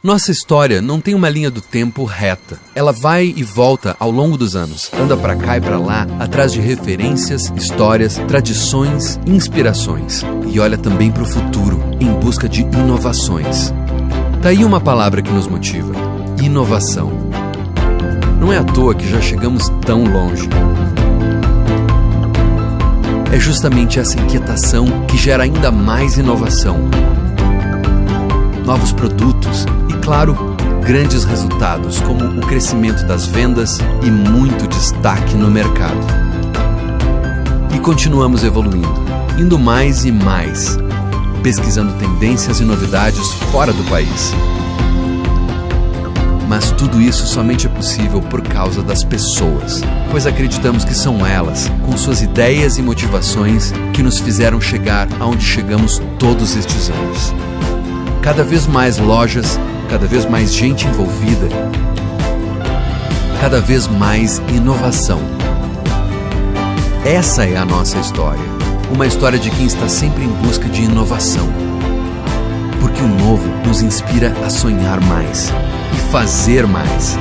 Nossa história não tem uma linha do tempo reta. Ela vai e volta ao longo dos anos. Anda pra cá e pra lá, atrás de referências, histórias, tradições, inspirações. E olha também pro futuro, em busca de inovações. Tá aí uma palavra que nos motiva: inovação. Não é à toa que já chegamos tão longe. É justamente essa inquietação que gera ainda mais inovação. Novos produtos e, claro, grandes resultados, como o crescimento das vendas e muito destaque no mercado. E continuamos evoluindo, indo mais e mais, pesquisando tendências e novidades fora do país. Mas tudo isso somente é possível por causa das pessoas, pois acreditamos que são elas, com suas ideias e motivações, que nos fizeram chegar aonde chegamos todos estes anos. Cada vez mais lojas, cada vez mais gente envolvida, cada vez mais inovação. Essa é a nossa história, uma história de quem está sempre em busca de inovação. Porque o novo nos inspira a sonhar mais e fazer mais.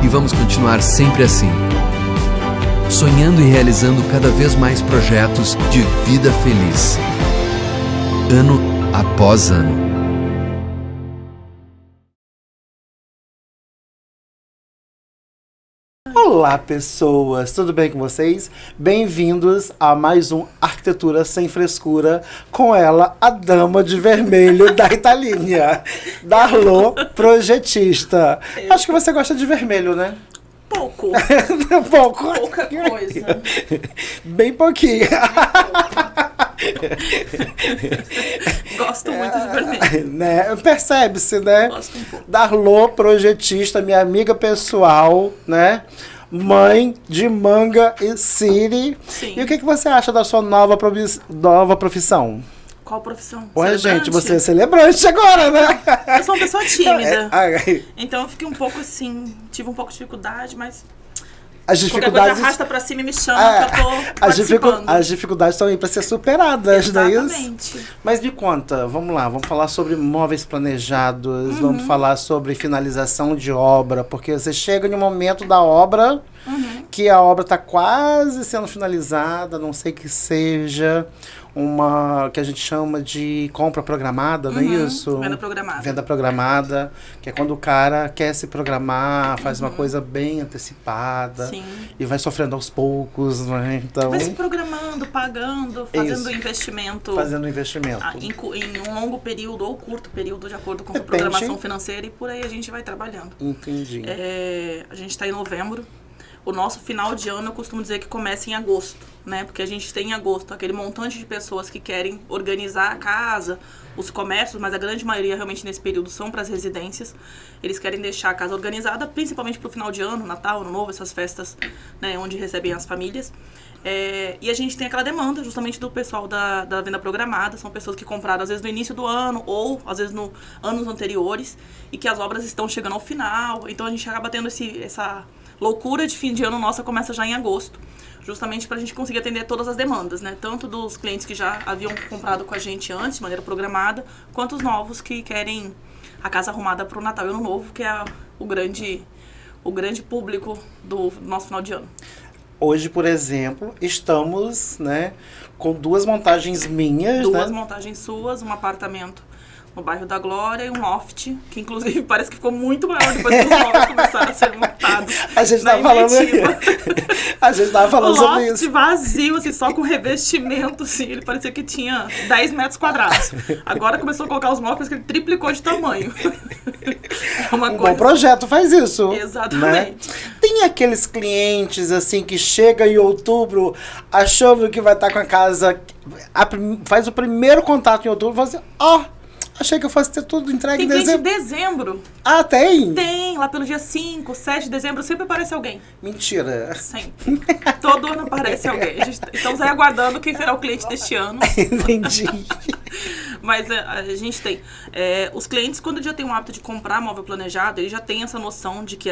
E vamos continuar sempre assim, sonhando e realizando cada vez mais projetos de vida feliz, ano após ano. Olá, pessoas! Tudo bem com vocês? Bem-vindos a mais um Arquitetura Sem Frescura, com ela, a dama de vermelho da Italínia, Darlô, projetista. Acho que você gosta de vermelho, né? Pouco. Pouca coisa. Bem pouquinho. Gosto muito de vermelho. Né? Percebe-se, né? Gosto um pouco. Darlô, projetista, minha amiga pessoal, né? Mãe de Manga e City. Sim. E o que você acha da sua nova profissão? Qual profissão? Ué, Celebrante? gente, você é celebrante agora, né? Eu sou uma pessoa tímida. É, Então eu fiquei um pouco assim, tive um pouco de dificuldade, mas as qualquer dificuldades, coisa arrasta pra cima e me chama que eu tô participando. as dificuldades estão aí para ser superadas, não é isso? Exatamente. Mas me conta, vamos lá, vamos falar sobre móveis planejados, vamos falar sobre finalização de obra, porque você chega no momento da obra, que a obra está quase sendo finalizada, não sei que seja uma que a gente chama de compra programada, não é isso? Venda programada. Venda programada, que é quando o cara quer se programar, faz uma coisa bem antecipada. Sim. E vai sofrendo aos poucos, né? Então, Vai se programando, pagando, fazendo investimento. Fazendo investimento. Em um longo período ou curto período, de acordo com a Depende. programação financeira, e por aí a gente vai trabalhando. Entendi. A gente está em novembro. O nosso final de ano, eu costumo dizer que começa em agosto, né? Porque a gente tem em agosto aquele montante de pessoas que querem organizar a casa, os comércios, mas a grande maioria realmente nesse período são para as residências. Eles querem deixar a casa organizada, principalmente para o final de ano, Natal, Ano Novo, essas festas, né, onde recebem as famílias. E a gente tem aquela demanda justamente do pessoal da venda programada. São pessoas que compraram às vezes no início do ano ou às vezes no anos anteriores e que as obras estão chegando ao final. Então a gente acaba tendo essa loucura de fim de ano nossa começa já em agosto, justamente para a gente conseguir atender todas as demandas, né? Tanto dos clientes que já haviam comprado com a gente antes, de maneira programada, quanto os novos que querem a casa arrumada para o Natal e Ano Novo, que é o grande público do nosso final de ano. Hoje, por exemplo, estamos, né, com duas montagens minhas, Duas né? montagens suas, um apartamento no bairro da Glória e um loft, que inclusive parece que ficou muito maior depois que os móveis começaram a ser montados. A gente tava falando a gente tava falando sobre loft isso. vazio, assim, só com revestimento, assim, ele parecia que tinha 10 metros quadrados. Agora começou a colocar os móveis que ele triplicou de tamanho. É uma Um coisa... bom projeto faz isso. Exatamente. Né? Tem aqueles clientes, assim, que chegam em outubro achando que vai estar com a casa, faz o primeiro contato em outubro e fala assim, achei que eu fosse ter tudo entregue em Tem cliente dezembro. de dezembro. Ah, tem? Tem, lá pelo dia 5, 7 de dezembro, sempre aparece alguém. Mentira. Sempre. Todo ano aparece alguém. Estamos aí aguardando quem será o cliente deste ano. Entendi. Mas a gente tem. Os clientes, quando já tem o hábito de comprar móvel planejado, eles já têm essa noção de que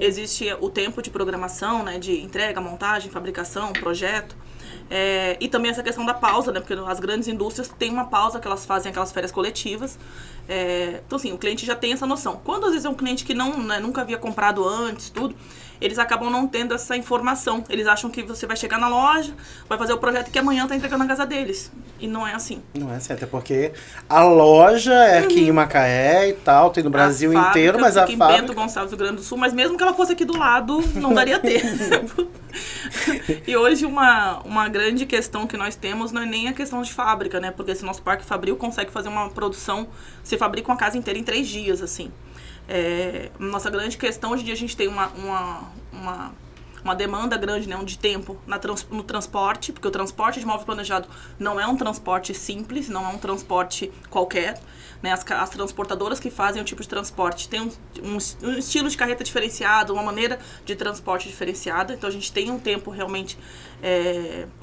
existe o tempo de programação, né, de entrega, montagem, fabricação, projeto. E também essa questão da pausa, né? Porque as grandes indústrias têm uma pausa que elas fazem, aquelas férias coletivas. Então, assim, o cliente já tem essa noção. Quando, às vezes, é um cliente que não, né, nunca havia comprado antes, tudo, eles acabam não tendo essa informação. Eles acham que você vai chegar na loja, vai fazer o projeto que amanhã tá entregando na casa deles. E não é assim. Não é assim, até porque a loja é aqui em Macaé e tal, tem no Brasil inteiro, mas a fábrica... em Bento Gonçalves, Rio Grande do Sul, mas mesmo que ela fosse aqui do lado, não daria tempo. E hoje uma grande questão que nós temos não é nem a questão de fábrica, né? Porque esse nosso parque fabril consegue fazer uma produção, você fabrica uma casa inteira em 3 dias, assim. Nossa grande questão, hoje em dia a gente tem uma demanda grande, né, de tempo no transporte, porque o transporte de móvel planejado não é um transporte simples, não é um transporte qualquer, né, as transportadoras que fazem o tipo de transporte têm um estilo de carreta diferenciado, uma maneira de transporte diferenciada, então a gente tem um tempo realmente,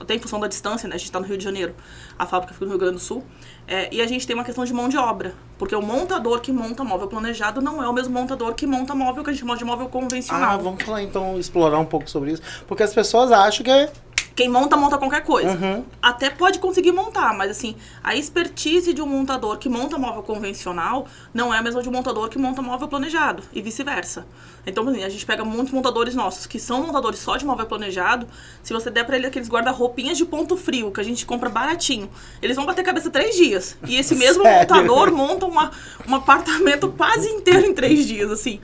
até em função da distância, né, a gente está no Rio de Janeiro, a fábrica fica no Rio Grande do Sul, e a gente tem uma questão de mão de obra, porque o montador que monta móvel planejado não é o mesmo montador que monta móvel que a gente chama de móvel convencional. Vamos falar então, explorar um pouco sobre isso, porque as pessoas acham que quem monta qualquer coisa. Até pode conseguir montar, mas assim, a expertise de um montador que monta móvel convencional não é a mesma de um montador que monta móvel planejado, e vice-versa. Então, assim, a gente pega muitos montadores nossos, que são montadores só de móvel planejado, se você der pra ele aqueles guarda-roupinhas de ponto frio, que a gente compra baratinho, eles vão bater cabeça 3 dias. E esse mesmo montador monta um apartamento quase inteiro em 3 dias, assim.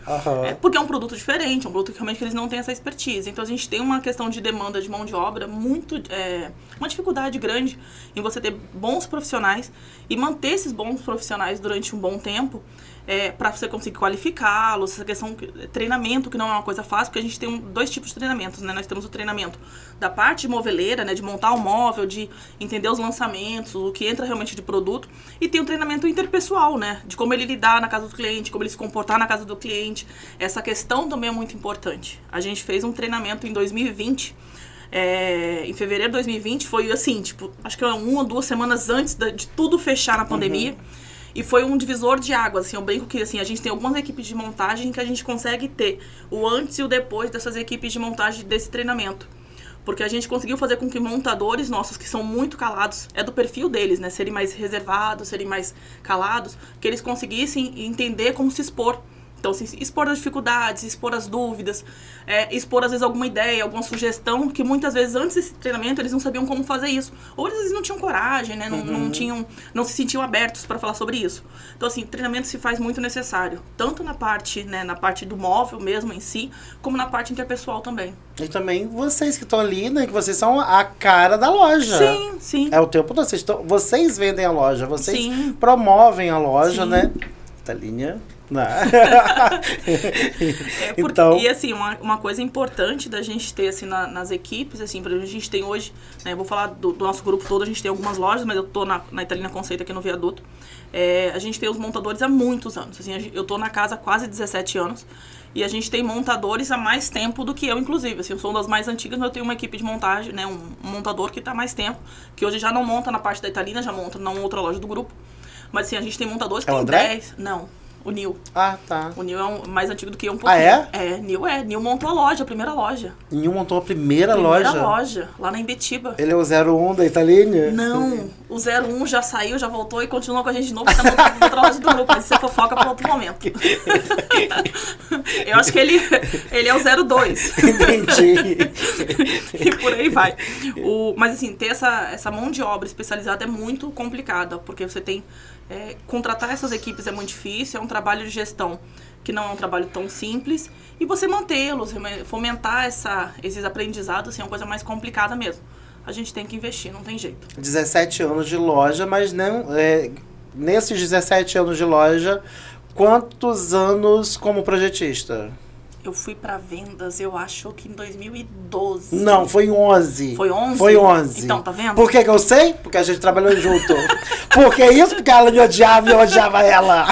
Porque é um produto diferente, é um produto que realmente eles não têm essa expertise. Então, a gente tem uma questão de demanda de mão de obra muito... uma dificuldade grande em você ter bons profissionais e manter esses bons profissionais durante um bom tempo, para você conseguir qualificá-los, essa questão treinamento, que não é uma coisa fácil, porque a gente tem 2 tipos de treinamentos, né? Nós temos o treinamento da parte moveleira, né, de montar o móvel, de entender os lançamentos, o que entra realmente de produto, e tem o treinamento interpessoal, né, de como ele lidar na casa do cliente, como ele se comportar na casa do cliente. Essa questão também é muito importante. A gente fez um treinamento em 2020, em fevereiro de 2020, foi assim, tipo, acho que 1 ou 2 semanas antes de tudo fechar na pandemia. E foi um divisor de águas, assim, eu brinco que assim, a gente tem algumas equipes de montagem que a gente consegue ter o antes e o depois dessas equipes de montagem desse treinamento. Porque a gente conseguiu fazer com que montadores nossos, que são muito calados, é do perfil deles, né, serem mais reservados, serem mais calados, que eles conseguissem entender como se expor. Então, assim, expor as dificuldades, expor as dúvidas, expor, às vezes, alguma ideia, alguma sugestão, que muitas vezes, antes desse treinamento, eles não sabiam como fazer isso. Ou, às vezes, não tinham coragem, né? Não se sentiam abertos para falar sobre isso. Então, assim, treinamento se faz muito necessário. Tanto na parte, né, na parte do móvel mesmo em si, como na parte interpessoal também. E também vocês que estão ali, né? Que vocês são a cara da loja. Sim, sim. É o tempo todo. Vocês vendem a loja, vocês promovem a loja, né? Thalinha... Então... E assim, uma coisa importante da gente ter assim, nas equipes, assim, por exemplo, a gente tem hoje, né, eu vou falar do nosso grupo todo, a gente tem algumas lojas, mas eu tô na Italina Conceito aqui no Viaduto. A gente tem os montadores há muitos anos, assim, eu tô na casa há quase 17 anos, e a gente tem montadores há mais tempo do que eu, inclusive, assim, eu sou uma das mais antigas, mas eu tenho uma equipe de montagem, né, um montador que tá há mais tempo, que hoje já não monta na parte da Italina, já monta na outra loja do grupo, mas assim, a gente tem montadores que tem 10... Não. O Nil. Ah, tá. O Nil é mais antigo do que eu um pouquinho. Ah, é? Nil montou a loja, a primeira loja. Nil montou a primeira loja? Primeira loja, lá na Imbetiba. Ele é o 01 da Italina? Não, o 01 já saiu, já voltou e continua com a gente de novo, tá montando outra loja do grupo, mas isso é fofoca para outro momento. Eu acho que ele é o 02. Entendi. E por aí vai. Mas assim, ter essa mão de obra especializada é muito complicada, porque você tem... contratar essas equipes é muito difícil, é um trabalho de gestão que não é um trabalho tão simples, e você mantê-los, fomentar esses aprendizados, assim, é uma coisa mais complicada mesmo. A gente tem que investir, não tem jeito. 17 anos de loja, mas não, nesses 17 anos de loja, quantos anos como projetista? Eu fui pra vendas, eu acho que em 2012. Não, foi em 11. Foi 11? Foi 11. Então, tá vendo? Por que eu sei? Porque a gente trabalhou junto. Por que isso? Porque ela me odiava e eu odiava ela.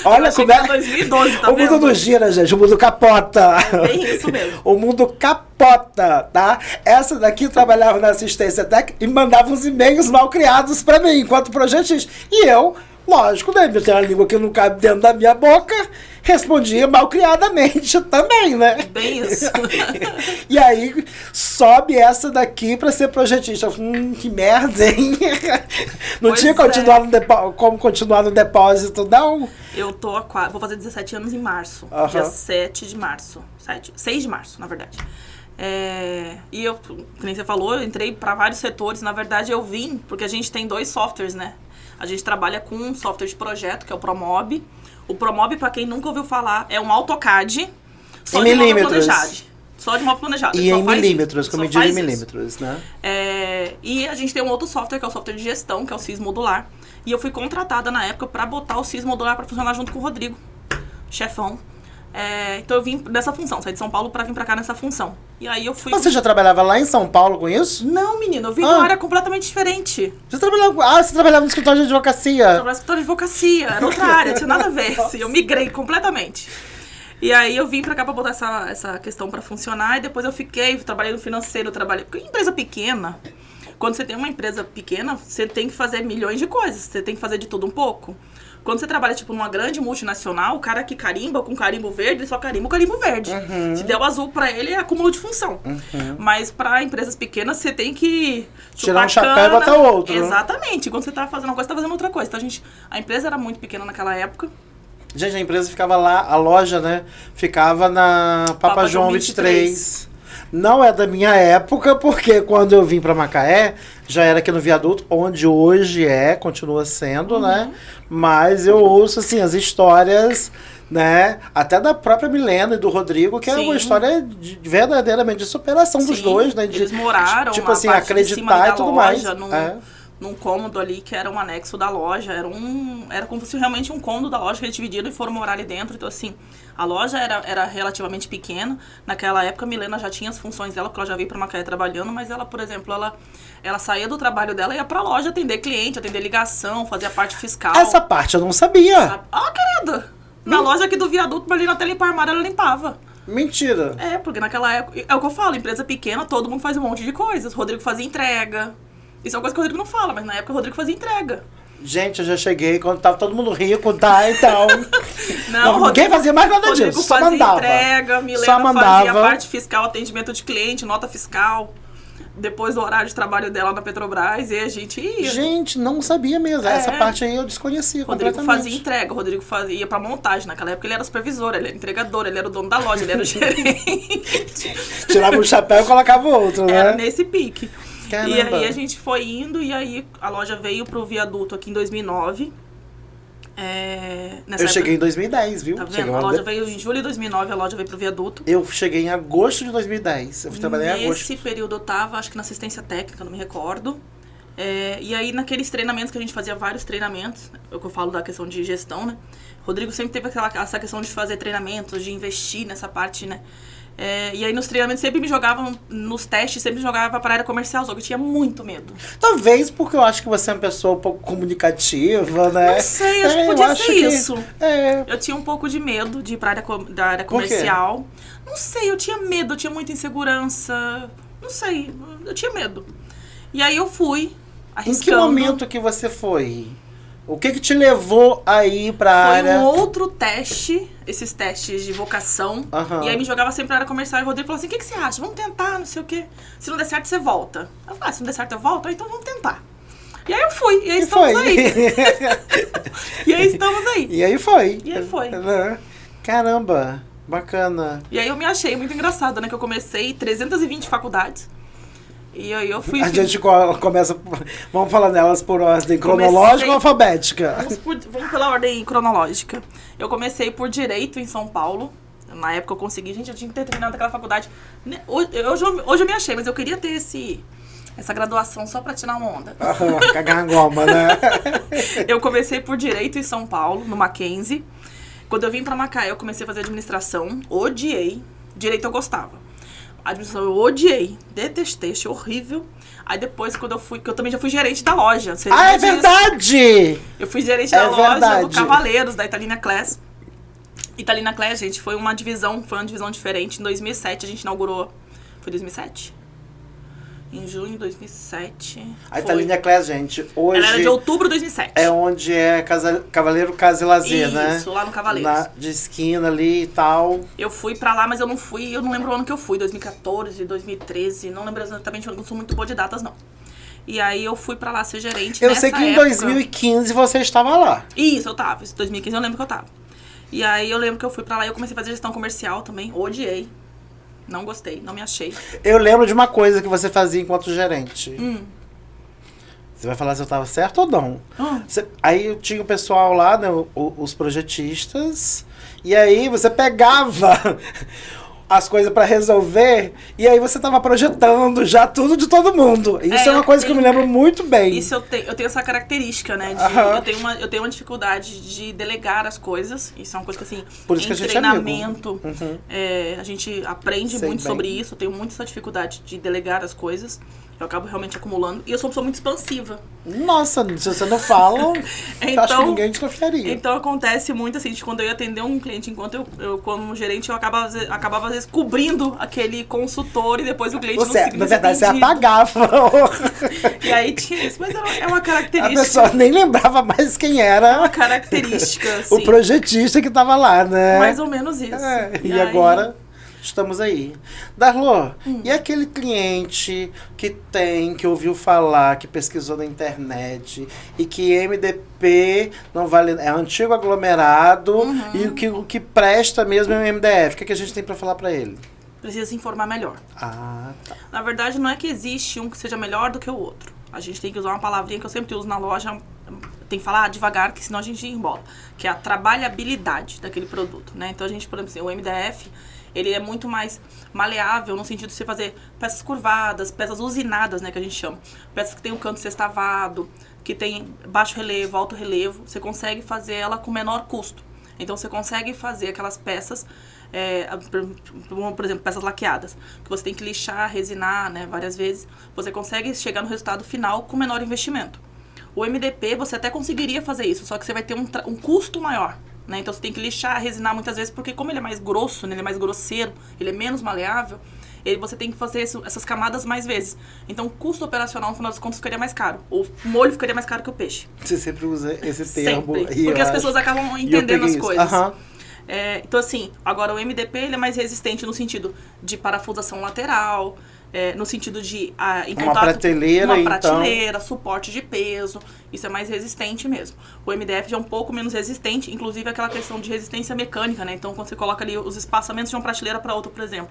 Olha como é. 2012, tá o vendo? mundo não gira, gente. O mundo capota. É bem isso mesmo. O mundo capota, tá? Essa daqui trabalhava na assistência técnica e mandava uns e-mails mal criados pra mim, enquanto projetista. E eu... Lógico, né? Eu tenho uma língua que não cabe dentro da minha boca. Respondia malcriadamente também, né? Bem isso. E aí, sobe essa daqui pra ser projetista. Que merda, hein? Não Pois tinha como continuar no depósito, não? Eu tô vou fazer 17 anos em março. Dia 7 de março. 6 de março, na verdade. E eu, como você falou, eu entrei para vários setores. Na verdade, eu vim porque a gente tem 2 softwares, né? A gente trabalha com um software de projeto, que é o Promob. O Promob, para quem nunca ouviu falar, é um AutoCAD só de móvel planejado. Só de móvel planejado. E em milímetros, com medida em milímetros, né? E a gente tem um outro software, que é o software de gestão, que é o CIS Modular. E eu fui contratada na época para botar o CIS Modular para funcionar junto com o Rodrigo, chefão. Então eu vim nessa função, saí de São Paulo pra vir pra cá nessa função. E aí eu fui... Você já trabalhava lá em São Paulo com isso? Não, menino, eu vim de uma área completamente diferente. Você trabalhava no escritório de advocacia? Eu trabalhava no escritório de advocacia, era outra área, tinha nada a ver. Assim, eu migrei completamente. E aí eu vim pra cá pra botar essa questão pra funcionar, e depois eu trabalhei no financeiro, porque empresa pequena, quando você tem uma empresa pequena, você tem que fazer milhões de coisas, você tem que fazer de tudo um pouco. Quando você trabalha, tipo, numa grande multinacional, o cara que carimba com carimbo verde, ele só carimba o carimbo verde. Se der o azul pra ele, é acúmulo de função. Mas pra empresas pequenas, você tem que tirar um chapéu e botar o outro. Exatamente. Quando você tá fazendo uma coisa, você tá fazendo outra coisa. Então, a empresa era muito pequena naquela época. Gente, a empresa ficava lá, a loja, né? Ficava na Papa João 23. Não é da minha época, porque quando eu vim pra Macaé, já era aqui no Viaduto, onde hoje continua sendo, né? Mas eu ouço, assim, as histórias, né? Até da própria Milena e do Rodrigo, que é uma história verdadeiramente de superação dos dois, né? Eles moraram tipo assim, acreditar e tudo mais. Num cômodo ali que era um anexo da loja, era como se fosse realmente um cômodo da loja que eles dividiram e foram morar ali dentro. Então, assim, a loja era relativamente pequena. Naquela época, a Milena já tinha as funções dela, porque ela já veio pra Macaé trabalhando, mas ela, por exemplo, ela saía do trabalho dela e ia pra loja atender cliente, atender ligação, fazer a parte fiscal. Essa parte eu não sabia. Querida! Na loja aqui do Viaduto, ali até limpar armário, ela limpava. Mentira. Porque naquela época, é o que eu falo, empresa pequena, todo mundo faz um monte de coisas. O Rodrigo fazia entrega. Isso é uma coisa que o Rodrigo não fala, mas na época o Rodrigo fazia entrega. Gente, eu já cheguei quando tava todo mundo rico, tá? Então. Não, ninguém fazia mais nada disso. Só mandava. Rodrigo fazia entrega, Milena fazia a parte fiscal, atendimento de cliente, nota fiscal. Depois do horário de trabalho dela na Petrobras, e a gente ia. Gente, não sabia mesmo. Essa parte aí eu desconhecia completamente. O Rodrigo fazia entrega, o Rodrigo ia pra montagem. Naquela época ele era supervisor, ele era entregador, ele era o dono da loja, ele era o gerente. Tirava um chapéu e colocava o outro, né? Era nesse pique. Caramba. E aí a gente foi indo, e aí a loja veio pro Viaduto aqui em 2009. Eu cheguei em 2010, viu? Tá vendo? A loja veio em julho de 2009, a loja veio pro Viaduto. Eu cheguei em agosto de 2010. Eu fui trabalhar em agosto. Nesse período eu tava, acho que na assistência técnica, não me recordo. E aí naqueles treinamentos que a gente fazia vários treinamentos, é o que eu falo da questão de gestão, né? Rodrigo sempre teve essa questão de fazer treinamentos, de investir nessa parte, né? E aí nos treinamentos sempre me jogavam, nos testes sempre me jogava para a área comercial, só que eu tinha muito medo. Talvez porque eu acho que você é uma pessoa um pouco comunicativa, né? Não sei, acho que podia ser isso. Eu tinha um pouco de medo de ir para da área comercial. Por quê? Não sei, eu tinha medo, eu tinha muita insegurança. Não sei, eu tinha medo. E aí eu fui arriscando. Em que momento que você foi? O que te levou a ir pra área? Foi um outro teste, esses testes de vocação. E aí me jogava sempre pra área comercial. E o Rodrigo falou assim, o que você acha? Vamos tentar, não sei o quê. Se não der certo, você volta. Eu falei, se não der certo, eu volto? Então vamos tentar. E aí eu fui. E aí estamos aí. E aí estamos aí. E aí foi. E aí foi. Caramba, bacana. E aí eu me achei muito engraçada, né? Que eu comecei 320 faculdades. E aí eu fui... A gente começa... Vamos falar nelas por ordem cronológica ou alfabética? Vamos pela ordem cronológica. Eu comecei por Direito em São Paulo. Na época eu consegui... Gente, eu tinha que ter terminado aquela faculdade. Hoje eu me achei, mas eu queria ter essa graduação só pra tirar uma onda. Cagar a goma, né? Eu comecei por Direito em São Paulo, no Mackenzie. Quando eu vim pra Macaé, eu comecei a fazer administração. Odiei. Direito eu gostava. A administração eu odiei, detestei, achei horrível. Aí depois, quando eu fui, que eu também já fui gerente da loja. É verdade! Eu fui gerente da loja do Cavaleiros, da Italina Class. Italina Class, gente, foi uma divisão diferente. Em 2007 a gente inaugurou... Foi 2007? Em junho de 2007. A Italínia Class, gente, hoje... Ela era de outubro de 2007. É onde é Cavaleiro Casa e Lazer, né? Isso, lá no Cavaleiros. De esquina ali e tal. Eu fui pra lá, mas eu não lembro o ano que eu fui, 2014, 2013, não lembro exatamente, eu não sou muito boa de datas, não. E aí eu fui pra lá ser gerente. Eu sei que em 2015 você estava lá. Isso, eu tava. Em 2015 eu lembro que eu tava. E aí eu lembro que eu fui pra lá e eu comecei a fazer gestão comercial também. Odiei. Não gostei, não me achei. Eu lembro de uma coisa que você fazia enquanto gerente. Você vai falar se eu tava certo ou não. Aí tinha o pessoal lá, né, os projetistas. E aí você pegava as coisas pra resolver, e aí você tava projetando já tudo de todo mundo. Isso é uma coisa que eu me lembro muito bem. Isso eu tenho essa característica, né? Eu tenho uma dificuldade de delegar as coisas. Isso é uma coisa que, assim, por isso em que a gente treinamento, a gente aprende muito sobre isso. Eu tenho muito essa dificuldade de delegar as coisas. Eu acabo realmente acumulando. E eu sou uma pessoa muito expansiva. Nossa, se você não fala, então, acho que ninguém desconfiaria. Então acontece muito assim, de quando eu ia atender um cliente, enquanto eu como gerente, eu acabava às vezes cobrindo aquele consultor e depois o cliente não se na verdade, você apagava. E aí tinha isso, mas é uma característica. A pessoa nem lembrava mais quem era. É uma característica, assim. O projetista que tava lá, né? Mais ou menos isso. E agora... Estamos aí. Darlô, e aquele cliente que ouviu falar, que pesquisou na internet e que MDP não vale, é antigo aglomerado e o que presta mesmo é o MDF. O que a gente tem para falar para ele? Precisa se informar melhor. Ah, tá. Na verdade, não é que existe um que seja melhor do que o outro. A gente tem que usar uma palavrinha que eu sempre uso na loja, tem que falar devagar, que senão a gente embola, que é a trabalhabilidade daquele produto, né? Então a gente, por exemplo, assim, o MDF, ele é muito mais maleável no sentido de você fazer peças curvadas, peças usinadas, né, que a gente chama. Peças que tem um canto sextavado, que tem baixo relevo, alto relevo. Você consegue fazer ela com menor custo. Então você consegue fazer aquelas peças, por exemplo, peças laqueadas, que você tem que lixar, resinar, né, várias vezes. Você consegue chegar no resultado final com menor investimento. O MDP, você até conseguiria fazer isso, só que você vai ter um custo maior. Né? Então você tem que lixar, resinar muitas vezes, porque como ele é mais grosso, né? Ele é mais grosseiro, ele é menos maleável, você tem que fazer essas camadas mais vezes. Então o custo operacional, no final das contas, ficaria mais caro. O molho ficaria mais caro que o peixe. Você sempre usa esse termo. Sempre, porque as pessoas acabam entendendo as coisas. Então assim, agora o MDP ele é mais resistente no sentido de parafusação lateral, no sentido de uma prateleira, suporte de peso, isso é mais resistente mesmo. O MDF já é um pouco menos resistente, inclusive aquela questão de resistência mecânica, né? Então quando você coloca ali os espaçamentos de uma prateleira para outra, por exemplo,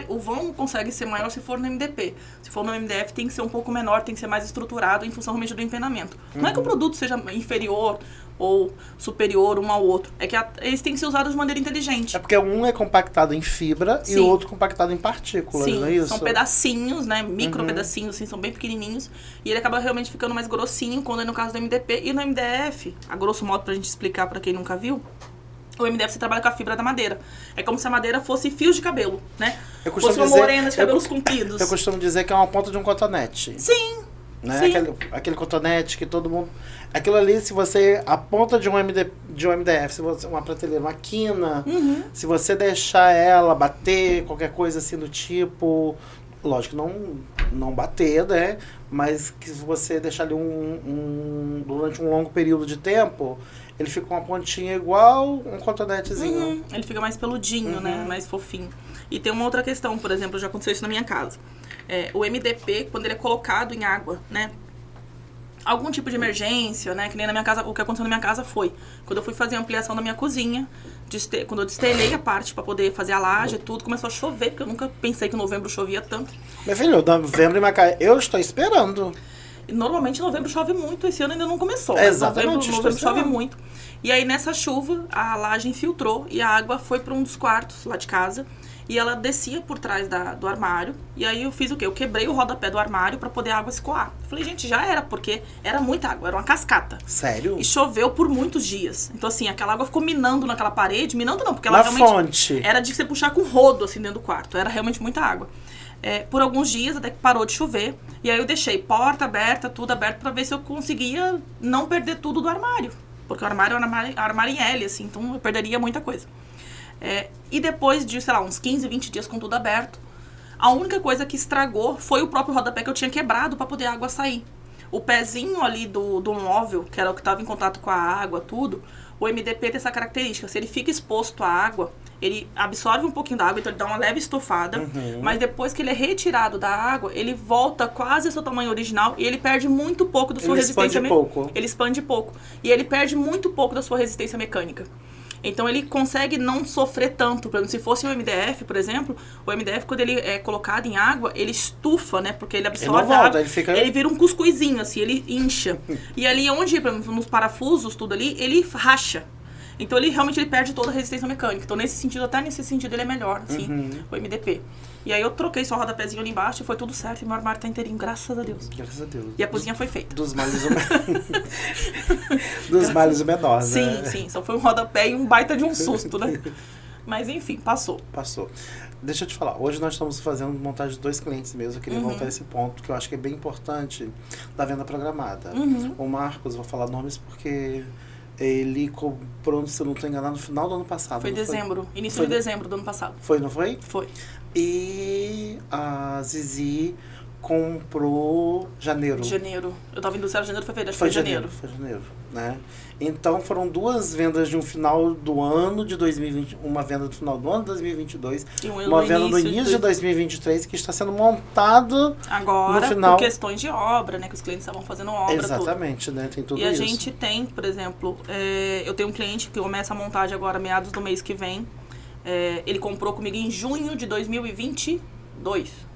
o vão consegue ser maior se for no MDP. Se for no MDF tem que ser um pouco menor, tem que ser mais estruturado em função realmente do empenamento. Não é que o produto seja inferior ou superior um ao outro. É que eles têm que ser usados de maneira inteligente. É porque um é compactado em fibra e o outro compactado em partículas, não é isso? São pedacinhos, né? Micro pedacinhos, assim, são bem pequenininhos. E ele acaba realmente ficando mais grossinho quando é no caso do MDP. E no MDF, a grosso modo, pra gente explicar pra quem nunca viu, o MDF você trabalha com a fibra da madeira. É como se a madeira fosse fios de cabelo, né? Fosse uma morena de cabelos compridos. Eu costumo dizer que é uma ponta de um cotonete. Sim. Né? Aquele cotonete que todo mundo... Aquilo ali, se você... A ponta de um MDF, se você, uma prateleira, uma quina, se você deixar ela bater, qualquer coisa assim do tipo... Lógico, não bater, né? Mas que se você deixar ali durante um longo período de tempo, ele fica com uma pontinha igual um cotonetezinho. Ele fica mais peludinho, né? Mais fofinho. E tem uma outra questão, por exemplo, já aconteceu isso na minha casa. O MDP, quando ele é colocado em água, né? Algum tipo de emergência, né? Que nem na minha casa, o que aconteceu na minha casa foi, quando eu fui fazer a ampliação da minha cozinha, quando eu destelhei a parte pra poder fazer a laje e tudo, começou a chover, porque eu nunca pensei que em novembro chovia tanto. Meu filho, novembro em Macaé, eu estou esperando. E normalmente novembro chove muito, esse ano ainda não começou. Exatamente. Novembro chove muito. E aí nessa chuva, a laje infiltrou e a água foi para um dos quartos lá de casa. E ela descia por trás do armário. E aí eu fiz o quê? Eu quebrei o rodapé do armário pra poder a água escoar. Falei, gente, já era, porque era muita água, era uma cascata. Sério? E choveu por muitos dias. Então, assim, aquela água ficou minando naquela parede. Minando não, porque ela realmente... fonte. Era de você puxar com rodo, assim, dentro do quarto. Era realmente muita água. Por alguns dias, até que parou de chover. E aí eu deixei porta aberta, tudo aberto, pra ver se eu conseguia não perder tudo do armário. Porque o armário é um armário em L, assim, então eu perderia muita coisa. E depois de, sei lá, uns 15, 20 dias com tudo aberto, A única coisa que estragou foi o próprio rodapé que eu tinha quebrado para poder a água sair. O pezinho ali do móvel, que era o que estava em contato com a água, tudo, o MDP tem essa característica. Se ele fica exposto à água, ele absorve um pouquinho da água, então ele dá uma leve estufada. Mas depois que ele é retirado da água, ele volta quase ao seu tamanho original e ele perde muito pouco da sua resistência mecânica. Ele expande pouco. E ele perde muito pouco da sua resistência mecânica. Então ele consegue não sofrer tanto. Por exemplo, se fosse o MDF, por exemplo, o MDF, quando ele é colocado em água, ele estufa, né? Porque ele absorve a água. Ele vira um cuscuzinho, assim, ele incha. E ali onde, por exemplo, nos parafusos, tudo ali, ele racha. Então ele realmente perde toda a resistência mecânica. Então nesse sentido, até nesse sentido, ele é melhor, assim, o MDP. E aí eu troquei só o rodapézinho ali embaixo e foi tudo certo. E meu armário tá inteirinho, graças a Deus. Graças a Deus. E a cozinha foi feita. Dos males dos males o menor, né? Sim. Só foi um rodapé e um baita de um susto, né? Mas enfim, passou. Deixa eu te falar, hoje nós estamos fazendo montagem de 2 clientes mesmo. Eu queria voltar a esse ponto, que eu acho que é bem importante, da venda programada. O Marcos, vou falar nomes porque ele comprou, se eu não estou enganado, no final do ano passado. Foi dezembro, início de dezembro do ano passado. Foi, não foi? Foi. E a Zizi comprou janeiro. Eu tava indo do janeiro, foi janeiro. Foi janeiro, né? Então foram 2 vendas de um final do ano de 2020, uma venda do final do ano de 2022, uma venda no início de 2023 que está sendo montado agora no final. Por questões de obra, né? Que os clientes estavam fazendo obra. Exatamente, tudo. Né? Tem tudo isso. E a gente tem, por exemplo, eu tenho um cliente que começa a montagem agora meados do mês que vem. Ele comprou comigo em junho de 2022.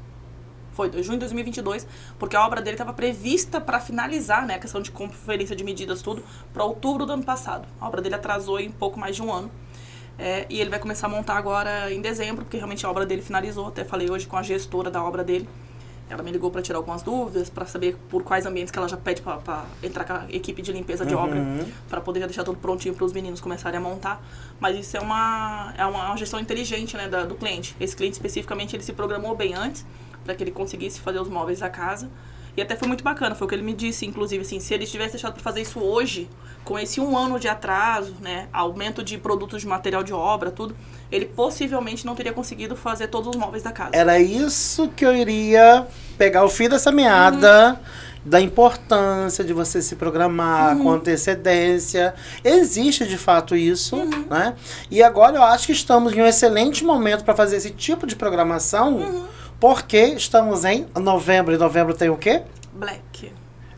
Foi, junho de 2022, porque a obra dele estava prevista para finalizar, né, a questão de conferência de medidas, tudo, para outubro do ano passado. A obra dele atrasou em pouco mais de um ano. E ele vai começar a montar agora em dezembro, porque realmente a obra dele finalizou. Até falei hoje com a gestora da obra dele. Ela me ligou para tirar algumas dúvidas, para saber por quais ambientes que ela já pede para entrar com a equipe de limpeza de obra, para poder já deixar tudo prontinho para os meninos começarem a montar. Mas isso é uma gestão inteligente, né, do cliente. Esse cliente especificamente, ele se programou bem antes, para que ele conseguisse fazer os móveis da casa. E até foi muito bacana, foi o que ele me disse, inclusive, assim, se ele tivesse deixado para fazer isso hoje, com esse 1 ano de atraso, né, aumento de produtos de material de obra, tudo, ele possivelmente não teria conseguido fazer todos os móveis da casa. Era isso que eu iria pegar o fio dessa meada, da importância de você se programar com antecedência. Existe, de fato, isso, né? E agora eu acho que estamos em um excelente momento para fazer esse tipo de programação, porque estamos em novembro, e novembro tem o quê? Black.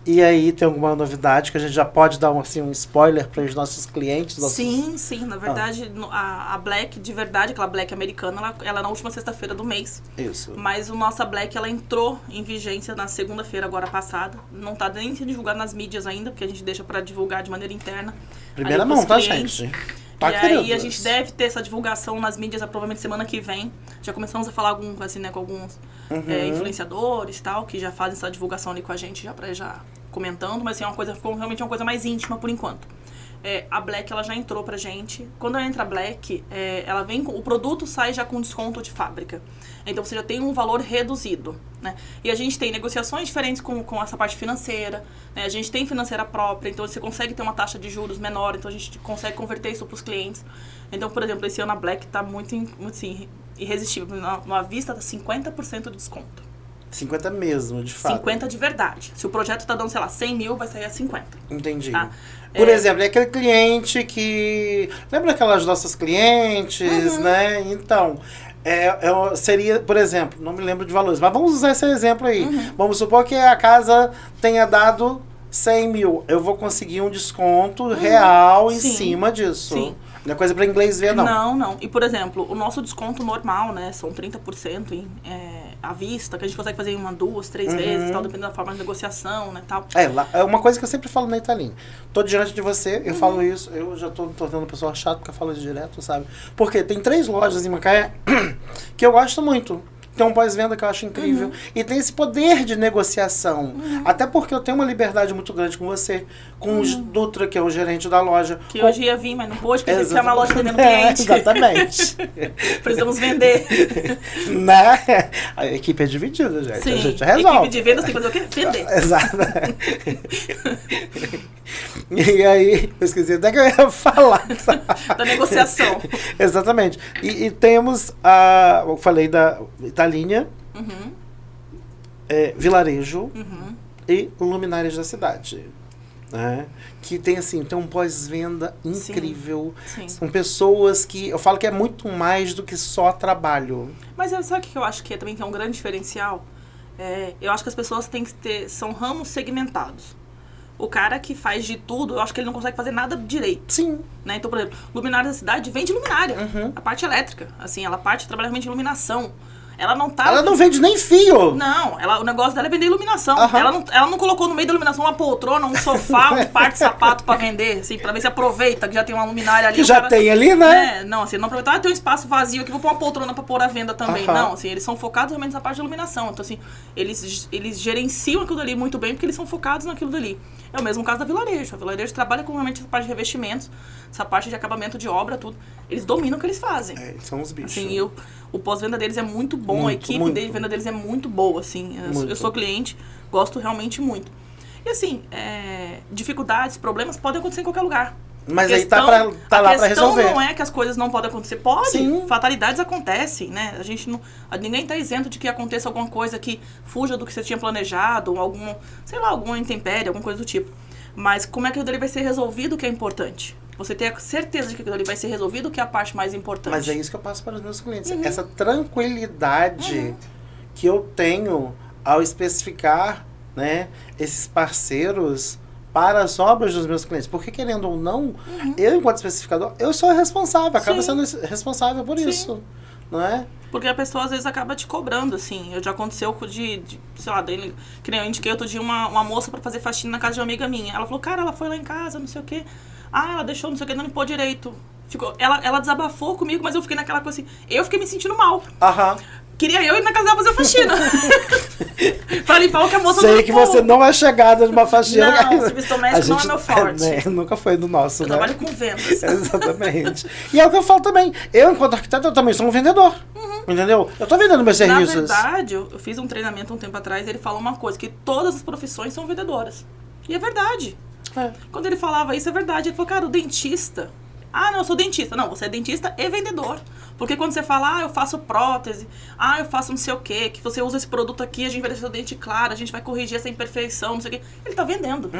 E aí, tem alguma novidade que a gente já pode dar um spoiler para os nossos clientes? Sim. Na verdade, a Black, de verdade, aquela Black americana, ela é na última sexta-feira do mês. Isso. Mas o nossa Black, ela entrou em vigência na segunda-feira agora passada. Não está nem sendo divulgado nas mídias ainda, porque a gente deixa para divulgar de maneira interna. Primeira mão, tá, gente? E aí a gente deve ter essa divulgação nas mídias provavelmente semana que vem. Já começamos a falar com alguns influenciadores tal, que já fazem essa divulgação ali com a gente, já comentando, mas assim, ficou realmente uma coisa mais íntima por enquanto. A Black, ela já entrou pra gente. Quando ela entra a Black, ela vem o produto sai já com desconto de fábrica. Então você já tem um valor reduzido, né? E a gente tem negociações diferentes com essa parte financeira, né? A gente tem financeira própria, então você consegue ter uma taxa de juros menor, então a gente consegue converter isso pros clientes. Então, por exemplo, esse ano a Black tá muito assim, irresistível. Na vista, tá 50% de desconto. 50 mesmo, de fato. 50 de verdade. Se o projeto tá dando, sei lá, 100 mil, vai sair a 50. Entendi. Tá? Por exemplo, é aquele cliente que... Lembra aquelas nossas clientes, né? Então, seria, por exemplo, não me lembro de valores, mas vamos usar esse exemplo aí. Vamos supor que a casa tenha dado 100 mil. Eu vou conseguir um desconto real em cima disso. Sim. Não é coisa para inglês ver, não. Não. E, por exemplo, o nosso desconto normal, né, são 30% à vista, que a gente consegue fazer em 1, 2, 3 vezes, tal, dependendo da forma de negociação, né, tal. É uma coisa que eu sempre falo na Italinha. Tô diante de você, eu falo isso, eu já tô tornando a pessoa chata porque eu falo isso direto, sabe? Porque tem 3 lojas em Macaé que eu gosto muito. Tem um pós-venda que eu acho incrível. E tem esse poder de negociação. Até porque eu tenho uma liberdade muito grande com você. Com o Dutra, que é o gerente da loja. Que hoje ia vir, mas não pôde, porque ele fica na loja vendendo cliente. Exatamente. Precisamos vender. Né? A equipe é dividida, gente. Sim. A gente resolve. A equipe de vendas tem que fazer o quê? Vender. Exato. E aí, eu esqueci até que eu ia falar. Da negociação. Exatamente. E temos eu falei da Italinha, vilarejo e luminárias da cidade. Né? Que tem assim, tem um pós-venda incrível. Sim. São pessoas que, eu falo que é muito mais do que só trabalho. Mas sabe o que eu acho que também que é um grande diferencial? Eu acho que as pessoas têm que ter, são ramos segmentados. O cara que faz de tudo, eu acho que ele não consegue fazer nada direito. Sim. Né? Então, por exemplo, luminária da cidade vende luminária. A parte elétrica. Assim, ela trabalha realmente em iluminação. Ela não tá... Ela não vende nem fio. Não, o negócio dela é vender iluminação. Ela não colocou no meio da iluminação uma poltrona, um sofá, um par de sapato pra vender, assim, pra ver se aproveita, que já tem uma luminária ali. Que já tem ali, né? Não, assim, não aproveitar, tem um espaço vazio aqui, vou pôr uma poltrona pra pôr à venda também. Não, assim, eles são focados realmente nessa parte de iluminação. Então, assim, eles gerenciam aquilo dali muito bem, porque eles são focados naquilo dali. É o mesmo caso da Vilarejo. A Vilarejo trabalha com realmente essa parte de revestimentos, essa parte de acabamento de obra, tudo. Eles dominam o que eles fazem. São os bichos. Assim, o pós-venda deles é muito bom, a equipe de venda deles é muito boa, assim. Eu sou cliente, gosto realmente muito. E assim, dificuldades, problemas podem acontecer em qualquer lugar. Mas aí tá lá pra resolver. A questão não é que as coisas não podem acontecer. Pode, Sim. Fatalidades acontecem, né? Ninguém tá isento de que aconteça alguma coisa que fuja do que você tinha planejado, alguma intempérie, alguma coisa do tipo. Mas como é que aquilo dali vai ser resolvido, que é importante. Você ter a certeza de que aquilo ali vai ser resolvido, que é a parte mais importante. Mas é isso que eu passo para os meus clientes. Essa tranquilidade que eu tenho ao especificar, né, esses parceiros para as obras dos meus clientes. Porque, querendo ou não, eu, enquanto especificador, eu sou responsável, acabo sendo responsável por isso. Não é? Porque a pessoa, às vezes, acaba te cobrando, assim. Já aconteceu sei lá, que nem eu indiquei outro dia uma moça para fazer faxina na casa de uma amiga minha. Ela falou, cara, ela foi lá em casa, não sei o quê. Ela deixou, não sei o que, não limpou direito. Ela desabafou comigo, mas eu fiquei naquela coisa assim. Eu fiquei me sentindo mal. Queria eu ir na casa dela fazer faxina. Pra limpar o que a moça Sei que você não é chegada numa faxina. Não, serviço doméstico não é meu forte. Nunca foi do nosso, eu né? trabalho com vendas. Exatamente. E é o que eu falo também. Eu, enquanto arquiteto, eu também sou um vendedor. Entendeu? Eu tô vendendo meus serviços. Na verdade, eu fiz um treinamento um tempo atrás, ele falou uma coisa, que todas as profissões são vendedoras. E é verdade. Quando ele falava isso, é verdade. Ele falou, cara, o dentista... não, eu sou dentista. Não, você é dentista e vendedor. Porque quando você fala, eu faço prótese, eu faço não sei o quê, que você usa esse produto aqui, a gente vai deixar o dente claro, a gente vai corrigir essa imperfeição, não sei o quê. Ele tá vendendo.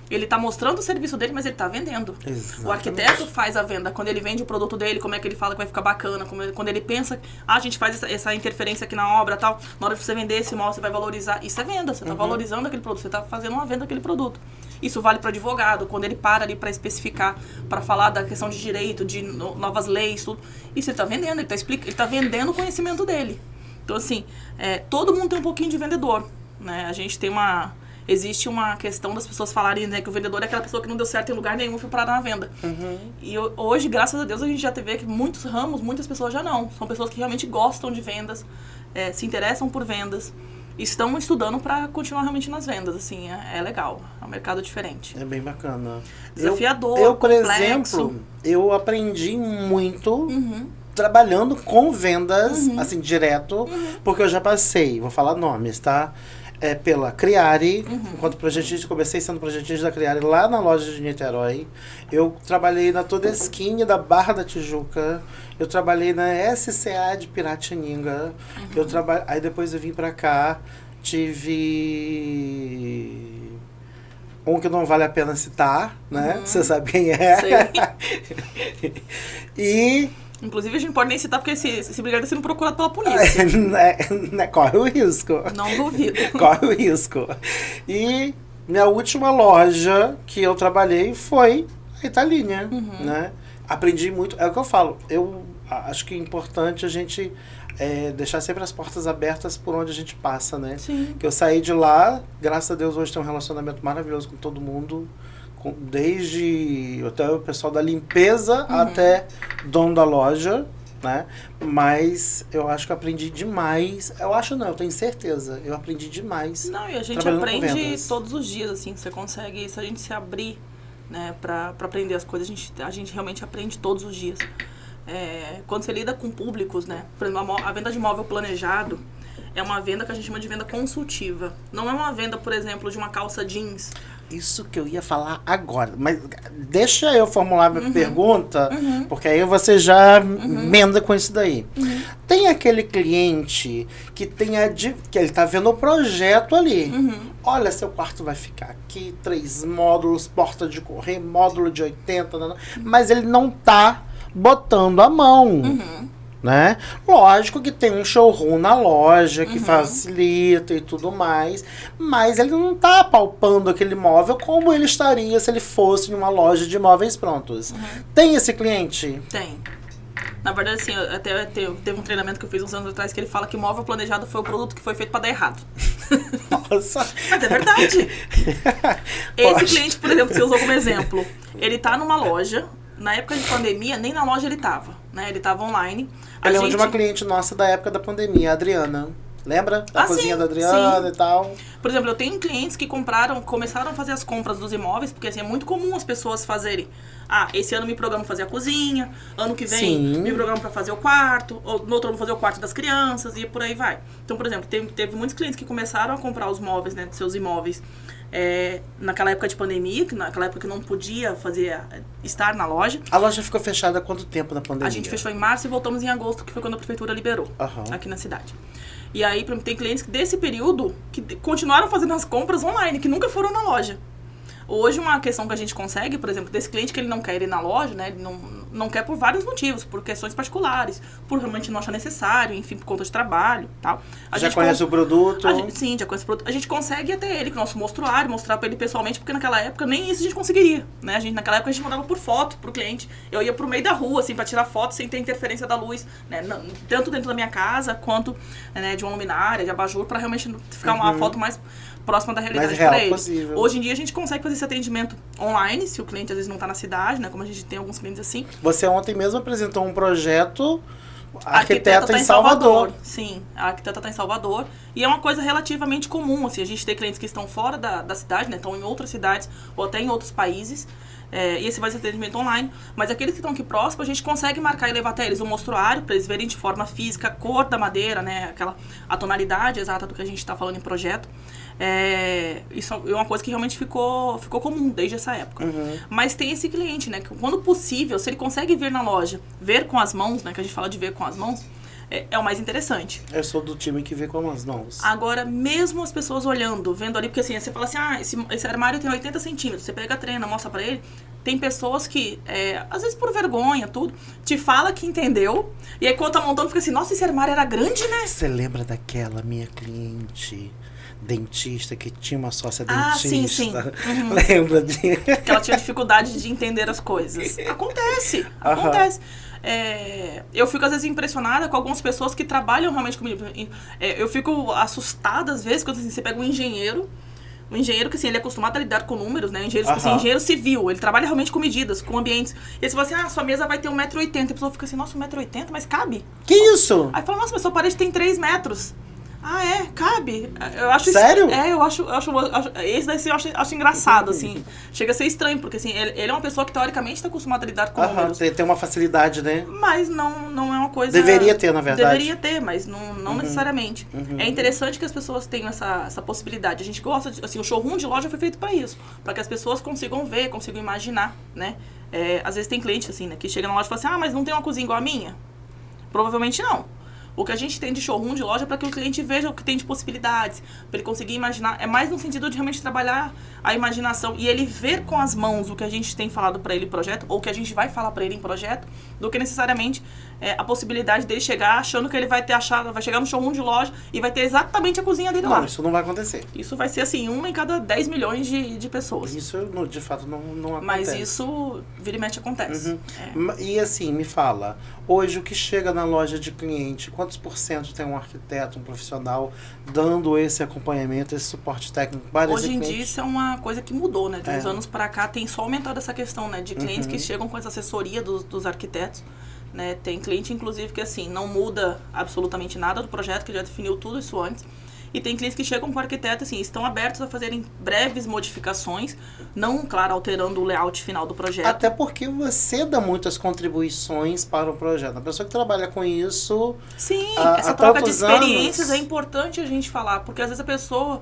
Ele tá mostrando o serviço dele, mas ele tá vendendo. Exatamente. O arquiteto faz a venda. Quando ele vende o produto dele, como é que ele fala que vai ficar bacana. Quando ele pensa, a gente faz essa interferência aqui na obra e tal. Na hora de você vender esse imóvel, você vai valorizar. Isso é venda. Você tá valorizando aquele produto. Você tá fazendo uma venda daquele produto. Isso vale para advogado. Quando ele para ali para especificar, para falar da questão de direito, de novas leis, tudo. Isso ele tá vendendo. Ele tá vendendo o conhecimento dele. Então, assim, todo mundo tem um pouquinho de vendedor. Né? A gente tem existe uma questão das pessoas falarem, né, que o vendedor é aquela pessoa que não deu certo em lugar nenhum e foi parar na venda. E hoje, graças a Deus, a gente já vê que muitos ramos, muitas pessoas já não. São pessoas que realmente gostam de vendas, se interessam por vendas, estão estudando para continuar realmente nas vendas. Assim, é legal, é um mercado diferente. É bem bacana. Desafiador, eu por complexo. exemplo, eu aprendi muito... trabalhando com vendas, assim, direto, porque eu já passei, vou falar nomes, tá? Pela Criari, enquanto projetista, comecei sendo projetista da Criari lá na loja de Niterói. Eu trabalhei na Todeskine da Barra da Tijuca. Eu trabalhei na SCA de Piratininga. Aí depois eu vim pra cá, tive um que não vale a pena citar, né? Você sabe quem é. Sei. E... Inclusive, a gente pode nem citar, porque esse brigado está sendo procurado pela polícia. Corre o risco. Não duvido. Corre o risco. E minha última loja que eu trabalhei foi a Italínia, né? Aprendi muito. É o que eu falo. Eu acho que é importante a gente deixar sempre as portas abertas por onde a gente passa, né? Sim. Que eu saí de lá, graças a Deus, hoje tenho um relacionamento maravilhoso com todo mundo. Desde até o pessoal da limpeza até dono da loja, né? Mas eu acho que eu aprendi demais. Eu acho não, eu tenho certeza. Eu aprendi demais. Não, e a gente aprende todos os dias, assim. Você consegue, se a gente se abrir, né, pra aprender as coisas, a gente realmente aprende todos os dias. Quando você lida com públicos, né? Por exemplo, a venda de imóvel planejado é uma venda que a gente chama de venda consultiva. Não é uma venda, por exemplo, de uma calça jeans. Isso que eu ia falar agora. Mas deixa eu formular minha pergunta, porque aí você já emenda com isso daí. Tem aquele cliente que que ele tá vendo o projeto ali. Olha, seu quarto vai ficar aqui, 3 módulos, porta de correr, módulo de 80, mas ele não tá botando a mão. Né? Lógico que tem um showroom na loja que facilita e tudo mais, mas ele não tá palpando aquele móvel como ele estaria se ele fosse em uma loja de móveis prontos. Tem esse cliente? Tem. Na verdade, assim, até teve um treinamento que eu fiz uns anos atrás que ele fala que móvel planejado foi o produto que foi feito pra dar errado. Nossa! Mas é verdade. Esse cliente, por exemplo, que você usou como exemplo, ele tá numa loja. Na época de pandemia, nem na loja ele tava, né? Ele tava online. Eu lembro de uma cliente nossa da época da pandemia, a Adriana. Lembra? A cozinha da Adriana e tal. Por exemplo, eu tenho clientes que começaram a fazer as compras dos imóveis, porque assim, é muito comum as pessoas fazerem. Esse ano me programo fazer a cozinha, ano que vem me programo para fazer o quarto, ou no outro ano fazer o quarto das crianças, e por aí vai. Então, por exemplo, teve muitos clientes que começaram a comprar os móveis, né, dos seus imóveis, naquela época de pandemia, naquela época que não podia estar na loja. A loja ficou fechada há quanto tempo na pandemia? A gente fechou em março e voltamos em agosto, que foi quando a prefeitura liberou aqui na cidade. E aí, por exemplo, tem clientes desse período que continuaram fazendo as compras online, que nunca foram na loja. Hoje, uma questão que a gente consegue, por exemplo, desse cliente que ele não quer ir na loja, né? Ele não quer por vários motivos, por questões particulares, por realmente não achar necessário, enfim, por conta de trabalho e tal. Já conhece o produto? Sim, já conhece o produto. A gente consegue ir até ele com o nosso mostruário, mostrar pra ele pessoalmente, porque naquela época nem isso a gente conseguiria, né? Naquela época a gente mandava por foto pro cliente. Eu ia pro meio da rua, assim, pra tirar foto sem ter interferência da luz, né? Tanto dentro da minha casa, quanto de uma luminária, de abajur, pra realmente ficar uma foto mais próxima da realidade para ele. Possível. Hoje em dia a gente consegue fazer esse atendimento online, se o cliente às vezes não está na cidade, né? Como a gente tem alguns clientes assim. Você ontem mesmo apresentou um projeto arquiteta em Salvador. Sim, a arquiteta está em Salvador. E é uma coisa relativamente comum, assim, a gente tem clientes que estão fora da cidade, né? Estão em outras cidades ou até em outros países. E esse vai ser atendimento online. Mas aqueles que estão aqui próximo, a gente consegue marcar e levar até eles um mostruário para eles verem de forma física a cor da madeira, né? A tonalidade exata do que a gente está falando em projeto. Isso é uma coisa que realmente ficou comum desde essa época. Mas tem esse cliente, né? Que quando possível, se ele consegue ver na loja, ver com as mãos, né? Que a gente fala de ver com as mãos, é o mais interessante. Eu sou do time que vê com as mãos. Agora, mesmo as pessoas olhando, vendo ali, porque assim, você fala assim, esse armário tem 80 centímetros, você pega a trena, mostra pra ele, tem pessoas que, às vezes por vergonha, tudo, te fala que entendeu, e aí quando tá montando, fica assim, nossa, esse armário era grande, né? Você lembra daquela minha cliente dentista que tinha uma sócia dentista? Sim. Lembra de... Que ela tinha dificuldade de entender as coisas. Acontece. Eu fico às vezes impressionada com algumas pessoas que trabalham realmente comigo. Eu fico assustada às vezes quando assim, você pega um engenheiro que assim, ele é acostumado a lidar com números, né? Engenheiro civil, ele trabalha realmente com medidas, com ambientes. E aí você fala assim, sua mesa vai ter 1,80 m. A pessoa fica assim, nossa, 1,80 m, mas cabe? Que isso? Aí fala, nossa, mas sua parede tem 3 metros. Cabe. Eu acho Sério? Eu acho esse daí eu acho engraçado, assim. Chega a ser estranho, porque assim, ele é uma pessoa que teoricamente está acostumada a lidar com números. Tem uma facilidade, né? Mas não é uma coisa... Deveria ter, na verdade. Deveria ter, mas não necessariamente. É interessante que as pessoas tenham essa possibilidade. A gente gosta, assim, o showroom de loja foi feito para isso. Para que as pessoas consigam ver, consigam imaginar, né? Às vezes tem cliente, assim, né? Que chega na loja e fala assim, mas não tem uma cozinha igual a minha? Provavelmente não. O que a gente tem de showroom de loja é para que o cliente veja o que tem de possibilidades, para ele conseguir imaginar. É mais no sentido de realmente trabalhar a imaginação e ele ver com as mãos o que a gente tem falado para ele em projeto, ou o que a gente vai falar para ele em projeto, do que necessariamente a possibilidade dele chegar achando que ele vai chegar no showroom de loja e vai ter exatamente a cozinha dele lá. Não, isso não vai acontecer. Isso vai ser assim, 1 em cada 10 milhões de pessoas. Isso, de fato, não acontece. Mas isso, vira e mexe, acontece. E assim, me fala, hoje o que chega na loja de cliente, quantos % tem um arquiteto, um profissional, dando esse acompanhamento, esse suporte técnico para esse cliente? Hoje em dia isso é uma coisa que mudou, né? De uns anos para cá tem só aumentado essa questão, né? De clientes que chegam com essa assessoria dos arquitetos. Né? Tem cliente, inclusive, que assim, não muda absolutamente nada do projeto, que já definiu tudo isso antes. E tem clientes que chegam com o arquiteto, assim, estão abertos a fazerem breves modificações, não, claro, alterando o layout final do projeto. Até porque você dá muitas contribuições para o projeto. A pessoa que trabalha com isso... Sim, essa troca de experiências é importante a gente falar, porque às vezes a pessoa...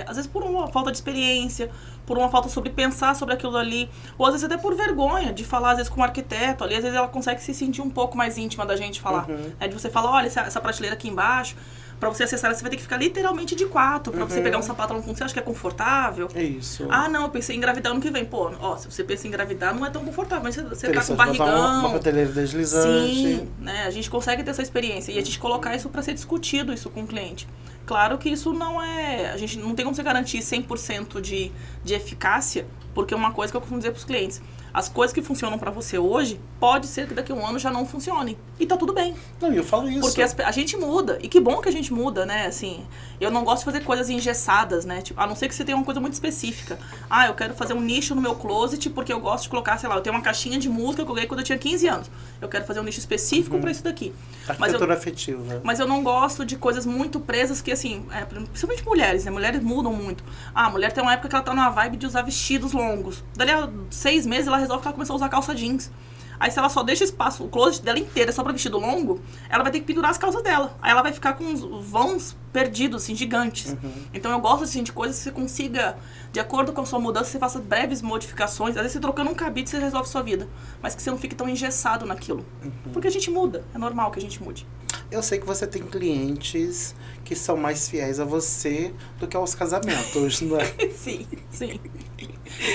às vezes por uma falta de experiência, por uma falta sobre pensar sobre aquilo ali, ou às vezes até por vergonha de falar, às vezes, com um arquiteto ali, às vezes ela consegue se sentir um pouco mais íntima da gente falar. De você falar, olha, essa prateleira aqui embaixo, pra você acessar, você vai ter que ficar literalmente de 4. Pra você pegar um sapato lá no fundo, você acha que é confortável? É isso. Ah, não, eu pensei em engravidar ano que vem. Pô, ó, se você pensa em engravidar, não é tão confortável. Mas você tá com barrigão. Uma prateleira deslizante. Sim, né? A gente consegue ter essa experiência. E a gente colocar isso pra ser discutido, isso com o cliente. Claro que isso não é... A gente não tem como você garantir 100% de eficácia, porque é uma coisa que eu costumo dizer pros clientes. As coisas que funcionam pra você hoje, pode ser que daqui a um ano já não funcionem. E tá tudo bem. Não, eu falo isso. Porque a gente muda. E que bom que a gente muda, né? Assim, eu não gosto de fazer coisas engessadas, né? Tipo, a não ser que você tenha uma coisa muito específica. Ah, eu quero fazer um nicho no meu closet porque eu gosto de colocar, sei lá, eu tenho uma caixinha de música que eu ganhei quando eu tinha 15 anos. Eu quero fazer um nicho específico pra isso daqui. Arquitetura afetiva. Mas eu não gosto de coisas muito presas que, assim, principalmente mulheres, né? Mulheres mudam muito. Ah, a mulher tem uma época que ela tá numa vibe de usar vestidos longos. Dali a 6 meses ela resolve que ela começou a usar calça jeans. Aí se ela só deixa espaço, o closet dela inteiro é só pra vestido longo, ela vai ter que pendurar as calças dela. Aí ela vai ficar com uns vãos perdidos, assim, gigantes. Então eu gosto, assim, de coisas que você consiga, de acordo com a sua mudança, você faça breves modificações. Às vezes você trocando um cabide, você resolve a sua vida. Mas que você não fique tão engessado naquilo. Porque a gente muda. É normal que a gente mude. Eu sei que você tem clientes que são mais fiéis a você do que aos casamentos, não é? Sim, sim.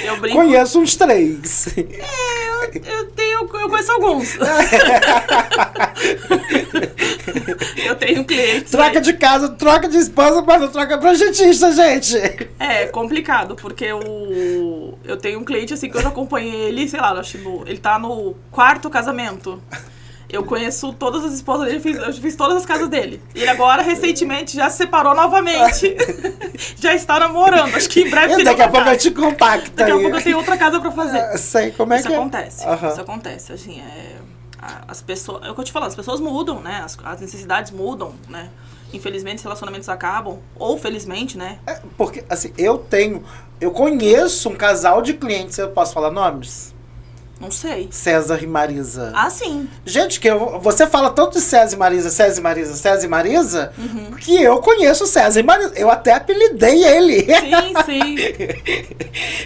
Eu brinco... Conheço uns 3. Eu conheço alguns. Eu tenho clientes. Troca de casa, troca de esposa, mas não troca projetista, gente. É complicado, porque eu tenho um cliente assim que eu já acompanhei ele, sei lá, ele tá no 4º casamento. Eu conheço todas as esposas dele, eu fiz todas as casas dele. E ele agora, recentemente, já se separou novamente. Já está namorando. Acho que em breve... Daqui a pouco eu te contacto. Daqui a pouco eu tenho outra casa pra fazer. Sei como é isso que acontece. é. Isso acontece, assim, as pessoas... É o que eu te falo, as pessoas mudam, né? As necessidades mudam, né? Infelizmente, os relacionamentos acabam. Ou felizmente, né? Porque, assim, eu conheço um casal de clientes, eu posso falar nomes? Não sei. César e Marisa. Ah, sim. Gente, você fala tanto de César e Marisa, César e Marisa, César e Marisa, que eu conheço César e Marisa. Eu até apelidei ele. Sim, sim.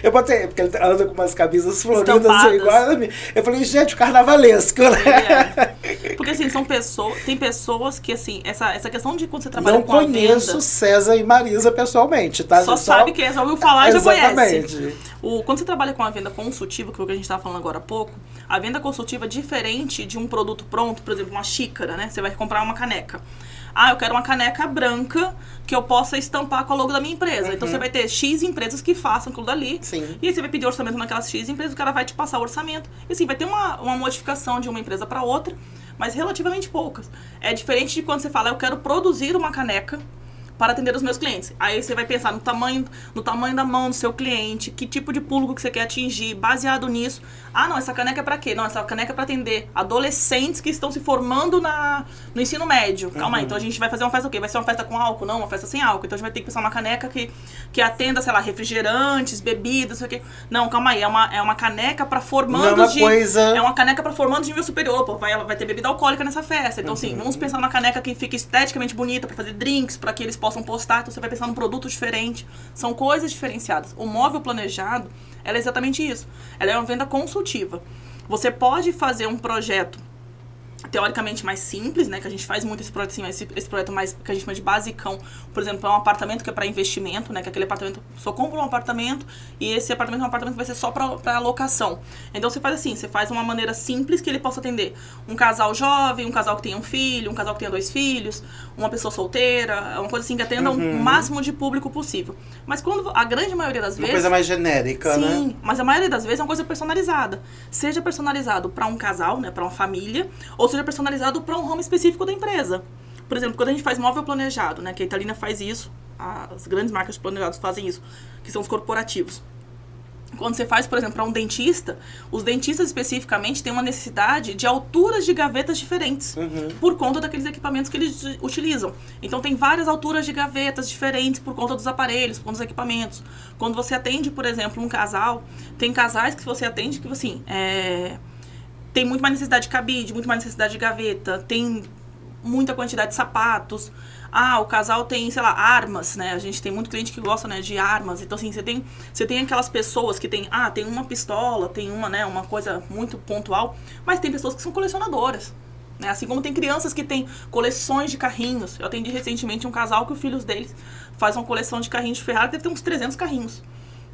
Eu botei, porque ele anda com umas camisas floridas assim, igual a mim. Eu falei, gente, o carnavalesco, né? Porque, assim, tem pessoas que, assim, essa questão de quando você trabalha não com a venda... Não conheço César e Marisa pessoalmente, tá? Só sabe quem é, só ouviu falar e já conhece. Exatamente. Quando você trabalha com a venda consultiva, que é o que a gente estava falando agora há pouco, a venda consultiva é diferente de um produto pronto, por exemplo, uma xícara, né? Você vai comprar uma caneca. Ah, eu quero uma caneca branca que eu possa estampar com a logo da minha empresa. Então, você vai ter X empresas que façam aquilo dali. Sim. E aí, você vai pedir orçamento naquelas X empresas, o cara vai te passar o orçamento. E assim, vai ter uma modificação de uma empresa para outra, mas relativamente poucas. É diferente de quando você fala, eu quero produzir uma caneca para atender os meus clientes. Aí você vai pensar no tamanho da mão do seu cliente, que tipo de público que você quer atingir, baseado nisso. Ah, não, essa caneca é para quê? Não, essa caneca é para atender adolescentes que estão se formando no ensino médio. Calma aí, então a gente vai fazer uma festa o quê? Vai ser uma festa com álcool? Não, uma festa sem álcool. Então a gente vai ter que pensar uma caneca que atenda, sei lá, refrigerantes, bebidas, sei o quê. Não, calma aí, é uma caneca para formandos É uma caneca para formandos de nível superior. Pô, vai ter bebida alcoólica nessa festa. Então, assim, vamos pensar numa caneca que fique esteticamente bonita para fazer drinks, para que eles possam postar, então você vai pensar num produto diferente. São coisas diferenciadas. O móvel planejado, ela é exatamente isso. Ela é uma venda consultiva. Você pode fazer um projeto teoricamente mais simples, né, que a gente faz muito esse projeto assim, esse projeto mais que a gente chama de basicão, por exemplo, é um apartamento que é para investimento, né, que aquele apartamento, só compra um apartamento e esse apartamento é um apartamento que vai ser só para locação. Então você faz assim, você faz uma maneira simples que ele possa atender um casal jovem, um casal que tem um filho, um casal que tenha 2 filhos, uma pessoa solteira, uma coisa assim que atenda o máximo de público possível. Mas quando a grande maioria das vezes... Uma coisa mais genérica, sim, né? Sim, mas a maioria das vezes é uma coisa personalizada. Seja personalizado para um casal, né, para uma família, ou seja personalizado para um ramo específico da empresa. Por exemplo, quando a gente faz móvel planejado, né, que a Italina faz isso, as grandes marcas de planejados fazem isso, que são os corporativos. Quando você faz, por exemplo, para um dentista, os dentistas especificamente têm uma necessidade de alturas de gavetas diferentes, por conta daqueles equipamentos que eles utilizam. Então, tem várias alturas de gavetas diferentes por conta dos aparelhos, por conta dos equipamentos. Quando você atende, por exemplo, um casal, tem casais que você atende que, assim, tem muito mais necessidade de cabide, muito mais necessidade de gaveta, tem muita quantidade de sapatos. O casal tem, sei lá, armas, né? A gente tem muito cliente que gosta, né, de armas. Então, assim, você tem aquelas pessoas que tem uma pistola, tem uma coisa muito pontual, mas tem pessoas que são colecionadoras. Né? Assim como tem crianças que têm coleções de carrinhos. Eu atendi recentemente um casal que os filhos deles faz uma coleção de carrinhos de Ferrari, deve ter uns 300 carrinhos.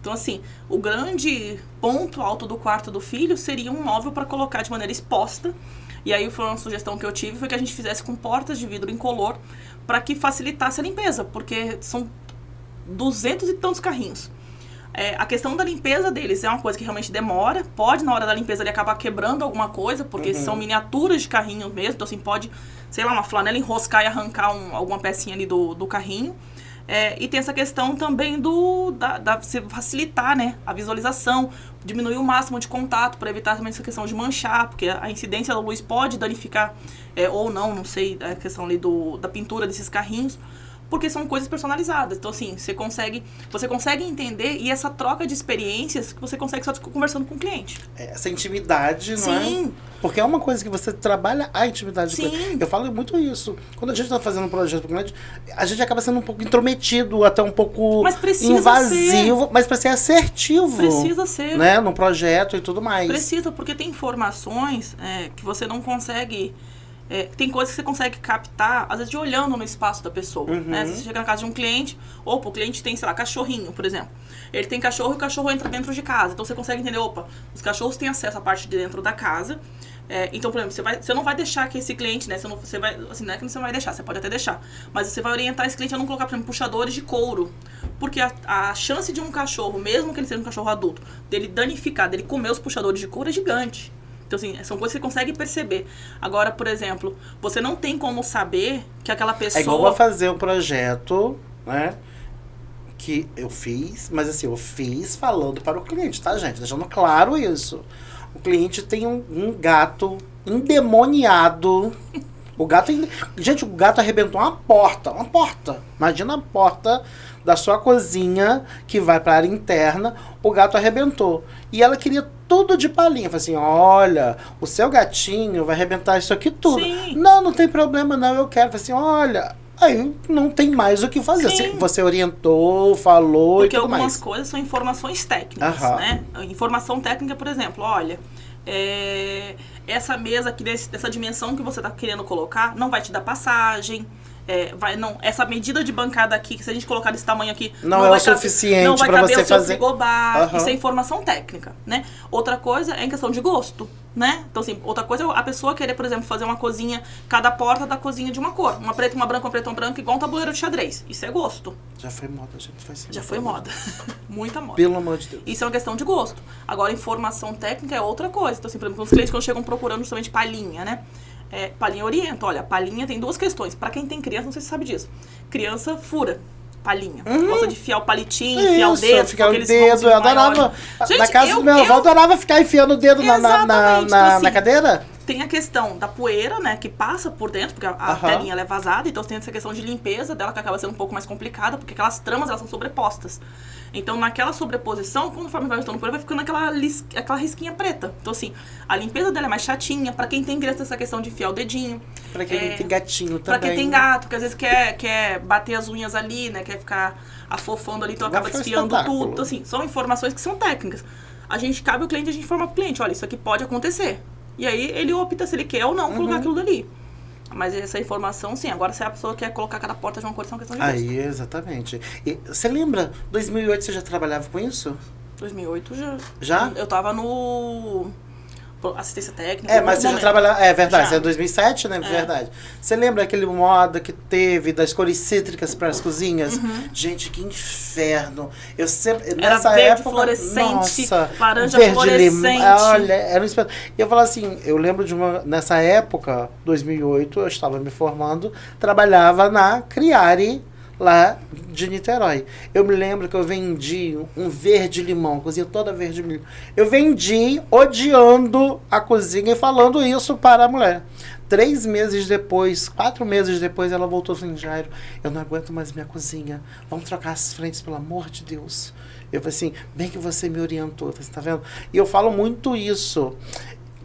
Então, assim, o grande ponto alto do quarto do filho seria um móvel para colocar de maneira exposta. E aí foi uma sugestão que eu tive, foi que a gente fizesse com portas de vidro incolor para que facilitasse a limpeza, porque são 200 e tantos carrinhos. A questão da limpeza deles é uma coisa que realmente demora. Pode, na hora da limpeza, ele acabar quebrando alguma coisa, porque são miniaturas de carrinho mesmo. Então, assim, pode, sei lá, uma flanela enroscar e arrancar alguma pecinha ali do carrinho. E tem essa questão também você facilitar, né, a visualização, diminuir o máximo de contato para evitar também essa questão de manchar, porque a incidência da luz pode danificar, ou não sei, a questão ali da pintura desses carrinhos. Porque são coisas personalizadas. Então, assim, você consegue entender, e essa troca de experiências que você consegue só conversando com o cliente. Essa intimidade, não é? Sim. Porque é uma coisa que você trabalha a intimidade do cliente. Sim. Eu falo muito isso. Quando a gente está fazendo um projeto para o cliente, a gente acaba sendo um pouco intrometido, até um pouco invasivo, mas para ser assertivo. Precisa ser. Né? No projeto e tudo mais. Precisa, porque tem informações que você não consegue... tem coisas que você consegue captar, às vezes, de olhando no espaço da pessoa. Né? Você chega na casa de um cliente, o cliente tem, sei lá, cachorrinho, por exemplo. Ele tem cachorro e o cachorro entra dentro de casa. Então, você consegue entender, os cachorros têm acesso à parte de dentro da casa. Então, por exemplo, você não vai deixar que esse cliente, né? Não é que você vai deixar, você pode até deixar. Mas você vai orientar esse cliente a não colocar, por exemplo, puxadores de couro. Porque a chance de um cachorro, mesmo que ele seja um cachorro adulto, dele danificar, dele comer os puxadores de couro é gigante. Então, assim, são coisas que você consegue perceber. Agora, por exemplo, você não tem como saber que aquela pessoa... É igual a fazer um projeto, né? Que eu fiz, mas assim, eu fiz falando para o cliente, tá, gente? Deixando claro isso. O cliente tem um gato endemoniado. Gente, o gato arrebentou uma porta. Imagina a porta da sua cozinha, que vai para a área interna, o gato arrebentou. E ela queria tudo de palhinha. Falei assim, olha, o seu gatinho vai arrebentar isso aqui tudo. Sim. Não tem problema não, eu quero. Falei assim, olha, aí não tem mais o que fazer. Sim. Você orientou, falou porque e tudo mais. Porque algumas coisas são informações técnicas, né? Informação técnica, por exemplo, olha... essa mesa aqui dessa dimensão que você está querendo colocar não vai te dar passagem. Essa medida de bancada aqui, que se a gente colocar desse tamanho aqui, não é o suficiente para você fazer. Frigobar. Isso é informação técnica, né? Outra coisa é em questão de gosto, né? Então, assim, outra coisa é a pessoa querer, por exemplo, fazer uma cozinha, cada porta da cozinha de uma cor. Uma preta, uma branca, igual um tabuleiro de xadrez. Isso é gosto. Já foi moda, gente. Já foi moda. Muita moda. Pelo amor de Deus. Isso é uma questão de gosto. Agora, informação técnica é outra coisa. Então, assim, por exemplo, os clientes quando chegam procurando justamente palhinha, né? Palhinha orienta. Olha, palhinha tem duas questões. Pra quem tem criança, não sei se você sabe disso. Criança fura palhinha. Gosta de enfiar o palitinho, enfiar o dedo. Ficar o dedo. Eu adorava. Gente, na casa do meu avô, eu adorava ficar enfiando o dedo na cadeira. Tem a questão da poeira, né, que passa por dentro, porque a telinha ela é vazada, então tem essa questão de limpeza dela, que acaba sendo um pouco mais complicada, porque aquelas tramas, elas são sobrepostas. Então, naquela sobreposição, conforme vai estando poeira, vai ficando aquela risquinha preta. Então, assim, a limpeza dela é mais chatinha. Pra quem tem criança, essa questão de enfiar o dedinho. Pra quem tem gatinho também. Pra quem tem gato, porque às vezes quer bater as unhas ali, né, quer ficar afofando ali, então acaba desfiando tudo. Então, assim, são informações que são técnicas. Cabe ao cliente, a gente informar pro cliente, olha, isso aqui pode acontecer. E aí, ele opta se ele quer ou não colocar aquilo dali. Mas essa informação, sim. Agora, se a pessoa quer colocar cada porta de uma cor, é uma questão de gosto. Aí, exatamente. E você lembra, 2008 você já trabalhava com isso? 2008 já. Já? Eu tava no... assistência técnica. Mas você já trabalhava... É verdade, você é 2007, né? Verdade. Você lembra aquele moda que teve das cores cítricas para as cozinhas? Gente, que inferno. Eu sempre... Era nessa verde época, fluorescente, laranja verde fluorescente. Olha, era um espetáculo. E eu falo assim, eu lembro de nessa época, 2008, eu estava me formando, trabalhava na Criari, lá de Niterói. Eu me lembro que eu vendi um verde-limão, cozinha toda verde-limão. Eu vendi odiando a cozinha e falando isso para a mulher. 3 meses depois, 4 meses depois, ela voltou e falou, Jairo, eu não aguento mais minha cozinha. Vamos trocar as frentes, pelo amor de Deus. Eu falei assim, bem que você me orientou. Eu falei, tá vendo? E eu falo muito isso.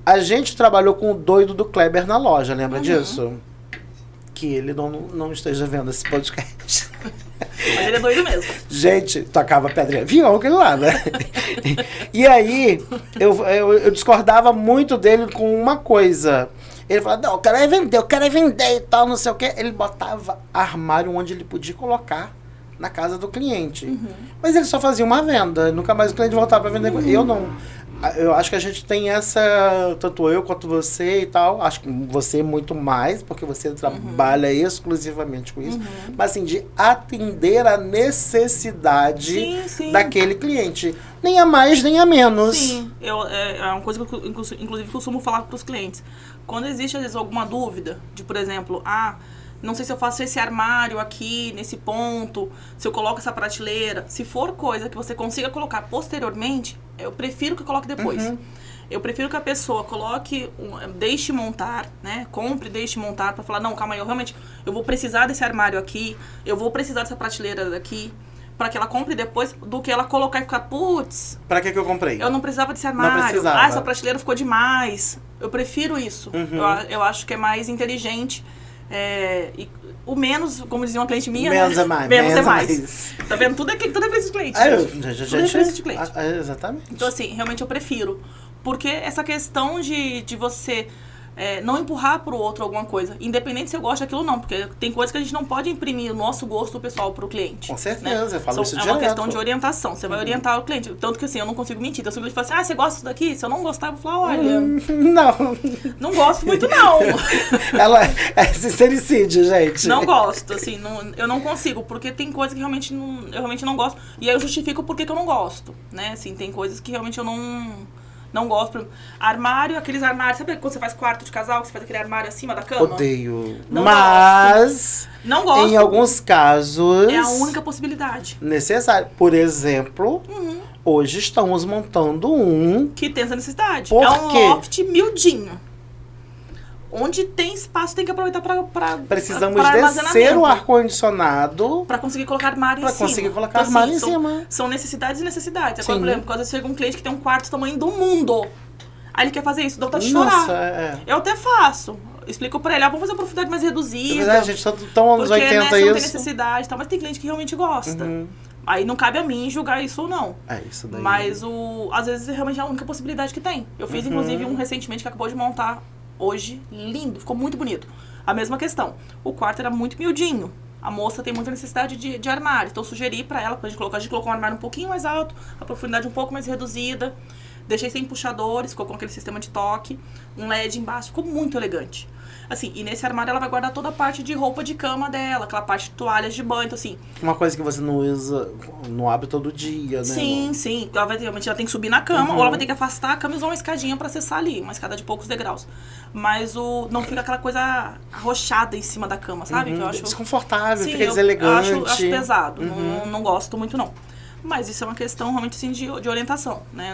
A gente trabalhou com o doido do Kleber na loja, lembra disso? que ele não esteja vendo esse podcast. Mas ele é doido mesmo. Gente, tocava pedrinha. Avião aquele lá, né? E aí, eu discordava muito dele com uma coisa. Ele falava, não, eu quero é vender e tal, não sei o quê. Ele botava armário onde ele podia colocar na casa do cliente. Mas ele só fazia uma venda. Nunca mais o cliente voltava para vender. Eu não. Eu acho que a gente tem essa, tanto eu quanto você e tal, acho que você muito mais, porque você trabalha exclusivamente com isso, mas assim, de atender a necessidade daquele cliente. Nem a mais, nem a menos. Sim, é uma coisa que eu, inclusive, costumo falar para os clientes. Quando existe, às vezes, alguma dúvida, de, por exemplo, não sei se eu faço esse armário aqui, nesse ponto, se eu coloco essa prateleira. Se for coisa que você consiga colocar posteriormente, eu prefiro que coloque depois. Eu prefiro que a pessoa coloque, deixe montar, né? Compre, deixe montar, pra falar, não, calma aí, eu vou precisar desse armário aqui, eu vou precisar dessa prateleira daqui, para que ela compre depois, do que ela colocar e ficar, putz... Pra que eu comprei? Eu não precisava desse armário. Essa prateleira ficou demais. Eu prefiro isso. Eu acho que é mais inteligente. E o menos, como dizia uma cliente minha, menos é mais. Menos é mais. Tá vendo? Tudo é referência de cliente. Tudo é referência de cliente. Exatamente. Então, assim, realmente eu prefiro. Porque essa questão de você não empurrar pro outro alguma coisa, independente se eu gosto daquilo ou não, porque tem coisas que a gente não pode imprimir o nosso gosto pessoal pro cliente. Com certeza, né? eu falo isso direto. É uma questão de orientação, você vai orientar o cliente. Tanto que assim, eu não consigo mentir. Então, se o cliente fala assim, você gosta disso daqui? Se eu não gostar, eu vou falar, olha... Não gosto muito, não. Ela é sincericídio, gente. Não gosto, assim, eu não consigo, porque tem coisas que eu realmente não gosto. E aí eu justifico por que eu não gosto, né? Assim, tem coisas que realmente eu não gosto. Armário, aqueles armários... Sabe quando você faz quarto de casal, que você faz aquele armário acima da cama? Odeio. Não Mas... gosto. Não gosto. Em alguns casos... É a única possibilidade. Necessário. Por exemplo, hoje estamos montando um... Que tem essa necessidade. Por é um quê? loft miudinho. Onde tem espaço, tem que aproveitar para precisamos descer o ar-condicionado para conseguir colocar armário em cima. Para conseguir colocar armário em cima. São necessidades e necessidades. Agora, por exemplo, quando chega um cliente que tem um quarto do tamanho do mundo, aí ele quer fazer isso, dá vontade de chorar. Eu até faço. Explico pra ele, vamos fazer uma profundidade mais reduzida. É verdade, gente, tão anos 80 isso. Porque isso. não tem necessidade, tá? Mas tem cliente que realmente gosta. Aí não cabe a mim julgar isso ou não. É isso daí. Mas às vezes realmente é a única possibilidade que tem. Eu fiz, inclusive, um recentemente que acabou de montar hoje, lindo, ficou muito bonito. A mesma questão, o quarto era muito miudinho. A moça tem muita necessidade de armário, então eu sugeri pra ela, a gente colocou um armário um pouquinho mais alto, a profundidade um pouco mais reduzida, deixei sem puxadores, ficou com aquele sistema de toque, um LED embaixo, ficou muito elegante. Assim, e nesse armário ela vai guardar toda a parte de roupa de cama dela, aquela parte de toalhas de banho, então assim... Uma coisa que você não usa, não abre todo dia, né? Sim. Realmente ela tem que subir na cama, ou ela vai ter que afastar a cama e usar uma escadinha pra acessar ali, uma escada de poucos degraus. Mas não fica aquela coisa arrochada em cima da cama, sabe? Que eu acho desconfortável, fica deselegante. Eu acho pesado, não gosto muito não. Mas isso é uma questão realmente assim, de orientação, né?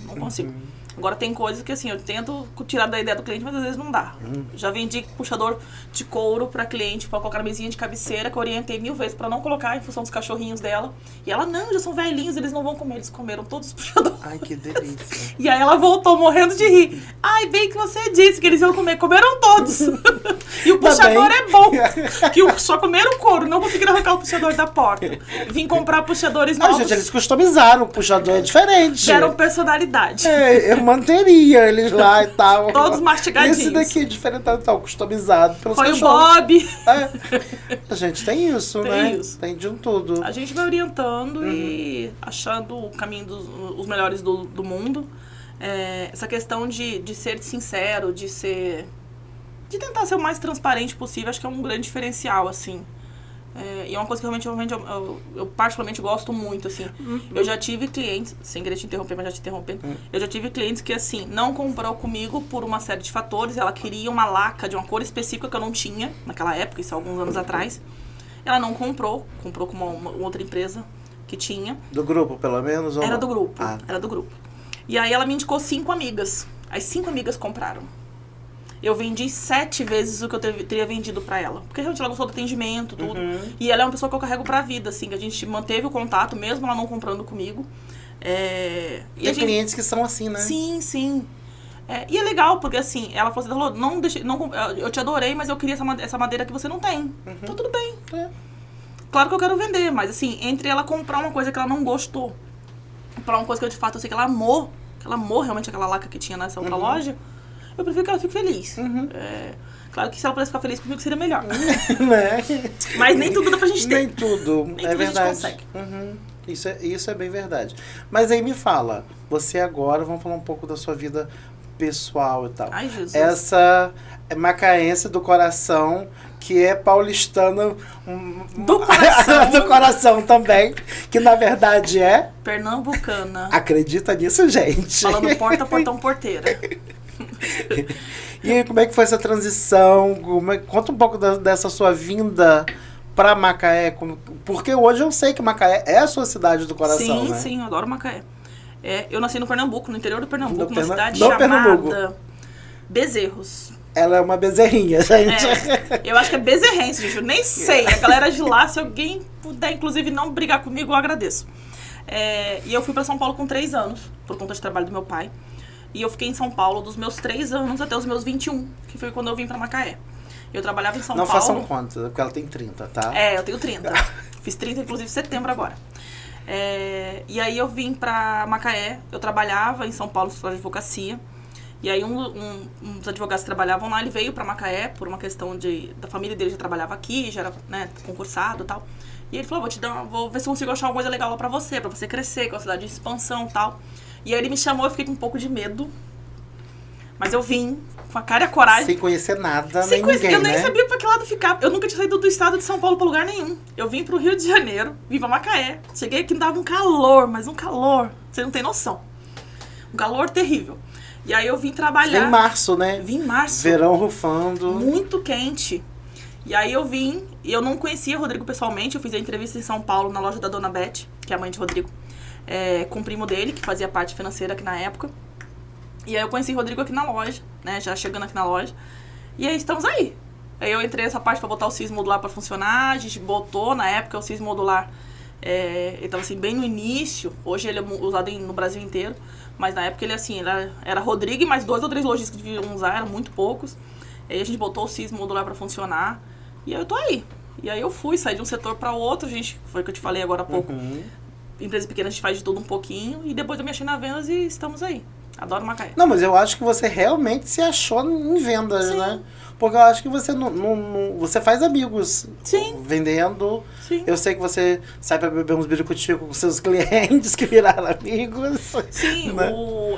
Não consigo. Agora tem coisas que assim, eu tento tirar da ideia do cliente, mas às vezes não dá. Já vendi puxador de couro pra cliente, pra colocar na mesinha de cabeceira, que eu orientei 1000 vezes pra não colocar em função dos cachorrinhos dela. E ela, não, já são velhinhos, eles não vão comer. Eles comeram todos os puxadores. Ai, que delícia. E aí ela voltou morrendo de rir. Ai, bem que você disse que eles iam comer. Comeram todos. E o puxador é bom. Que só comeram couro, não conseguiram arrancar o puxador da porta. Vim comprar puxadores novos. Gente, eles customizaram, o puxador é diferente. Deram personalidade. Eu manteria eles lá e tal. Todos mastigadinhos. Esse daqui é diferente, tal, customizado pelos Foi cachorros. o Bob. A gente tem isso, né? Isso. Tem de um tudo. A gente vai orientando e achando o caminho os melhores do mundo. Essa questão de ser sincero, de tentar ser o mais transparente possível, acho que é um grande diferencial, assim. E é uma coisa que realmente eu particularmente gosto muito, assim. Eu já tive clientes, sem querer te interromper, mas já te interrompendo. Eu já tive clientes que, assim, não comprou comigo por uma série de fatores. Ela queria uma laca de uma cor específica que eu não tinha naquela época, isso há alguns anos atrás. Ela não comprou com uma outra empresa que tinha. Do grupo, pelo menos? Ou Era não? do grupo, era do grupo. E aí ela me indicou 5 amigas. As 5 amigas compraram. Eu vendi 7 vezes o que eu teria vendido pra ela. Porque realmente ela gostou do atendimento, tudo. E ela é uma pessoa que eu carrego pra vida, assim. Que a gente manteve o contato, mesmo ela não comprando comigo. Tem clientes que são assim, né? Sim. E é legal, porque assim, ela falou assim, não deixe, não, eu te adorei, mas eu queria essa madeira que você não tem. Então tudo bem. Claro que eu quero vender, mas assim, entre ela comprar uma coisa que ela não gostou, comprar uma coisa que eu de fato eu sei que ela amou realmente aquela laca que tinha nessa outra loja, eu prefiro que ela fique feliz. Claro que se ela pudesse ficar feliz comigo seria melhor. Mas nem tudo dá pra gente ter. Nem tudo, nem é tudo verdade. A gente consegue. Isso é bem verdade. Mas aí me fala, você agora, vamos falar um pouco da sua vida pessoal e tal. Ai, Jesus. Essa macaense do coração, que é paulistana Do coração. do coração também, que na verdade é Pernambucana. acredita nisso, gente. Falando porta, portão, porteira. E aí, como é que foi essa transição? Conta um pouco dessa sua vinda pra Macaé. Porque hoje eu sei que Macaé é a sua cidade do coração, né? Sim, eu adoro Macaé. Eu nasci no Pernambuco, no interior do Pernambuco, numa cidade Pernambuco. chamada Bezerros. Ela é uma bezerrinha, gente. Eu acho que é bezerrense, gente. Eu nem sei. A galera de lá, se alguém puder, inclusive, não brigar comigo, eu agradeço. E eu fui pra São Paulo com 3 anos, por conta de trabalho do meu pai. E eu fiquei em São Paulo dos meus 3 anos até os meus 21, que foi quando eu vim pra Macaé. Eu trabalhava em São Paulo. Não façam conta, porque ela tem 30, tá? Eu tenho 30. Fiz 30, inclusive, em setembro agora. E aí eu vim pra Macaé. Eu trabalhava em São Paulo no escritório de advocacia. E aí um dos advogados que trabalhavam lá, ele veio pra Macaé por uma questão da família dele já trabalhava aqui, já era, né, concursado e tal. E ele falou, vou ver se eu consigo achar uma coisa legal lá pra você crescer, com a cidade de expansão e tal. E aí ele me chamou, eu fiquei com um pouco de medo. Mas eu vim com a cara e a coragem. Sem conhecer nada, Sem nem conhecer, ninguém, eu nem né? sabia pra que lado ficar. Eu nunca tinha saído do estado de São Paulo pra lugar nenhum. Eu vim pro Rio de Janeiro, vim pra Macaé. Cheguei aqui, dava um calor, mas um calor. Você não tem noção. Um calor terrível. E aí eu vim trabalhar. Vem em março, né? Vim em março. Verão rufando. Muito quente. E aí eu vim, e eu não conhecia o Rodrigo pessoalmente. Eu fiz a entrevista em São Paulo, na loja da Dona Beth, que é a mãe de Rodrigo. Com o primo dele, que fazia parte financeira aqui na época. E aí eu conheci o Rodrigo aqui na loja, né? Já chegando aqui na loja. E aí estamos aí. Aí eu entrei nessa parte pra botar o CIS modular pra funcionar. A gente botou, na época, o CIS modular. Ele tava assim, bem no início. Hoje ele é usado no Brasil inteiro. Mas na época ele assim, era Rodrigo e mais 2 ou 3 lojistas que deviam usar, eram muito poucos. Aí a gente botou o CIS modular pra funcionar. E aí eu tô aí. E aí eu saí de um setor pra outro, gente. Foi o que eu te falei agora há pouco. Empresa pequena a gente faz de tudo um pouquinho. E depois eu me achei na vendas e estamos aí. Adoro Macaé. Não, mas eu acho que você realmente se achou em vendas, Sim. né? Porque eu acho que você você faz amigos. Sim. Vendendo. Sim. Eu sei que você sai pra beber uns biricuticos com seus clientes que viraram amigos. Sim, né?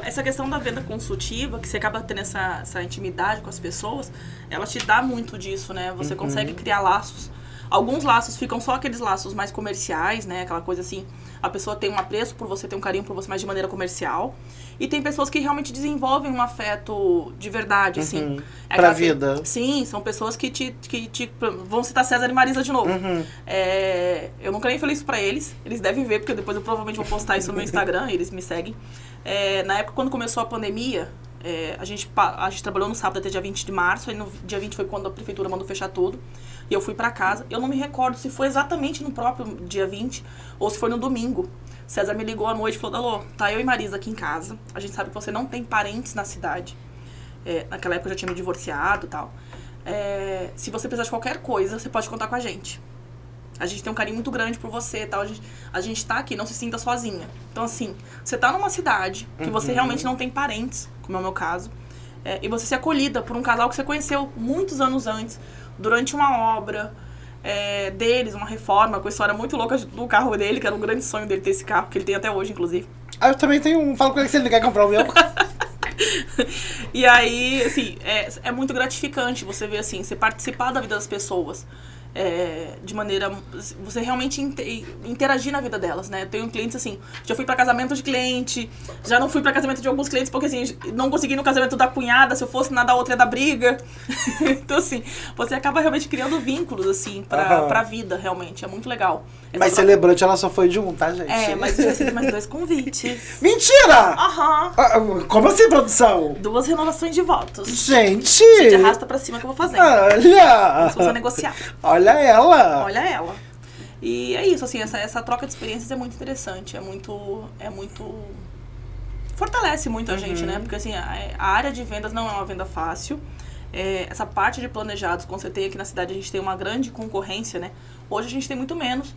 Essa questão da venda consultiva, que você acaba tendo essa intimidade com as pessoas, ela te dá muito disso, né? Você consegue criar laços. Alguns laços ficam só aqueles laços mais comerciais, né? Aquela coisa assim, a pessoa tem um apreço por você, tem um carinho por você, mas de maneira comercial. E tem pessoas que realmente desenvolvem um afeto de verdade, assim. Pra vida. Sim, são pessoas que te... Vamos citar César e Marisa de novo. Eu nunca nem falei isso pra eles. Eles devem ver, porque depois eu provavelmente vou postar isso no meu Instagram, eles me seguem. Na época, quando começou a pandemia, a gente trabalhou no sábado até dia 20 de março. Aí no dia 20 foi quando a prefeitura mandou fechar tudo. E eu fui pra casa. Eu não me recordo se foi exatamente no próprio dia 20 ou se foi no domingo. César me ligou à noite e falou, Dalô, tá eu e Marisa aqui em casa. A gente sabe que você não tem parentes na cidade. Naquela época eu já tinha me divorciado e tal. Se você precisar de qualquer coisa, você pode contar com a gente. A gente tem um carinho muito grande por você e tal. A gente tá aqui, não se sinta sozinha. Então, assim, você tá numa cidade que você realmente não tem parentes, como é o meu caso. E você ser acolhida por um casal que você conheceu muitos anos antes, durante uma obra deles, uma reforma, com a história muito louca do carro dele, que era um grande sonho dele ter esse carro, que ele tem até hoje, inclusive. Eu também tenho um. Falo com ele se ele quer comprar o meu. E aí, assim, é muito gratificante você ver, assim, você participar da vida das pessoas. De maneira... Você realmente interagir na vida delas, né? Eu tenho clientes, assim... Já fui pra casamento de cliente. Já não fui pra casamento de alguns clientes porque, assim... Não consegui ir no casamento da cunhada. Se eu fosse na da outra, ia dar briga. Então, assim... Você acaba realmente criando vínculos, assim... Pra vida, realmente. É muito legal. Mas celebrante, ela só foi de um, tá, gente? Mas eu recebi mais 2 convites. Mentira! Como assim, produção? 2 renovações de votos. Gente! De arrasta pra cima que eu vou fazer. Olha! Se você negociar. Olha ela! Olha ela. E é isso, assim, essa troca de experiências é muito interessante. fortalece muito a gente, né? Porque assim, a área de vendas não é uma venda fácil. Essa parte de planejados, como você tem aqui na cidade, a gente tem uma grande concorrência, né? Hoje a gente tem muito menos,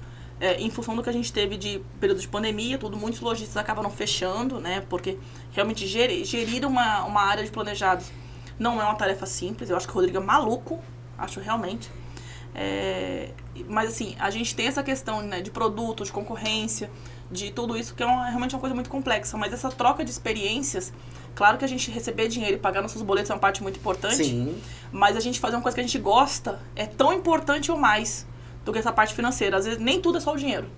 em função do que a gente teve de período de pandemia, muitos lojistas acabaram fechando, né? Porque realmente gerir uma área de planejados não é uma tarefa simples. Eu acho que o Rodrigo é maluco, acho realmente. Mas assim, a gente tem essa questão, né, de produto, de concorrência, de tudo isso, que é realmente uma coisa muito complexa. Mas essa troca de experiências, claro que a gente receber dinheiro e pagar nossos boletos é uma parte muito importante. Sim. Mas a gente fazer uma coisa que a gente gosta é tão importante ou mais do que essa parte financeira. Às vezes nem tudo é só o dinheiro.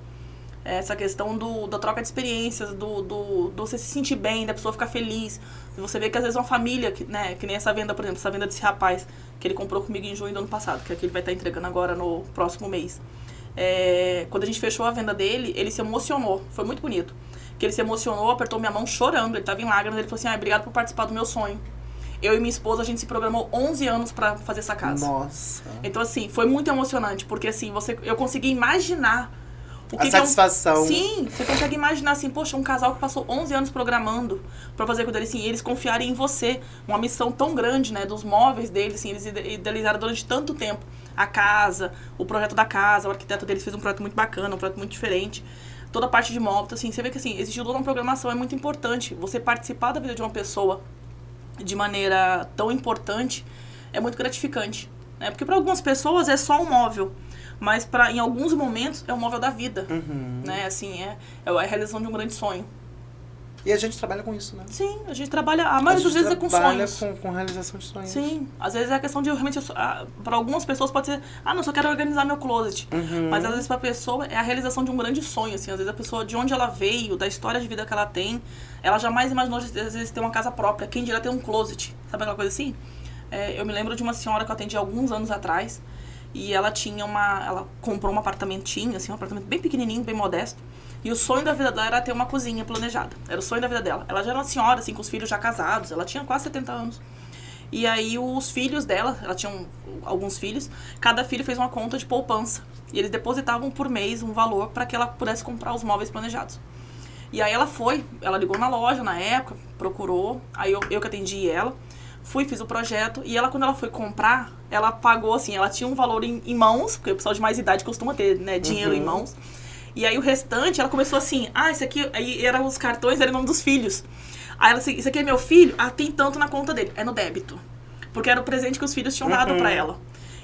Essa questão da troca de experiências, do você se sentir bem, da pessoa ficar feliz. Você vê que às vezes uma família, né, que nem essa venda, por exemplo, essa venda desse rapaz, que ele comprou comigo em junho do ano passado, que é que ele vai estar entregando agora no próximo mês. Quando a gente fechou a venda dele, ele se emocionou. Foi muito bonito. Que ele se emocionou, apertou minha mão chorando, ele estava em lágrimas, ele falou assim, obrigado por participar do meu sonho. Eu e minha esposa, a gente se programou 11 anos pra fazer essa casa. Nossa. Então, assim, foi muito emocionante, porque assim, eu consegui imaginar a satisfação. Sim, você consegue imaginar assim, poxa, um casal que passou 11 anos programando pra fazer com eles, assim, eles confiarem em você, uma missão tão grande, né, dos móveis deles, assim, eles idealizaram durante tanto tempo a casa, o projeto da casa, o arquiteto deles fez um projeto muito bacana, um projeto muito diferente. Toda a parte de móveis, assim, você vê que assim, existe toda uma programação, é muito importante. Você participar da vida de uma pessoa de maneira tão importante é muito gratificante, né? Porque para algumas pessoas é só um móvel, mas em alguns momentos é o móvel da vida, né? Assim, é a realização de um grande sonho. E a gente trabalha com isso, né? Sim, a gente trabalha, a maioria das vezes é com sonhos. Trabalha com realização de sonhos. Sim, às vezes é a questão de realmente, para algumas pessoas pode ser, não, só quero organizar meu closet. Mas às vezes para a pessoa é a realização de um grande sonho, assim. Às vezes a pessoa, de onde ela veio, da história de vida que ela tem, ela jamais imaginou, às vezes, ter uma casa própria. Quem dirá ter um closet, sabe aquela coisa assim? Eu me lembro de uma senhora que eu atendi alguns anos atrás, e ela comprou um apartamentinho, assim, um apartamento bem pequenininho, bem modesto. E o sonho da vida dela era ter uma cozinha planejada. Era o sonho da vida dela. Ela já era uma senhora, assim, com os filhos já casados. Ela tinha quase 70 anos. E aí os filhos dela, ela tinha alguns filhos, cada filho fez uma conta de poupança. E eles depositavam por mês um valor para que ela pudesse comprar os móveis planejados. E aí ela ligou na loja na época, procurou. Aí eu que atendi ela, fiz o projeto. E ela, quando ela foi comprar, ela pagou, assim, ela tinha um valor em mãos, porque o pessoal de mais idade costuma ter, né, dinheiro em mãos. E aí o restante, ela começou assim, esse aqui, aí eram os cartões, era o nome dos filhos. Aí ela disse, isso aqui é meu filho? Tem tanto na conta dele. É no débito. Porque era o presente que os filhos tinham dado pra ela.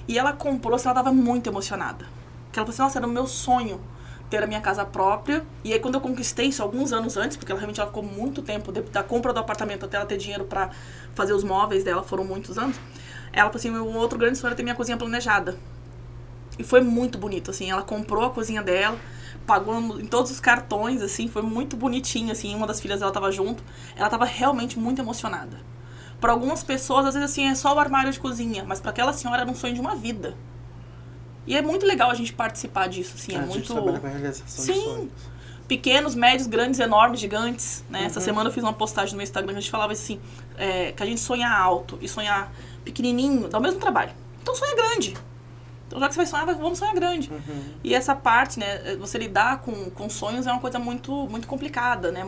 E ela comprou, assim, ela tava muito emocionada. Porque ela falou assim, nossa, era o meu sonho ter a minha casa própria. E aí quando eu conquistei isso, alguns anos antes, porque ela realmente ficou muito tempo, da compra do apartamento até ela ter dinheiro pra fazer os móveis dela, foram muitos anos. Ela falou assim, um outro grande sonho era ter minha cozinha planejada. E foi muito bonito, assim, ela comprou a cozinha dela, pagou em todos os cartões, assim, foi muito bonitinho, assim, uma das filhas dela tava junto, ela tava realmente muito emocionada. Para algumas pessoas, às vezes, assim, é só o armário de cozinha, mas para aquela senhora era um sonho de uma vida. E é muito legal a gente participar disso, assim, a muito... gente trabalha com a realização de sonhos. Pequenos, médios, grandes, enormes, gigantes, né? Essa semana eu fiz uma postagem no meu Instagram que a gente falava assim, que a gente sonha alto e sonhar pequenininho dá o mesmo trabalho. Então sonha grande. Então, já que você vai sonhar, vamos sonhar grande. E essa parte, né, você lidar com sonhos é uma coisa muito, muito complicada, né,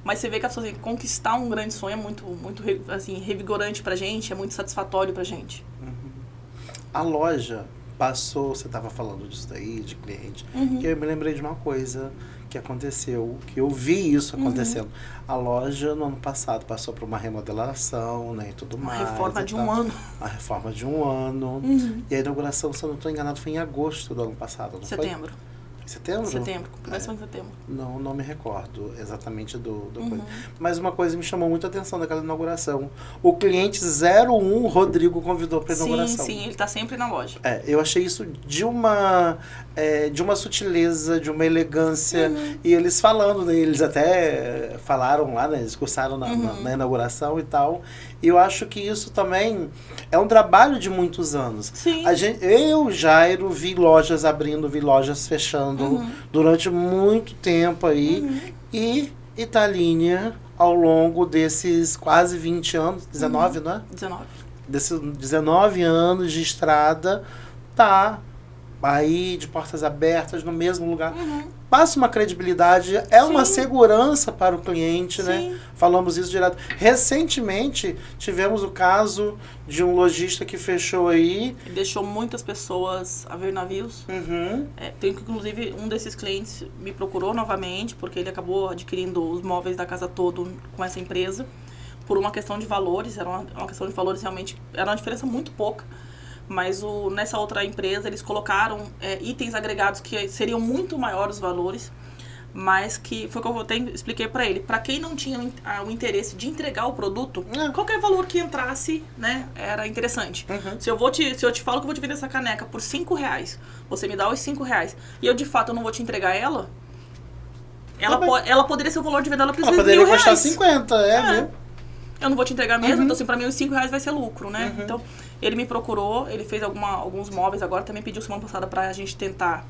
mas você vê que a pessoa, assim, conquistar um grande sonho é muito, muito, assim, revigorante pra gente, é muito satisfatório pra gente. A loja passou, você estava falando disso daí, de cliente, que eu me lembrei de uma coisa que aconteceu, que eu vi isso acontecendo. A loja, no ano passado, passou por uma remodelação, né, e tudo mais. Uma reforma de um ano. A reforma de um ano. E a inauguração, se eu não estou enganado, foi em agosto do ano passado, não Setembro. foi? Setembro? Setembro, começou em setembro. Não me recordo exatamente do coisa. Mas uma coisa me chamou muito a atenção daquela inauguração. O cliente 01, Rodrigo, convidou para a inauguração. Sim, ele está sempre na loja. Eu achei isso de uma sutileza, de uma elegância. E eles falando, né, eles até falaram lá, né, discursaram na inauguração e tal. E eu acho que isso também é um trabalho de muitos anos. Sim. Eu, Jairo, vi lojas abrindo, vi lojas fechando durante muito tempo aí. E Italínia, ao longo desses quase 20 anos, 19, né? 19. Desses 19 anos de estrada, tá aí de portas abertas, no mesmo lugar. Passa uma credibilidade, é uma segurança para o cliente, né? Falamos isso direto. Recentemente, tivemos o caso de um lojista que fechou aí. E deixou muitas pessoas a ver navios. Tem, inclusive, um desses clientes me procurou novamente, porque ele acabou adquirindo os móveis da casa todo com essa empresa, por uma questão de valores. Era uma questão de valores realmente, era uma diferença muito pouca. Mas nessa outra empresa eles colocaram itens agregados que seriam muito maiores os valores, mas que foi o que eu até expliquei para ele. Para quem não tinha o interesse de entregar o produto, qualquer valor que entrasse, né, era interessante. Se eu te falo que eu vou te vender essa caneca por R$5, você me dá os R$5 e eu de fato não vou te entregar ela, ela poderia ser o valor de venda, ela precisa de R$1.000. Poderia custar 50, viu? Eu não vou te entregar mesmo, então assim, pra mim os R$5 vai ser lucro, né? Então, ele me procurou, ele fez alguns móveis agora, também pediu semana passada pra gente tentar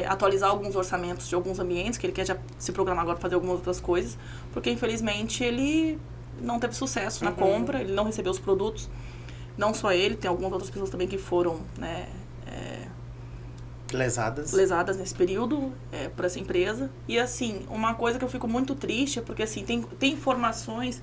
atualizar alguns orçamentos de alguns ambientes, que ele quer já se programar agora pra fazer algumas outras coisas, porque infelizmente ele não teve sucesso na compra, ele não recebeu os produtos, não só ele, tem algumas outras pessoas também que foram, né, lesadas nesse período por essa empresa. E assim, uma coisa que eu fico muito triste é porque assim, tem informações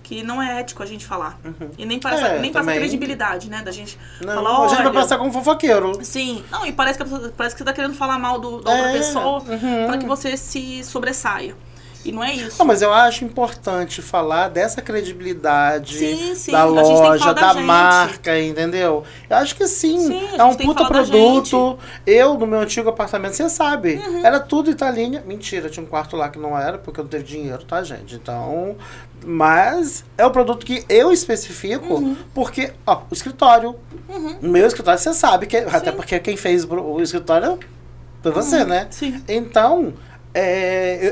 que não é ético a gente falar. E nem passa credibilidade, né? Da gente falar, a gente vai passar como fofoqueiro. Sim. Não, e parece que você tá querendo falar mal da outra pessoa para que você se sobressaia. E não é isso. Não, mas eu acho importante falar dessa credibilidade sim, da a gente tem que loja, falar da gente. marca, entendeu? Eu acho que sim a é um gente tem que puta falar da produto. Eu, no meu antigo apartamento, você sabe, era tudo Italinha. Mentira, tinha um quarto lá que não era, porque eu não teve dinheiro, tá, gente? Então, mas é o produto que eu especifico, porque, ó, o escritório, o meu escritório, você sabe, que até porque quem fez o escritório foi você, né? Sim. Então,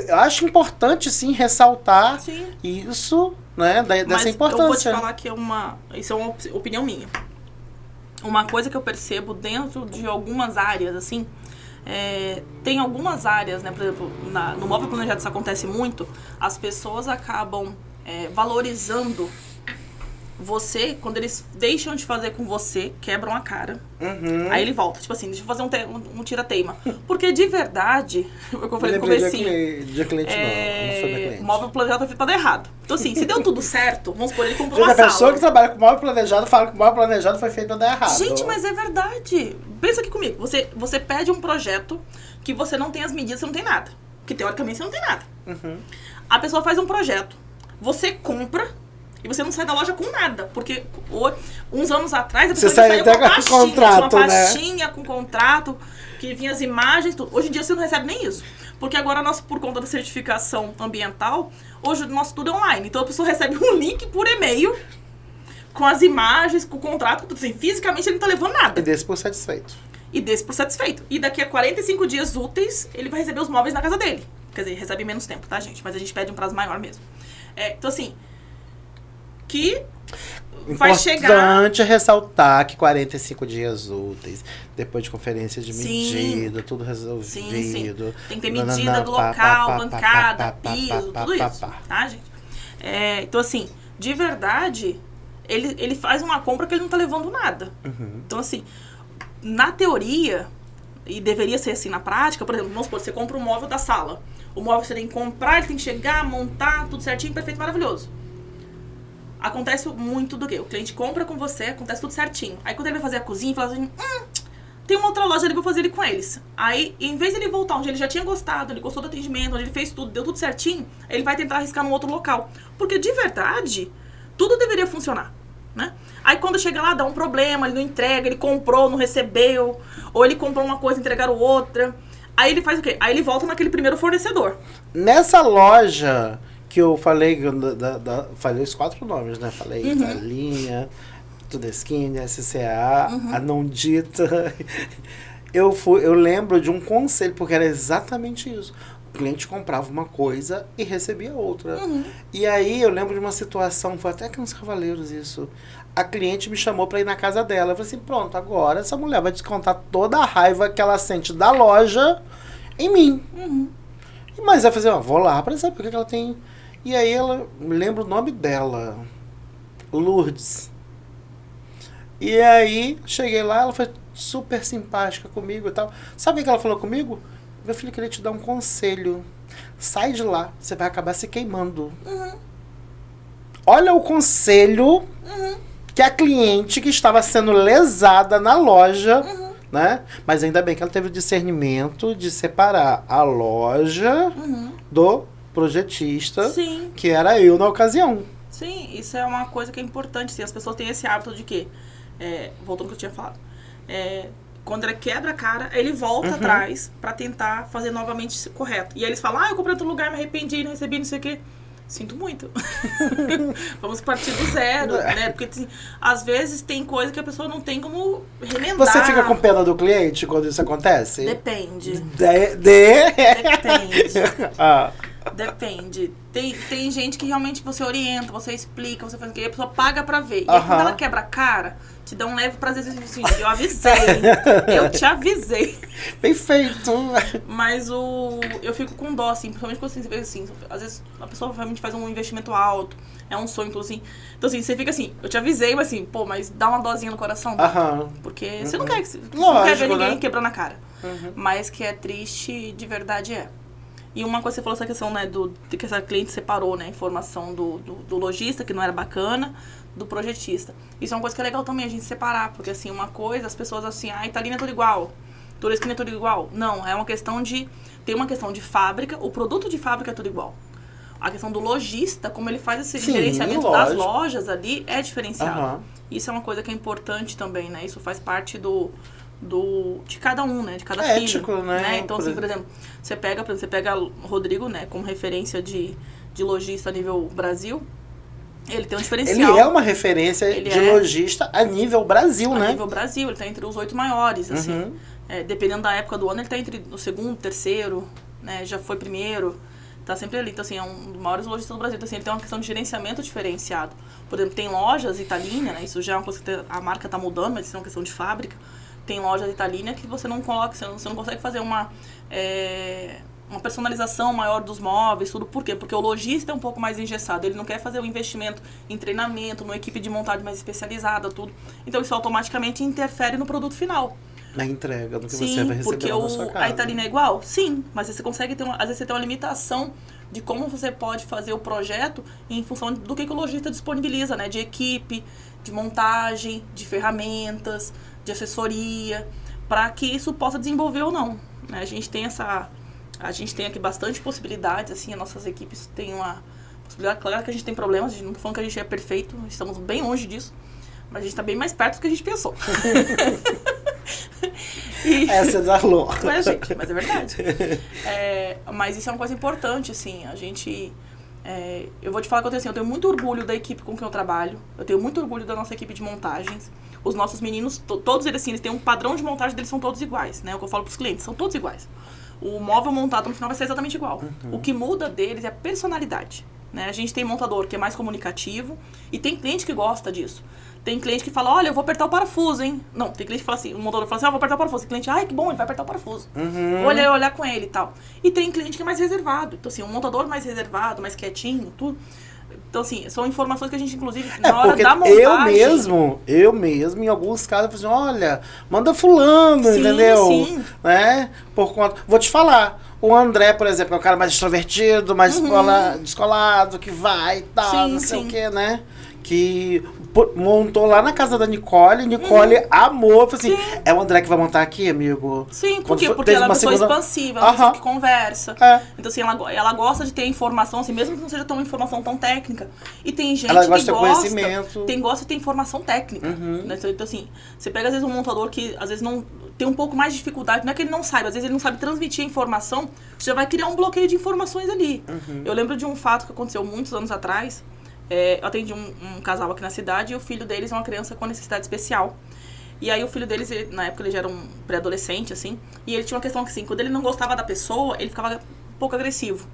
eu acho importante, sim, ressaltar isso, né, dessa importância. Eu vou te falar que isso é uma opinião minha. Uma coisa que eu percebo dentro de algumas áreas, assim, tem algumas áreas, né, por exemplo, no móvel planejado isso acontece muito, as pessoas acabam valorizando você, quando eles deixam de fazer com você, quebram a cara. Aí ele volta, tipo assim, deixa eu fazer um tira-teima. Porque de verdade, o que eu falei no comecinho, de cliente não foi da cliente. móvel planejado foi tudo errado. Então assim, se deu tudo certo, vamos supor, ele comprou a uma sala. pessoa que trabalha com móvel planejado fala que o móvel planejado foi feito pra dar errado. Gente, mas é verdade. Pensa aqui comigo, você pede um projeto que você não tem as medidas, você não tem nada. Porque teoricamente você não tem nada. A pessoa faz um projeto, você compra, e você não sai da loja com nada. Porque uns anos atrás, a pessoa saiu com uma pastinha com contrato, que vinha as imagens, tudo. Hoje em dia você não recebe nem isso. Porque agora, por conta da certificação ambiental, hoje o nosso tudo é online. Então a pessoa recebe um link por e-mail, com as imagens, com o contrato, com tudo assim. Fisicamente ele não tá levando nada. E desse por satisfeito. E daqui a 45 dias úteis, ele vai receber os móveis na casa dele. Quer dizer, recebe menos tempo, tá, gente? Mas a gente pede um prazo maior mesmo. Então assim, que vai chegar... Importante ressaltar que 45 dias úteis, depois de conferência de medida, tudo resolvido. Sim. Tem que ter medida do local, bancada, piso, tudo isso, tá, gente? Então, assim, de verdade, ele faz uma compra que ele não tá levando nada. Então, assim, na teoria, e deveria ser assim na prática, por exemplo, vamos supor, você compra um móvel da sala. O móvel você tem que comprar, ele tem que chegar, montar, tudo certinho, perfeito, maravilhoso. Acontece muito do quê? O cliente compra com você, acontece tudo certinho. Aí quando ele vai fazer a cozinha, ele fala assim, tem uma outra loja ali, vou fazer ele com eles. Aí, em vez de ele voltar onde ele já tinha gostado, ele gostou do atendimento, onde ele fez tudo, deu tudo certinho, ele vai tentar arriscar num outro local. Porque, de verdade, tudo deveria funcionar, né? Aí quando chega lá, dá um problema, ele não entrega, ele comprou, não recebeu, ou ele comprou uma coisa e entregaram outra. Aí ele faz o quê? Aí ele volta naquele primeiro fornecedor. Nessa loja... que eu falei, falei os 4 nomes, né? Falei Italinha, Tudeskine, SCA, a não dita. Eu lembro de um conselho, porque era exatamente isso. O cliente comprava uma coisa e recebia outra. E aí eu lembro de uma situação, foi até aqui nos Cavaleiros isso. A cliente me chamou pra ir na casa dela. Eu falei assim, pronto, agora essa mulher vai descontar toda a raiva que ela sente da loja em mim. Mas eu falei, vou lá pra saber porque ela tem... E aí ela, me lembra o nome dela, Lourdes. E aí, cheguei lá, ela foi super simpática comigo e tal. Sabe o que ela falou comigo? Meu filho, queria te dar um conselho. Sai de lá, você vai acabar se queimando. Olha o conselho que a cliente que estava sendo lesada na loja, né? Mas ainda bem que ela teve o discernimento de separar a loja do projetista, Sim. que era eu na ocasião. Sim, isso é uma coisa que é importante. Assim, as pessoas têm esse hábito de que, voltando ao que eu tinha falado, quando ele quebra a cara, ele volta atrás pra tentar fazer novamente correto. E aí eles falam, eu comprei em outro lugar, me arrependi, não recebi, não sei o quê. Sinto muito. Vamos partir do zero, né? Porque assim, às vezes tem coisa que a pessoa não tem como remendar. Você fica com pena do cliente quando isso acontece? Depende. Depende. Depende. Tem gente que realmente você orienta, você explica, você faz o que a pessoa paga pra ver. E aí, quando ela quebra a cara, te dá um leve prazer assim, eu avisei. Eu te avisei. Perfeito. Mas eu fico com dó, assim, principalmente quando você vê assim, às vezes a pessoa realmente faz um investimento alto, é um sonho, assim. Então assim, você fica assim, eu te avisei, mas assim, mas dá uma dosinha no coração. Porque você não quer que você não quer ver ninguém quebrando a cara. Mas que é triste, de verdade é. E uma coisa que você falou, essa questão, né, de que essa cliente separou, né, a informação do lojista, que não era bacana, do projetista. Isso é uma coisa que é legal também, a gente separar, porque, assim, uma coisa, as pessoas, assim, Italina é tudo igual, Touresquina é tudo igual. Não, é uma questão de, tem uma questão de fábrica, o produto de fábrica é tudo igual. A questão do lojista, como ele faz esse gerenciamento das lojas ali, é diferenciado. Isso é uma coisa que é importante também, né, isso faz parte de cada um, né? De cada ético, filho, né? Então, assim, por exemplo, você pega o Rodrigo, né? Como referência de lojista a nível Brasil, ele tem um diferencial. Ele é uma referência de lojista a nível Brasil, né? A nível Brasil, ele tá entre os 8 maiores, assim. Dependendo da época do ano, ele tá entre o segundo, terceiro, né? Já foi primeiro, tá sempre ali. Então, assim, é um dos maiores lojistas do Brasil. Então, assim, ele tem uma questão de gerenciamento diferenciado. Por exemplo, tem lojas Italina, né? Isso já é uma coisa que a marca tá mudando, mas isso é uma questão de fábrica. Tem lojas Italina que você não coloca, você não consegue fazer uma personalização maior dos móveis, tudo. Por quê? Porque o lojista é um pouco mais engessado, ele não quer fazer o investimento em treinamento, numa equipe de montagem mais especializada, tudo. Então isso automaticamente interfere no produto final. Na entrega do que você vai receber porque na sua casa. A Italina é igual? Sim, mas você consegue ter às vezes você tem uma limitação de como você pode fazer o projeto em função do que o lojista disponibiliza, né? De equipe, de montagem, de ferramentas, de assessoria, para que isso possa desenvolver ou não. A gente tem aqui bastante possibilidades, assim, as nossas equipes têm uma possibilidade. Claro que a gente tem problemas, a gente não está falando que a gente é perfeito, estamos bem longe disso, mas a gente está bem mais perto do que a gente pensou. Essa é da louca. Mas é verdade. Mas isso é uma coisa importante, assim, a gente... eu vou te falar que eu tenho muito orgulho da equipe com quem eu trabalho, eu tenho muito orgulho da nossa equipe de montagens. Os nossos meninos, todos eles assim, eles têm um padrão de montagem deles, são todos iguais, né? O que eu falo pros clientes, são todos iguais. O móvel montado no final vai ser exatamente igual. O que muda deles é a personalidade, né? A gente tem montador que é mais comunicativo e tem cliente que gosta disso. Tem cliente que fala, olha, eu vou apertar o parafuso, hein? Não, tem cliente que fala assim, o montador fala assim, vou apertar o parafuso. Tem cliente, ai, que bom, ele vai apertar o parafuso. Vou olhar com ele e tal. E tem cliente que é mais reservado. Então, assim, um montador mais reservado, mais quietinho, tudo. Então, assim, são informações que a gente, inclusive, na hora da montagem... Eu mesmo, em alguns casos, eu falo assim, olha, manda fulano, entendeu? Sim. Né? Por conta... Vou te falar, o André, por exemplo, é um cara mais extrovertido, mais descolado, que vai e tal, não sei o quê, né? Que montou lá na casa da Nicole amou, falou assim, é o André que vai montar aqui, amigo? Sim, porque ela é uma pessoa expansiva, uma pessoa que conversa. Então, assim, ela gosta de ter informação, assim, mesmo que não seja tão informação tão técnica. E tem gente ela gosta que de conhecimento. gosta de ter informação técnica. Né? Então, assim, você pega, às vezes, um montador que, às vezes, não tem um pouco mais de dificuldade, não é que ele não saiba, às vezes ele não sabe transmitir a informação, você já vai criar um bloqueio de informações ali. Eu lembro de um fato que aconteceu muitos anos atrás. Eu atendi um casal aqui na cidade e o filho deles é uma criança com necessidade especial. E aí o filho deles, na época ele já era um pré-adolescente, assim, e ele tinha uma questão que, assim, quando ele não gostava da pessoa, ele ficava um pouco agressivo.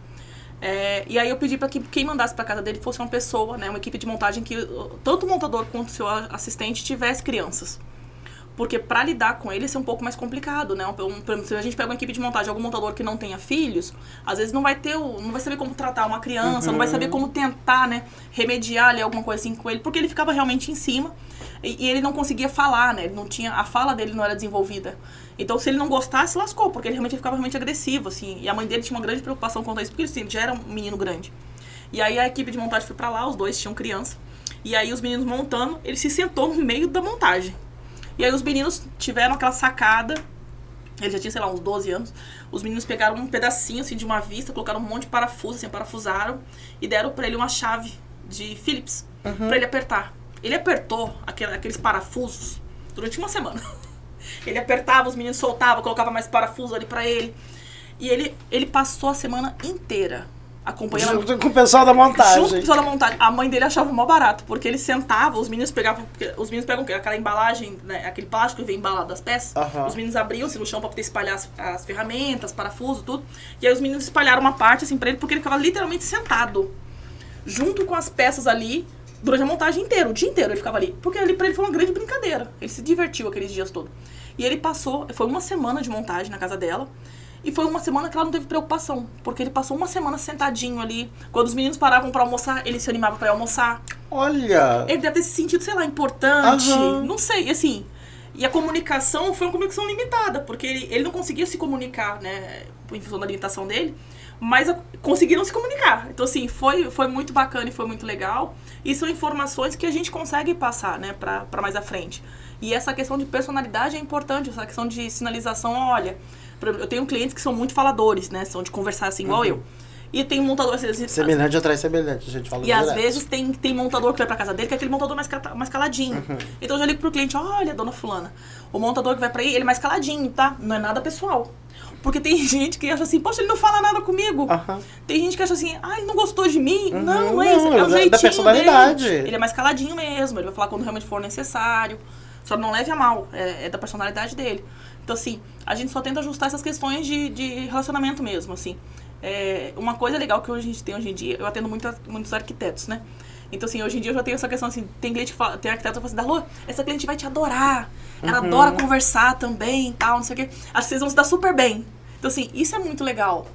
E aí eu pedi para que quem mandasse para casa dele fosse uma pessoa, né, uma equipe de montagem que tanto o montador quanto o seu assistente tivesse crianças. Porque pra lidar com ele, isso é um pouco mais complicado, né? Se a gente pega uma equipe de montagem, algum montador que não tenha filhos, às vezes não vai saber como tratar uma criança, não vai saber como tentar, né, remediar ali alguma coisa assim com ele, porque ele ficava realmente em cima e ele não conseguia falar, né? Ele não tinha, a fala dele não era desenvolvida. Então, se ele não gostasse, lascou, porque ele ficava realmente agressivo, assim. E a mãe dele tinha uma grande preocupação quanto a isso, porque ele já era um menino grande. E aí a equipe de montagem foi pra lá, os dois tinham criança. E aí os meninos montando, ele se sentou no meio da montagem. E aí os meninos tiveram aquela sacada, ele já tinha, sei lá, uns 12 anos. Os meninos pegaram um pedacinho, assim, de uma vista, colocaram um monte de parafuso, assim, parafusaram. E deram pra ele uma chave de Phillips, pra ele apertar. Ele apertou aqueles parafusos durante uma semana. Ele apertava, os meninos soltavam, colocava mais parafuso ali pra ele. E ele passou a semana inteira acompanhando. Junto com o pessoal da montagem. Junto com o pessoal da montagem. A mãe dele achava mó barato, porque ele sentava, os meninos pegam aquela embalagem, né, aquele plástico que vem embalado das peças. Os meninos abriam-se no chão pra poder espalhar as ferramentas, parafuso, tudo. E aí os meninos espalharam uma parte assim pra ele, porque ele ficava literalmente sentado, junto com as peças ali, durante a montagem inteira, o dia inteiro ele ficava ali. Porque ali pra ele foi uma grande brincadeira. Ele se divertiu aqueles dias todos. E ele foi uma semana de montagem na casa dela. E foi uma semana que ela não teve preocupação. Porque ele passou uma semana sentadinho ali. Quando os meninos paravam pra almoçar, ele se animava pra ir almoçar. Olha! Ele deve ter se sentido, sei lá, importante. Não sei, assim. E a comunicação foi uma comunicação limitada. Porque ele não conseguia se comunicar, né? Em função da limitação dele. Mas conseguiram se comunicar. Então, assim, foi muito bacana e foi muito legal. E são informações que a gente consegue passar, né, pra mais à frente. E essa questão de personalidade é importante. Essa questão de sinalização, olha... Eu tenho clientes que são muito faladores, né? São de conversar assim, igual eu. E tem montador... Semelhante atrai semelhante, a gente fala. E às vezes tem montador que vai pra casa dele, que é aquele montador mais caladinho. Então eu já ligo pro cliente, olha, dona fulana, o montador que vai pra aí, ele é mais caladinho, tá? Não é nada pessoal. Porque tem gente que acha assim, poxa, ele não fala nada comigo. Tem gente que acha assim, ele não gostou de mim. Não é isso, é o jeitinho da personalidade dele. Ele é mais caladinho mesmo, ele vai falar quando realmente for necessário. Só não leve a mal, é da personalidade dele. Então, assim, a gente só tenta ajustar essas questões de relacionamento mesmo, assim. Uma coisa legal que a gente tem hoje em dia, eu atendo muitos arquitetos, né? Então, assim, hoje em dia eu já tenho essa questão, assim, tem cliente que fala, tem arquiteto que fala assim, Darlô, essa cliente vai te adorar, ela adora conversar também, tal, não sei o quê. Acho que vocês vão se dar super bem. Então, assim, isso é muito legal.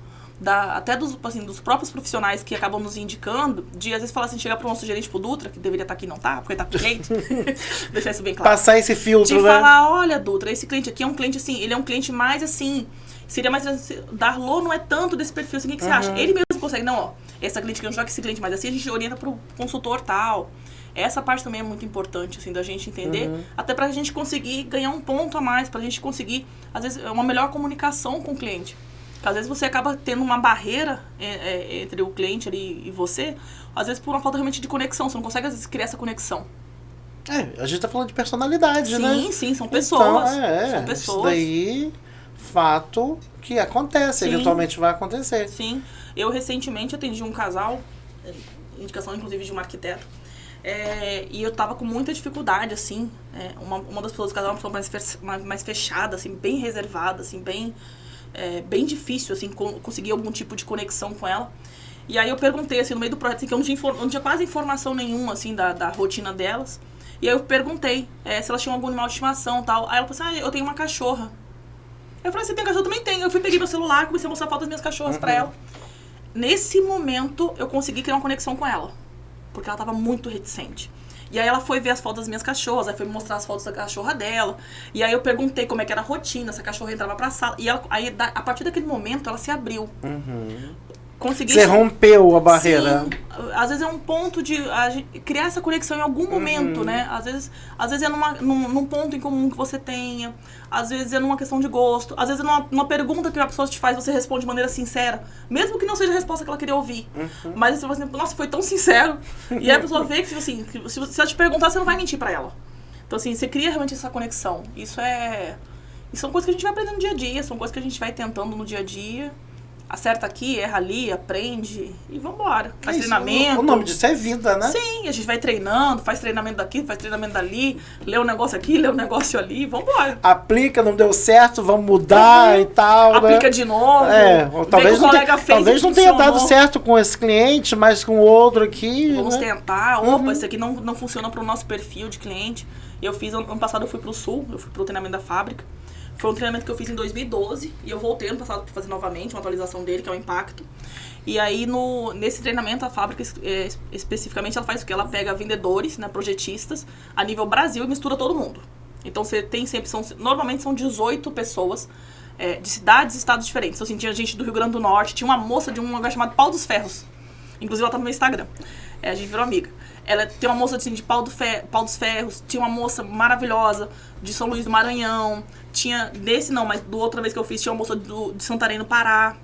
Até dos próprios profissionais que acabam nos indicando, de às vezes falar assim, chegar pro nosso gerente, pro Dutra, que deveria estar aqui, não tá, porque tá com o cliente, deixar isso bem claro. Passar esse filtro, de né? falar, olha, Dutra, esse cliente aqui é um cliente assim, ele é um cliente mais assim, seria mais, Darlô não é tanto desse perfil, assim, o que você acha? Ele mesmo consegue, não, ó, essa cliente que não joga esse cliente mais assim, a gente orienta pro consultor tal. Essa parte também é muito importante, assim, da gente entender, até pra gente conseguir ganhar um ponto a mais, pra gente conseguir, às vezes, uma melhor comunicação com o cliente. Às vezes você acaba tendo uma barreira entre o cliente ali e você, às vezes por uma falta realmente de conexão. Você não consegue, às vezes, criar essa conexão. A gente tá falando de personalidade, né? Sim, são pessoas. Então, são pessoas. Isso daí, fato que acontece, eventualmente vai acontecer. Sim. Eu recentemente atendi um casal, indicação inclusive de um arquiteto, e eu tava com muita dificuldade, assim. Uma das pessoas do casal é uma pessoa mais fechada, assim, bem reservada, assim, bem difícil, assim, conseguir algum tipo de conexão com ela. E aí eu perguntei, assim, no meio do projeto, assim, que eu não tinha quase informação nenhuma, assim, da rotina delas. E aí eu perguntei se elas tinham algum animal de estimação e tal. Aí ela falou assim, eu tenho uma cachorra. Eu falei, você tem cachorro? Eu também tenho. Eu peguei meu celular, comecei a mostrar fotos das minhas cachorras pra ela. Nesse momento, eu consegui criar uma conexão com ela. Porque ela tava muito reticente. E aí ela foi ver as fotos das minhas cachorras, aí foi me mostrar as fotos da cachorra dela. E aí eu perguntei como é que era a rotina, se a cachorra entrava pra sala. E aí, a partir daquele momento, ela se abriu. Você rompeu a barreira. Sim, às vezes é um ponto de criar essa conexão em algum momento, né? Às vezes é num ponto em comum que você tenha. Às vezes é numa questão de gosto. Às vezes é numa pergunta que a pessoa te faz, você responde de maneira sincera. Mesmo que não seja a resposta que ela queria ouvir. Mas você fala assim, nossa, foi tão sincero. E aí a pessoa vê que, assim, se ela te perguntar, você não vai mentir pra ela. Então, assim, você cria realmente essa conexão. Isso são coisas que a gente vai aprendendo no dia a dia. São coisas que a gente vai tentando no dia a dia. Acerta aqui, erra ali, aprende e vambora. Faz treinamento. O nome disso é vida, né? Sim, a gente vai treinando, faz treinamento daqui, faz treinamento dali, lê um negócio aqui, lê um negócio ali, vambora. Aplica, não deu certo, vamos mudar e tal, aplica, né? de novo. Talvez não tenha dado certo com esse cliente, mas com o outro aqui. Vamos né? tentar. Opa, esse aqui não funciona para o nosso perfil de cliente. E eu fiz, ano passado eu fui pro Sul, eu fui pro treinamento da fábrica. Foi um treinamento que eu fiz em 2012 e eu voltei ano passado para fazer novamente uma atualização dele, que é o Impacto. E aí, nesse treinamento, a fábrica, especificamente, ela faz o quê? Ela pega vendedores, né, projetistas, a nível Brasil e mistura todo mundo. Então, você tem sempre, normalmente são 18 pessoas de cidades e estados diferentes. Então, assim, tinha gente do Rio Grande do Norte, tinha uma moça de um lugar chamado Pau dos Ferros. Inclusive, ela tá no meu Instagram. A gente virou amiga. Ela tem uma moça assim, de Pau dos Ferros, tinha uma moça maravilhosa de São Luís do Maranhão, tinha, mas do outra vez que eu fiz, tinha uma moça de Santarém, no Pará.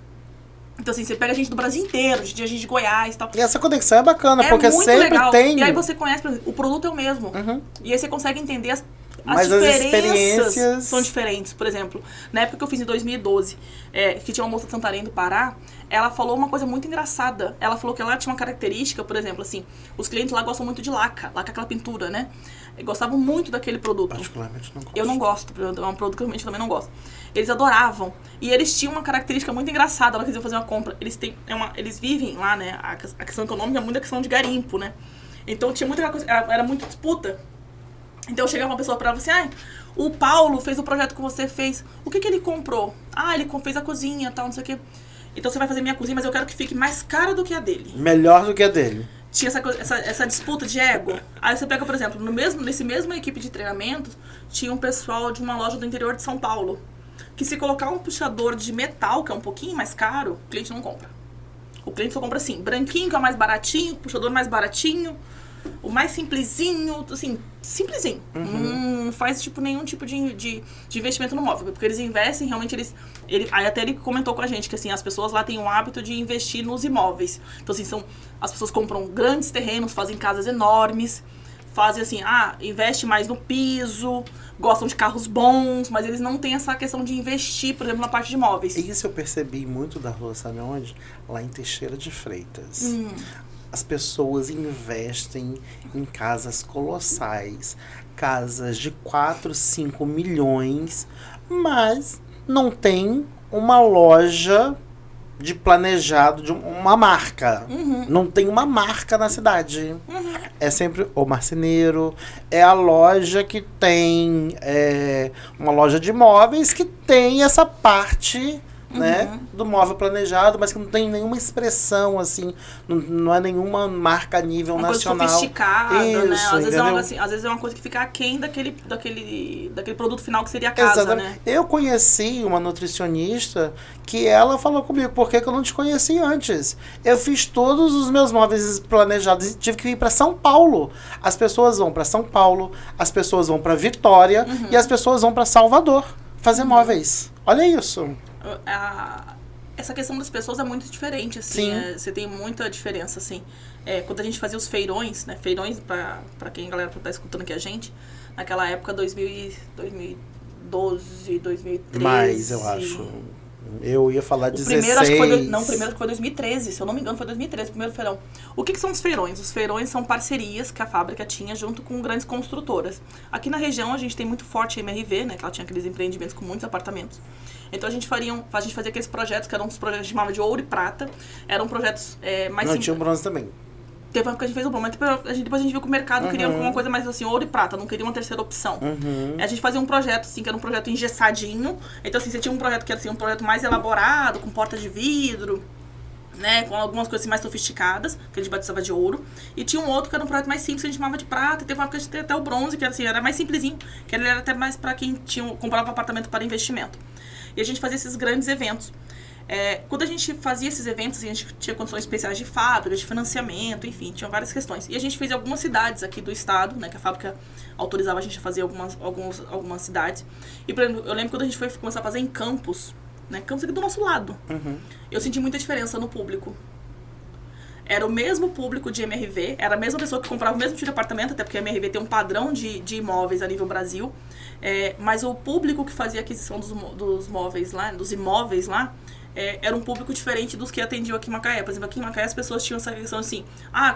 Então, assim, você pega gente do Brasil inteiro, tinha gente de Goiás e tal. E essa conexão é bacana, porque muito sempre legal. tem... E aí você conhece, por exemplo, o produto é o mesmo. E aí você consegue entender as Mas as experiências são diferentes. Por exemplo, na época que eu fiz em 2012, que tinha uma moça de Santarém do Pará, ela falou uma coisa muito engraçada. Ela falou que ela tinha uma característica, por exemplo, assim, os clientes lá gostam muito de laca, aquela pintura, né? Gostavam muito daquele produto. Particularmente não gosto. Eu não gosto, é um produto que eu realmente também não gosto. Eles adoravam. E eles tinham uma característica muito engraçada. Ela quis fazer uma compra. Eles vivem lá, né? A questão econômica é muito a questão de garimpo, né? Então tinha muita coisa, era muito disputa. Então chegava uma pessoa pra ela e falava assim, o Paulo fez o projeto que você fez. O que ele comprou? Ele fez a cozinha, tal, não sei o quê. Então você vai fazer minha cozinha, mas eu quero que fique mais cara do que a dele. Melhor do que a dele. Tinha essa disputa de ego. Aí você pega, por exemplo, nesse mesmo equipe de treinamento, tinha um pessoal de uma loja do interior de São Paulo, que se colocar um puxador de metal, que é um pouquinho mais caro, o cliente não compra. O cliente só compra assim, branquinho, que é o mais baratinho, puxador mais baratinho, o mais simplesinho, assim, simplesinho. Não faz nenhum tipo de investimento no móvel, porque eles investem, realmente aí até ele comentou com a gente que assim, as pessoas lá têm o hábito de investir nos imóveis. Então assim, as pessoas compram grandes terrenos, fazem casas enormes, fazem assim, investe mais no piso, gostam de carros bons, mas eles não têm essa questão de investir, por exemplo, na parte de imóveis. Isso eu percebi muito da rua, sabe onde? Lá em Teixeira de Freitas. As pessoas investem em casas colossais, casas de 4, 5 milhões, mas não tem uma loja de planejado, de uma marca. Não tem uma marca na cidade. É sempre o marceneiro, é a loja que tem uma loja de móveis que tem essa parte... né, do móvel planejado, mas que não tem nenhuma expressão, assim, não é nenhuma marca a nível nacional. Coisa sofisticada, isso, né? Às vezes é uma coisa que fica aquém daquele produto final que seria a casa, exatamente, né? Eu conheci uma nutricionista que ela falou comigo, por que eu não te conheci antes? Eu fiz todos os meus móveis planejados e tive que ir para São Paulo. As pessoas vão para São Paulo, as pessoas vão para Vitória e as pessoas vão para Salvador fazer móveis. Olha isso. Essa questão das pessoas é muito diferente, assim, você tem muita diferença, assim. Quando a gente fazia os feirões, né, feirões pra quem, galera, tá escutando aqui a gente, naquela época, 2012, 2013... Mais, eu acho. Eu ia falar 16... O primeiro acho que foi 2013, se eu não me engano, foi 2013, o primeiro feirão. O que são os feirões? Os feirões são parcerias que a fábrica tinha junto com grandes construtoras. Aqui na região a gente tem muito forte a MRV, né, que ela tinha aqueles empreendimentos com muitos apartamentos. Então a gente fazia aqueles projetos, que eram uns projetos que chamavam de ouro e prata. Eram projetos mais simples. Não, tinha o bronze também. Teve uma época que a gente fez o bronze, mas depois a gente viu que o mercado queria alguma coisa mais assim, ouro e prata, não queria uma terceira opção. A gente fazia um projeto, assim, que era um projeto engessadinho. Então, assim, você tinha um projeto que era assim, um projeto mais elaborado, com porta de vidro, né, com algumas coisas assim, mais sofisticadas, que a gente batizava de ouro. E tinha um outro que era um projeto mais simples, que a gente chamava de prata. E teve uma época que a gente teve até o bronze, que era, assim, era mais simplesinho, que ele era até mais para quem comprava apartamento para investimento. E a gente fazia esses grandes eventos. Quando a gente fazia esses eventos, a gente tinha condições especiais de fábrica, de financiamento, enfim, tinha várias questões. E a gente fez algumas cidades aqui do estado, né, que a fábrica autorizava a gente a fazer algumas cidades. E, por exemplo, eu lembro quando a gente foi começar a fazer em Campos, né, Campos aqui do nosso lado. Eu senti muita diferença no público. Era o mesmo público de MRV, era a mesma pessoa que comprava o mesmo tipo de apartamento, até porque a MRV tem um padrão de imóveis a nível Brasil, mas o público que fazia a aquisição dos móveis lá, dos imóveis lá, era um público diferente dos que atendiam aqui em Macaé. Por exemplo, aqui em Macaé as pessoas tinham essa questão assim,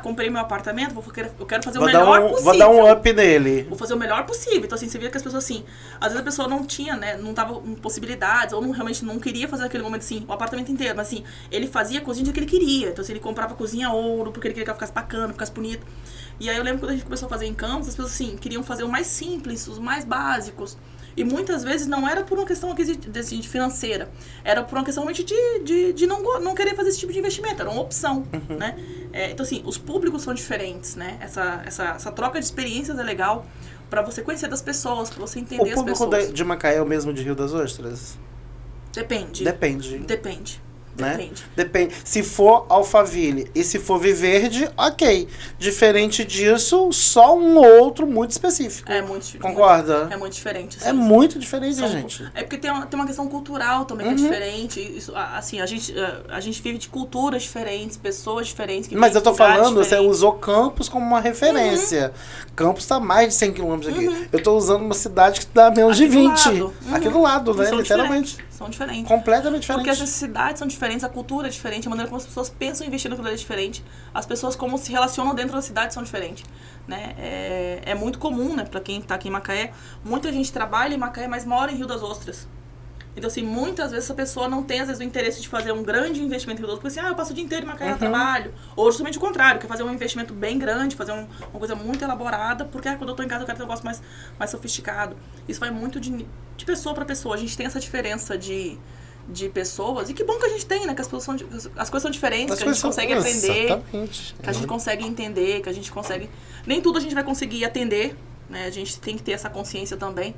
comprei meu apartamento, eu quero fazer o melhor possível. Vou dar um up nele. Vou fazer o melhor possível. Então, assim, você via que as pessoas, assim, às vezes a pessoa não tinha, né, não tava com possibilidades, ou realmente não queria fazer aquele momento, assim, o apartamento inteiro. Mas, assim, ele fazia a cozinha do que ele queria. Então, assim, ele comprava a cozinha ouro, porque ele queria que ela ficasse bacana, ficasse bonita. E aí eu lembro quando a gente começou a fazer em Campos, as pessoas, assim, queriam fazer o mais simples, os mais básicos. E muitas vezes não era por uma questão de financeira, era por uma questão realmente de não querer fazer esse tipo de investimento, era uma opção, né? Então, assim, os públicos são diferentes, né? Essa troca de experiências é legal para você conhecer das pessoas, para você entender as pessoas. O público de Macaé é o mesmo de Rio das Ostras? Depende. Né? Depende. Se for Alphaville e se for Viverde, ok. Diferente disso, só um outro muito específico. É muito diferente. Concorda? É muito diferente. É muito diferente, gente. É porque tem uma questão cultural também que é diferente. Isso, assim, a gente vive de culturas diferentes, pessoas diferentes. Mas eu tô falando, você usou Campos como uma referência. Campos tá mais de 100 quilômetros aqui. Eu tô usando uma cidade que dá menos de 20. Aqui do lado, né? Literalmente. São diferentes. Completamente diferentes. Porque as necessidades são diferentes, a cultura é diferente, a maneira como as pessoas pensam em investir naquilo é diferente. As pessoas como se relacionam dentro da cidade são diferentes. Né? É muito comum, né, pra quem tá aqui em Macaé, muita gente trabalha em Macaé, mas mora em Rio das Ostras. Então, assim, muitas vezes essa pessoa não tem, às vezes, o interesse de fazer um grande investimento em Rio das Ostras, porque assim, eu passo o dia inteiro em Macaé, eu trabalho. Ou justamente o contrário, quer fazer um investimento bem grande, fazer uma coisa muito elaborada, porque quando eu tô em casa eu quero ter um negócio mais sofisticado. Isso vai muito de pessoa para pessoa. A gente tem essa diferença de pessoas, e que bom que a gente tem, né, que as coisas são diferentes, que a gente consegue aprender, que a gente consegue entender, que a gente consegue... Nem tudo a gente vai conseguir atender, né, a gente tem que ter essa consciência também,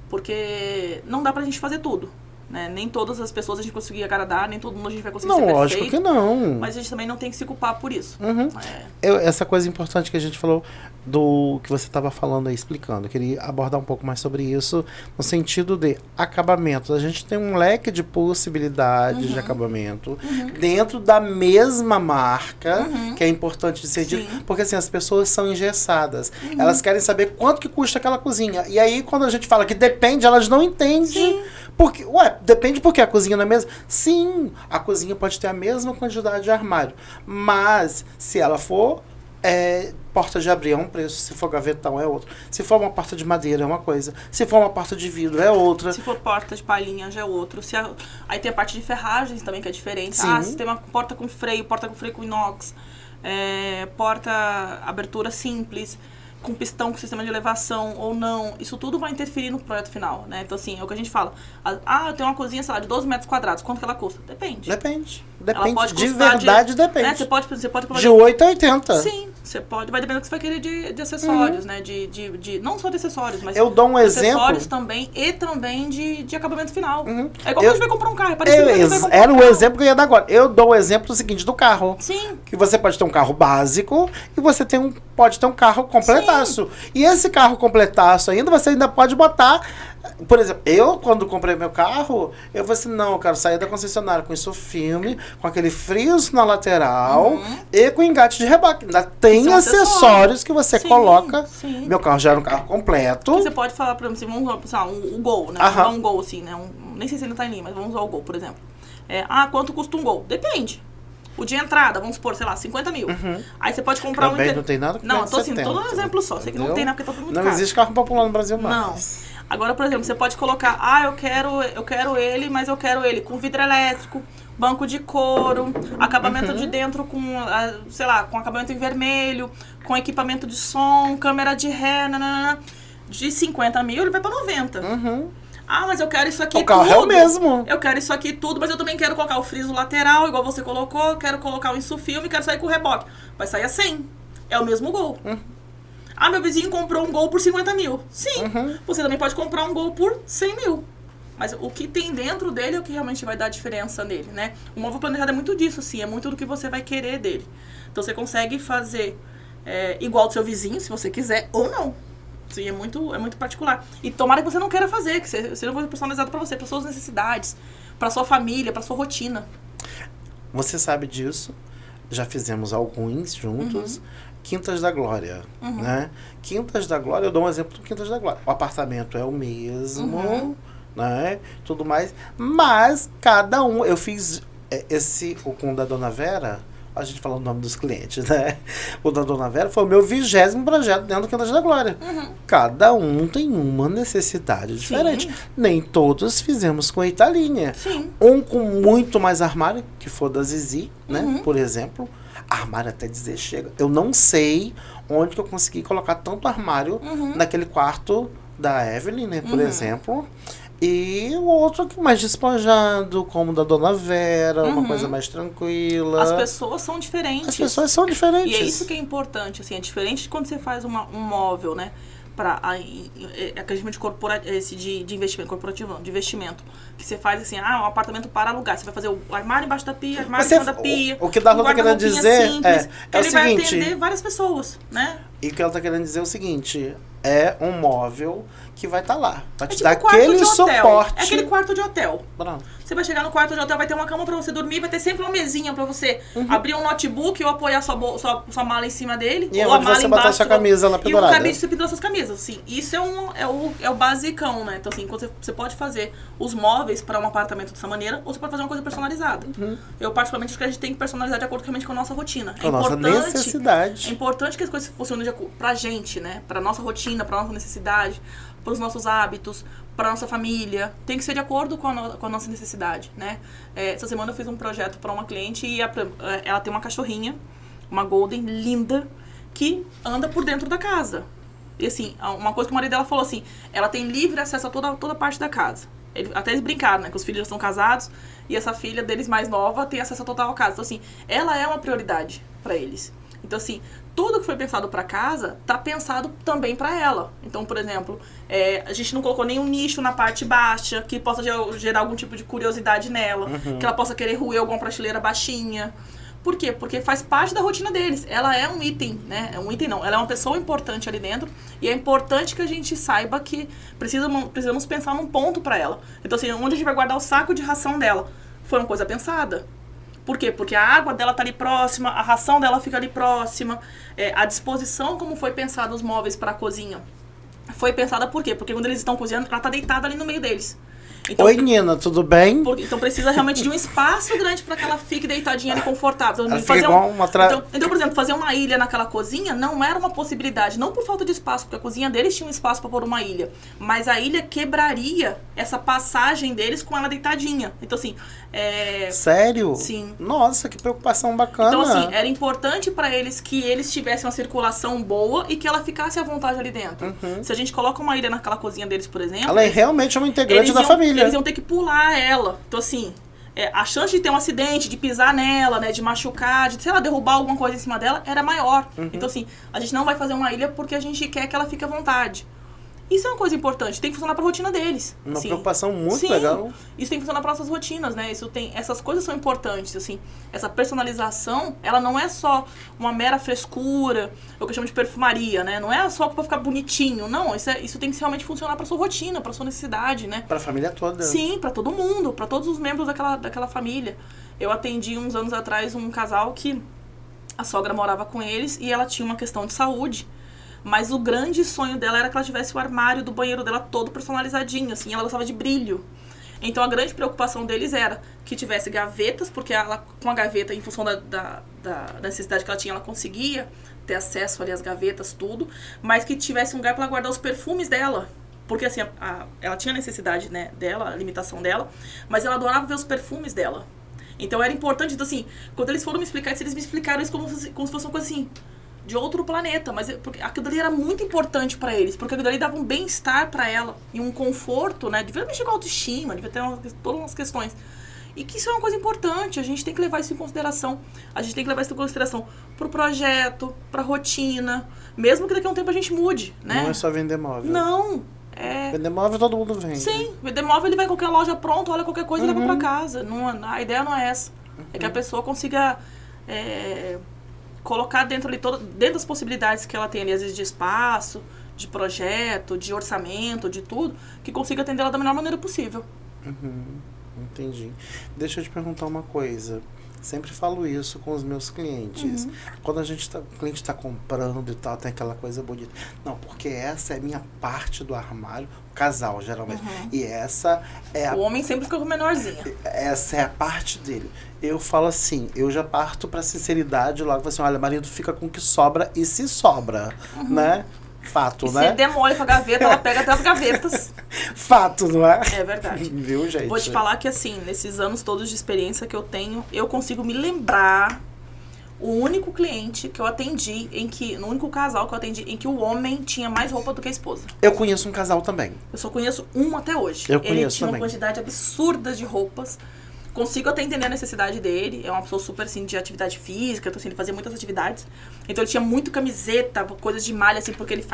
porque não dá pra gente fazer tudo. Né? Nem todas as pessoas a gente conseguir agradar, nem todo mundo a gente vai conseguir ser perfeito. Não, lógico que não. Mas a gente também não tem que se culpar por isso. Essa coisa importante que a gente falou, do que você estava falando aí, explicando, eu queria abordar um pouco mais sobre isso, no sentido de acabamento. A gente tem um leque de possibilidades de acabamento dentro da mesma marca, que é importante de ser dito, porque assim, as pessoas são engessadas. Elas querem saber quanto que custa aquela cozinha. E aí, quando a gente fala que depende, elas não entendem. Porque, depende porque a cozinha não é a mesma. Sim, a cozinha pode ter a mesma quantidade de armário. Mas, se ela for porta de abrir é um preço, se for gavetão é outro. Se for uma porta de madeira é uma coisa. Se for uma porta de vidro é outra. Se for porta de palhinha já é outro. Aí tem a parte de ferragens também que é diferente. Sim. Se tem uma porta com freio com inox, porta abertura simples, com pistão, com sistema de elevação ou não, isso tudo vai interferir no projeto final, né? Então, assim, é o que a gente fala. Eu tenho uma cozinha, sei lá, de 12 metros quadrados. Quanto que ela custa? Depende. Depende. Pode de verdade, depende. Né? Você pode de 8 a 80. Sim, você pode. Vai depender do que você vai querer de acessórios, né? Não só de acessórios, mas eu dou um exemplo. Acessórios também e também de acabamento final. É igual quando a gente vai comprar um carro. Era o exemplo que eu ia dar agora. Eu dou o exemplo seguinte do carro. Sim. Que você pode ter um carro básico e você pode ter um carro completaço. Sim. E esse carro completaço você ainda pode botar... Por exemplo, eu quando comprei meu carro, eu falei assim, não, eu quero sair da concessionária com isso filme, com aquele friso na lateral e com engate de reboque. Ainda tem acessórios que você coloca. Sim. Meu carro já era um carro completo. Você pode falar, por exemplo, vamos usar um Gol, né? Vamos usar um Gol assim, né? Nem sei se ele tá em linha, mas vamos usar o Gol, por exemplo. Quanto custa um Gol? Depende. O de entrada, vamos supor, sei lá, 50 mil. Aí você pode comprar também não tem nada que Não, tô assim, todo um exemplo só. Sei que não tem nada, porque tá tudo muito caro. Não existe carro popular no Brasil mais. Não. Agora, por exemplo, você pode colocar, eu quero ele, mas eu quero ele com vidro elétrico, banco de couro, acabamento de dentro com, sei lá, com acabamento em vermelho, com equipamento de som, câmera de ré, de 50 mil ele vai pra 90. Mas eu quero isso aqui tudo. O carro é o mesmo. Eu quero isso aqui tudo, mas eu também quero colocar o friso lateral, igual você colocou, quero colocar o insufilme, quero sair com o reboque. Vai sair a 100. É o mesmo Gol. Meu vizinho comprou um Gol por 50 mil. Sim, você também pode comprar um Gol por 100 mil. Mas o que tem dentro dele é o que realmente vai dar diferença nele, né? O móvel planejado é muito disso, sim. É muito do que você vai querer dele. Então, você consegue fazer igual do seu vizinho, se você quiser, ou não. Sim, é muito particular. E tomara que você não queira fazer, que seja uma coisa personalizada para você, para suas necessidades, para sua família, para sua rotina. Você sabe disso. Já fizemos alguns juntos. Quintas da Glória, né? Quintas da Glória, eu dou um exemplo do Quintas da Glória. O apartamento é o mesmo, né? Tudo mais. Mas cada um, eu fiz O com o da Dona Vera, a gente fala o nome dos clientes, né? O da Dona Vera foi o meu 20º projeto dentro do Quintas da Glória. Cada um tem uma necessidade diferente. Nem todos fizemos com a Italinha. Sim. Um com muito mais armário, que foi da Zizi, né? Por exemplo. Armário até dizer chega. Eu não sei onde que eu consegui colocar tanto armário naquele quarto da Evelyn, né? Por exemplo. E o outro mais despojado, como o da Dona Vera, uma coisa mais tranquila. As pessoas são diferentes. As pessoas são diferentes. E é isso que é importante, assim, é diferente de quando você faz um móvel, né? De investimento corporativo, não, de investimento. Que você faz assim, um apartamento para alugar. Você vai fazer o armário embaixo da pia, armário em cima da pia. O que a Darla tá querendo dizer simples, é o ele seguinte. vai atender várias pessoas, né? E o que ela tá querendo dizer é o seguinte: é um móvel que vai estar lá. Vai te tipo dar aquele suporte. É aquele quarto de hotel. Pronto. Você vai chegar no quarto de hotel, vai ter uma cama pra você dormir, vai ter sempre uma mesinha pra você abrir um notebook ou apoiar sua mala em cima dele. E ou a mala você embaixo. botar sua camisa lá pendurada. E um cabide pra você pendurar suas camisas. Assim, isso é o basicão, né? Então, assim, você pode fazer os móveis pra um apartamento dessa maneira, ou você pode fazer uma coisa personalizada. Eu, particularmente, acho que a gente tem que personalizar de acordo realmente com a nossa rotina. Com a nossa necessidade. É importante que as coisas funcionem pra gente, né? Pra nossa rotina, pra nossa necessidade, pros nossos hábitos, para nossa família, tem que ser de acordo com a nossa necessidade, né? Essa semana eu fiz um projeto para uma cliente e ela tem uma cachorrinha, uma golden linda, que anda por dentro da casa. E assim, uma coisa que o marido dela falou assim, ela tem livre acesso a toda parte da casa. Até eles brincaram, né? Que os filhos já estão casados e essa filha deles mais nova tem acesso a total à casa. Então assim, ela é uma prioridade para eles. Então, assim, tudo que foi pensado para casa tá pensado também para ela. Então, por exemplo, a gente não colocou nenhum nicho na parte baixa que possa gerar algum tipo de curiosidade nela, que ela possa querer roer alguma prateleira baixinha. Por quê? Porque faz parte da rotina deles. Ela é um item, né? Ela é uma pessoa importante ali dentro e é importante que a gente saiba que precisamos pensar num ponto para ela. Então, assim, onde a gente vai guardar o saco de ração dela? Foi uma coisa pensada. Por quê? Porque a água dela tá ali próxima, a ração dela fica ali próxima, a disposição como foi pensado os móveis para a cozinha foi pensada por quê? Porque quando eles estão cozinhando, ela tá deitada ali no meio deles. Então, oi, Nina, tudo bem? Então precisa realmente de um espaço grande para que ela fique deitadinha ali confortável. Ela fica igual então, por exemplo, fazer uma ilha naquela cozinha não era uma possibilidade, não por falta de espaço, porque a cozinha deles tinha um espaço para pôr uma ilha, mas a ilha quebraria essa passagem deles com ela deitadinha. Então, assim... Sério? Sim. Nossa, que preocupação bacana. Então, assim, era importante para eles que eles tivessem uma circulação boa e que ela ficasse à vontade ali dentro. Se a gente coloca uma ilha naquela cozinha deles, por exemplo... Ela é realmente uma integrante da família. Eles iam ter que pular ela. Então, assim, a chance de ter um acidente, de pisar nela, né, de machucar, de, sei lá, derrubar alguma coisa em cima dela, era maior. Então, assim, a gente não vai fazer uma ilha porque a gente quer que ela fique à vontade. Isso é uma coisa importante, tem que funcionar para a rotina deles. Uma preocupação muito legal. Isso tem que funcionar para nossas rotinas, né? Essas coisas são importantes, assim. Essa personalização, ela não é só uma mera frescura, o que eu chamo de perfumaria, né? Não é só para ficar bonitinho, não. Isso tem que realmente funcionar para sua rotina, para sua necessidade, né? Para a família toda. Sim, para todo mundo, para todos os membros daquela família. Eu atendi uns anos atrás um casal que a sogra morava com eles e ela tinha uma questão de saúde. Mas o grande sonho dela era que ela tivesse o armário do banheiro dela todo personalizadinho, assim, ela gostava de brilho. Então a grande preocupação deles era que tivesse gavetas, porque ela, com a gaveta, em função da necessidade que ela tinha, ela conseguia ter acesso ali às gavetas, tudo, mas que tivesse um lugar para ela guardar os perfumes dela. Porque assim, ela tinha necessidade, né, dela, a limitação dela, mas ela adorava ver os perfumes dela. Então era importante, então assim, quando eles foram me explicar isso, eles me explicaram isso como se fosse uma coisa assim, de outro planeta, mas porque aquilo ali era muito importante pra eles, porque aquilo ali dava um bem-estar pra ela e um conforto, né? Devia mexer com a autoestima, devia ter todas umas questões. E que isso é uma coisa importante, a gente tem que levar isso em consideração. A gente tem que levar isso em consideração pro projeto, pra rotina, mesmo que daqui a um tempo a gente mude, né? Não é só vender móvel. Não. Vender móvel todo mundo vende. Sim, vender móvel ele vai em qualquer loja pronta, olha qualquer coisa e leva pra casa. Não, a ideia não é essa. É que a pessoa consiga... colocar dentro das possibilidades que ela tem ali, às vezes de espaço, de projeto, de orçamento, de tudo, que consiga atender ela da melhor maneira possível. Entendi. Deixa eu te perguntar uma coisa. Sempre falo isso com os meus clientes. Quando o cliente está comprando e tal, tem aquela coisa bonita. Não, porque essa é a minha parte do armário, o casal, geralmente. E essa é O homem sempre fica com menorzinha. essa é a parte dele. Eu falo assim, eu já parto pra sinceridade logo, assim, olha, marido fica com o que sobra e se sobra, né? Fato, E né? se der mole com a gaveta, ela pega até as gavetas. Fato, não é? É verdade. Viu, gente? Vou te falar que, assim, nesses anos todos de experiência que eu tenho, eu consigo me lembrar o único cliente que eu atendi, no único casal que eu atendi, em que o homem tinha mais roupa do que a esposa. Eu conheço um casal também. Eu só conheço um até hoje. Eu Ele conheço tinha também. uma quantidade absurda de roupas. Consigo até entender a necessidade dele. É uma pessoa super, assim, de atividade física. Então, assim, ele fazia muitas atividades. Então, ele tinha muito camiseta, coisas de malha, assim, porque ele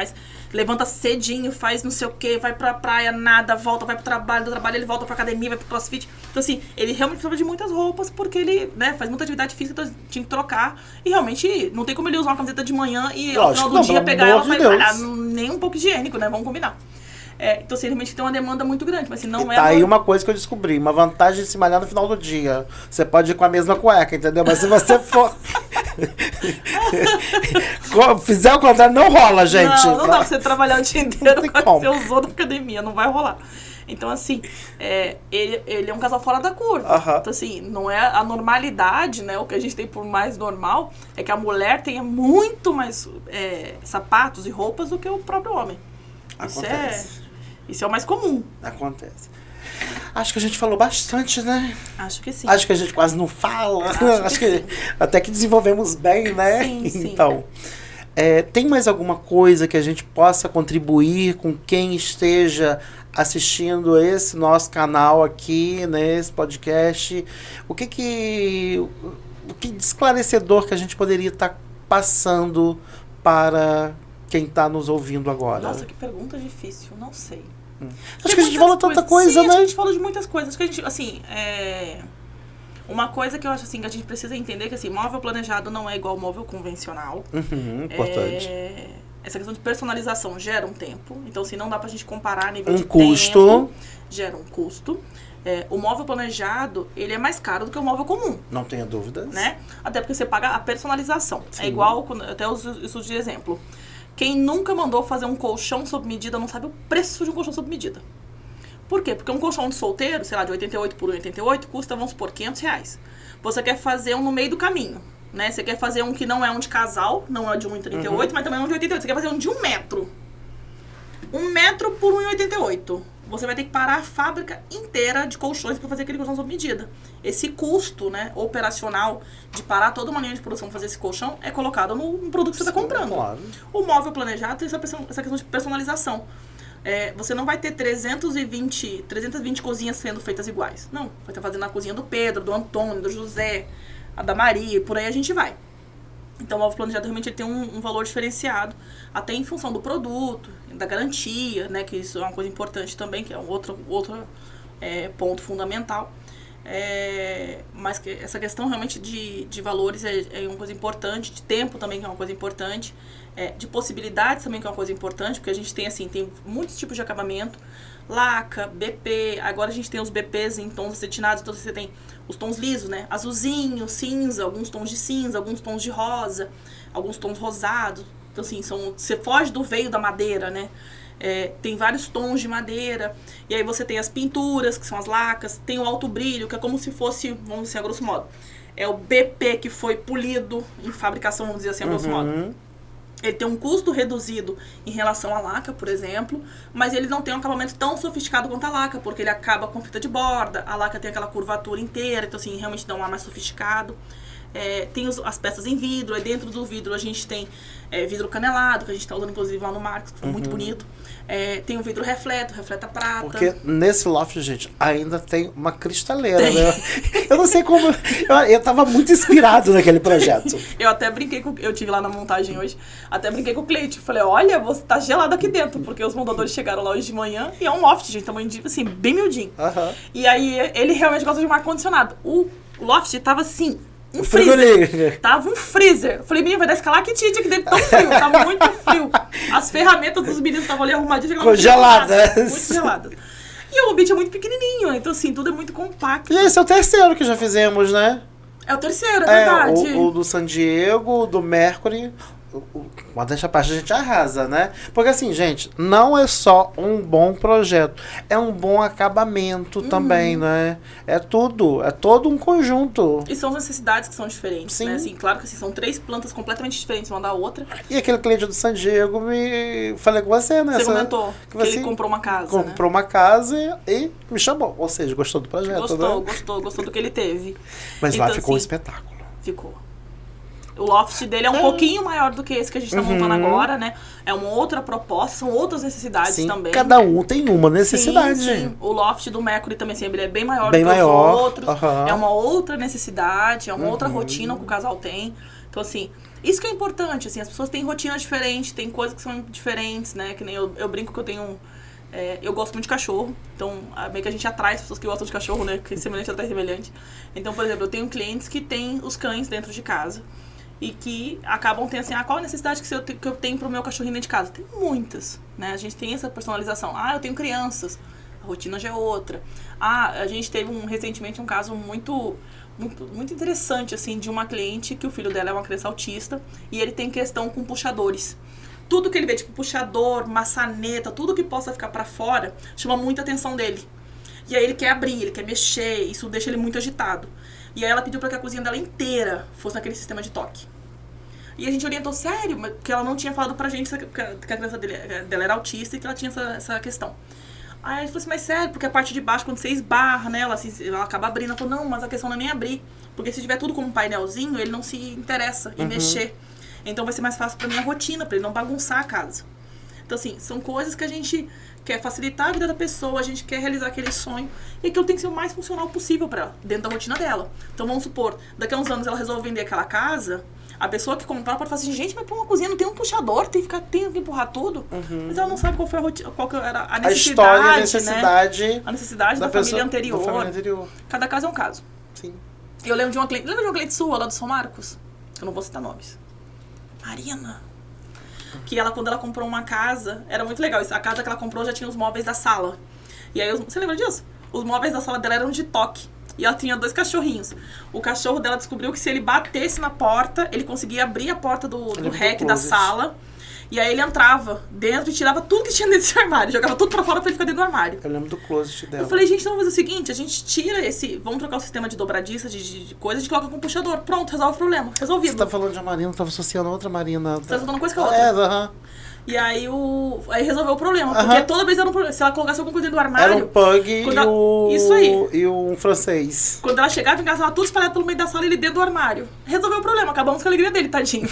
levanta cedinho, faz não sei o quê, vai pra praia, nada, volta, vai pro trabalho, do trabalho ele volta pra academia, vai pro crossfit. Então, assim, ele realmente precisava de muitas roupas, porque ele, né, faz muita atividade física, então tinha que trocar. E, realmente, não tem como ele usar uma camiseta de manhã e, ao final do dia, pegar ela pra trabalhar. Nem um pouco higiênico, né? Vamos combinar. Então, assim, realmente tem uma demanda muito grande, mas assim, não Tá aí uma coisa que eu descobri, uma vantagem de se malhar no final do dia. Você pode ir com a mesma cueca, entendeu? Mas se você for... fizer o contrário, não rola, gente. Não dá pra você trabalhar o dia inteiro tem com a que como. você usou na academia, não vai rolar. Então, assim, ele é um casal fora da curva. Então, assim, não é a normalidade, né? O que a gente tem por mais normal é que a mulher tenha muito mais sapatos e roupas do que o próprio homem. Acontece. Isso é o mais comum. Acontece. Acho que a gente falou bastante, né? Acho que sim. Acho que a gente quase não fala. Acho que sim. Até que desenvolvemos bem, né? Sim. Então, tem mais alguma coisa que a gente possa contribuir com quem esteja assistindo esse nosso canal aqui, nesse podcast? O que de esclarecedor que a gente poderia estar passando para quem está nos ouvindo agora? Nossa, que pergunta difícil. Não sei. Acho que a gente falou tanta coisa, sim, né? Acho que a gente falou de muitas coisas. Acho que a gente, assim, uma coisa que eu acho assim que a gente precisa entender é que assim, móvel planejado não é igual móvel convencional. Importante. Essa questão de personalização gera um tempo. Então, assim, não dá pra gente comparar a nível de custo. tempo. Gera um custo. O móvel planejado, ele é mais caro do que o móvel comum. Não tenha dúvidas. Né? Até porque você paga a personalização. Sim. É igual, até eu uso isso de exemplo. Quem nunca mandou fazer um colchão sob medida não sabe o preço de um colchão sob medida. Por quê? Porque um colchão de solteiro, sei lá, de 88 por 1,88, custa, vamos supor, R$500. Você quer fazer um no meio do caminho, né? Você quer fazer um que não é um de casal, não é de 1,38, mas também é um de 88. Você quer fazer um de 1 metro. 1 metro por 1,88. Você vai ter que parar a fábrica inteira de colchões para fazer aquele colchão sob medida. Esse custo, né, operacional de parar toda uma linha de produção para fazer esse colchão é colocado no produto que você está comprando. Claro. O móvel planejado tem essa questão de personalização. Você não vai ter 320 cozinhas sendo feitas iguais. Não, vai estar fazendo a cozinha do Pedro, do Antônio, do José, a da Maria, e por aí a gente vai. Então, o móvel planejado realmente ele tem um valor diferenciado, até em função do produto, da garantia, né, que isso é uma coisa importante também, que é um outro ponto fundamental. Mas que essa questão realmente de valores é uma coisa importante, de tempo também que é uma coisa importante, de possibilidades também que é uma coisa importante, porque a gente tem muitos tipos de acabamento, laca, BP, agora a gente tem os BPs em tons acetinados, então você tem os tons lisos, né, azulzinho, cinza, alguns tons de cinza, alguns tons de rosa, alguns tons rosados, então assim, você foge do veio da madeira, né, tem vários tons de madeira, e aí você tem as pinturas, que são as lacas, tem o alto brilho, que é como se fosse, vamos dizer, a grosso modo, é o BP que foi polido em fabricação, vamos dizer assim, a grosso modo. Ele tem um custo reduzido em relação à laca, por exemplo, mas ele não tem um acabamento tão sofisticado quanto a laca, porque ele acaba com fita de borda, a laca tem aquela curvatura inteira, então assim, realmente dá um ar mais sofisticado. Tem as peças em vidro, aí dentro do vidro a gente tem vidro canelado, que a gente está usando inclusive lá no Marcos, que foi muito bonito. Tem o vidro refleta prata. Porque nesse loft, gente, ainda tem uma cristaleira, né? Eu não sei como... Eu tava muito inspirado naquele projeto. Eu até brinquei eu tive lá na montagem hoje, até brinquei com o cliente. Falei, olha, você tá gelado aqui dentro, porque os montadores chegaram lá hoje de manhã e é um loft, gente, tamanho de, assim, bem miudinho. E aí, ele realmente gosta de um ar-condicionado. O loft tava assim... Um freezer. Tava um freezer. Eu falei, menino, vai dar escalactite aqui dentro, tão frio, tá muito frio. As ferramentas dos meninos estavam ali arrumadinhas. Congeladas. Muito geladas. E o ambiente é muito pequenininho, então assim, tudo é muito compacto. E esse é o terceiro que já fizemos, né? É o terceiro, é verdade. O do San Diego, o do Mercury. Modéstia à parte, a gente arrasa, né? Porque assim, gente, não é só um bom projeto, é um bom acabamento também, né? É tudo, é todo um conjunto. E são as necessidades que são diferentes, Sim. né? Assim, claro que assim, são 3 plantas completamente diferentes uma da outra. E aquele cliente do San Diego, me falei com você, né? Você comentou que você ele comprou uma casa, comprou uma casa e me chamou. Ou seja, gostou do projeto, Gostou do que ele teve. Mas então, lá ficou um assim, espetáculo. Ficou. O loft dele é um pouquinho maior do que esse que a gente tá montando agora, né? É uma outra proposta, são outras necessidades também. Cada um tem uma necessidade. Sim. O loft do Mercury também sempre é bem maior Bem do que maior, os outros. aham. É uma outra necessidade, é uma outra rotina que o casal tem. Então, assim, isso que é importante, assim, as pessoas têm rotinas diferentes, tem coisas que são diferentes, né? Que nem eu brinco que eu tenho... eu gosto muito de cachorro, então meio que a gente atrai as pessoas que gostam de cachorro, né? Porque semelhante atrai semelhante. Então, por exemplo, eu tenho clientes que têm os cães dentro de casa e que acabam tendo assim, qual a necessidade que eu tenho pro meu cachorrinho dentro de casa? Tem muitas, né? A gente tem essa personalização. Eu tenho crianças, a rotina já é outra. A gente teve recentemente um caso muito interessante, assim, de uma cliente que o filho dela é uma criança autista e ele tem questão com puxadores. Tudo que ele vê, tipo puxador, maçaneta, tudo que possa ficar pra fora, chama muita atenção dele. E aí ele quer abrir, ele quer mexer, isso deixa ele muito agitado. E aí ela pediu pra que a cozinha dela inteira fosse naquele sistema de toque. E a gente orientou, sério, porque ela não tinha falado pra gente que a criança dela era autista e que ela tinha essa questão. Aí a gente falou assim, mas sério, porque a parte de baixo, quando você esbarra nela, assim, ela acaba abrindo. Ela falou, não, mas a questão não é nem abrir. Porque se tiver tudo como um painelzinho, ele não se interessa em mexer. Então vai ser mais fácil pra minha rotina, pra ele não bagunçar a casa. Então, assim, são coisas que a gente quer facilitar a vida da pessoa, a gente quer realizar aquele sonho, e aquilo tem que ser o mais funcional possível pra ela, dentro da rotina dela. Então, vamos supor, daqui a uns anos ela resolve vender aquela casa, a pessoa que comprar pode falar assim, gente, mas pra uma cozinha não tem um puxador, tem que empurrar tudo. Mas ela não sabe qual foi qual que era a necessidade, a história, a necessidade, né? A necessidade da família anterior. Cada caso é um caso. Sim. Eu lembro de uma cliente, lembra de uma cliente sua lá do São Marcos? Eu não vou citar nomes. Marina. Que ela, quando ela comprou uma casa, era muito legal. A casa que ela comprou já tinha os móveis da sala. E aí, você lembra disso? Os móveis da sala dela eram de toque. E ela tinha 2 cachorrinhos. O cachorro dela descobriu que se ele batesse na porta, ele conseguia abrir a porta do rack da sala. E aí ele entrava dentro e tirava tudo que tinha dentro desse armário. Jogava tudo pra fora pra ele ficar dentro do armário. Eu lembro do closet dela. Eu falei, gente, então vamos fazer o seguinte, a gente tira vamos trocar o sistema de dobradiça, de coisa, a gente coloca com um puxador. Pronto, resolve o problema. Resolvido. Você tá falando de uma Marina, eu tava associando a outra Marina. Você tá falando coisa com a outra. E aí aí resolveu o problema. Porque toda vez era um problema. Se ela colocasse alguma coisa dentro do armário... Era um pug Isso aí. E um francês. Quando ela chegava em casa, ela tudo espalhado pelo meio da sala e ele dentro do armário. Resolveu o problema, acabamos com a alegria dele, tadinho.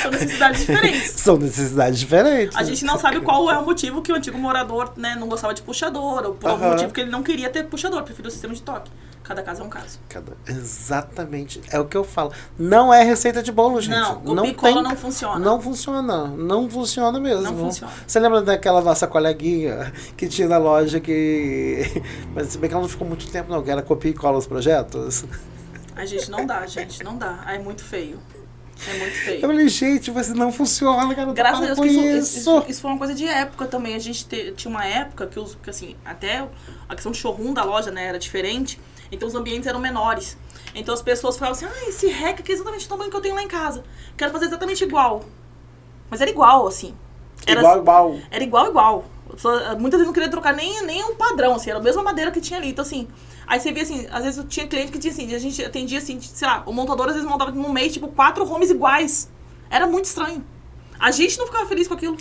São necessidades diferentes. São necessidades diferentes. A gente não sabe qual é o motivo que o antigo morador, né, não gostava de puxador, ou por algum motivo que ele não queria ter puxador, preferiu o sistema de toque. Cada caso é um caso. Exatamente. É o que eu falo. Não é receita de bolo, gente. Não, copia e cola não funciona. Não funciona. Não funciona mesmo. Não funciona. Você lembra daquela nossa coleguinha que tinha na loja que... Mas se bem que ela não ficou muito tempo, não. Que era copia e cola os projetos. A gente não dá, gente. Não dá. É muito feio. É muito feio. Eu falei, gente, você não funciona, cara. Graças a Deus que isso foi uma coisa de época também. A gente tinha uma época que assim, até a questão de showroom da loja, né, era diferente. Então os ambientes eram menores. Então as pessoas falavam assim, esse rack aqui é exatamente o tamanho que eu tenho lá em casa. Quero fazer exatamente igual. Mas era igual, assim. Igual. Era igual. Muitas vezes não queria trocar nem um padrão, assim. Era a mesma madeira que tinha ali. Então, assim, aí você via, assim, às vezes eu tinha cliente que tinha, assim, a gente atendia, assim, sei lá, o montador às vezes montava no mês, tipo, 4 homes iguais. Era muito estranho. A gente não ficava feliz com aquilo.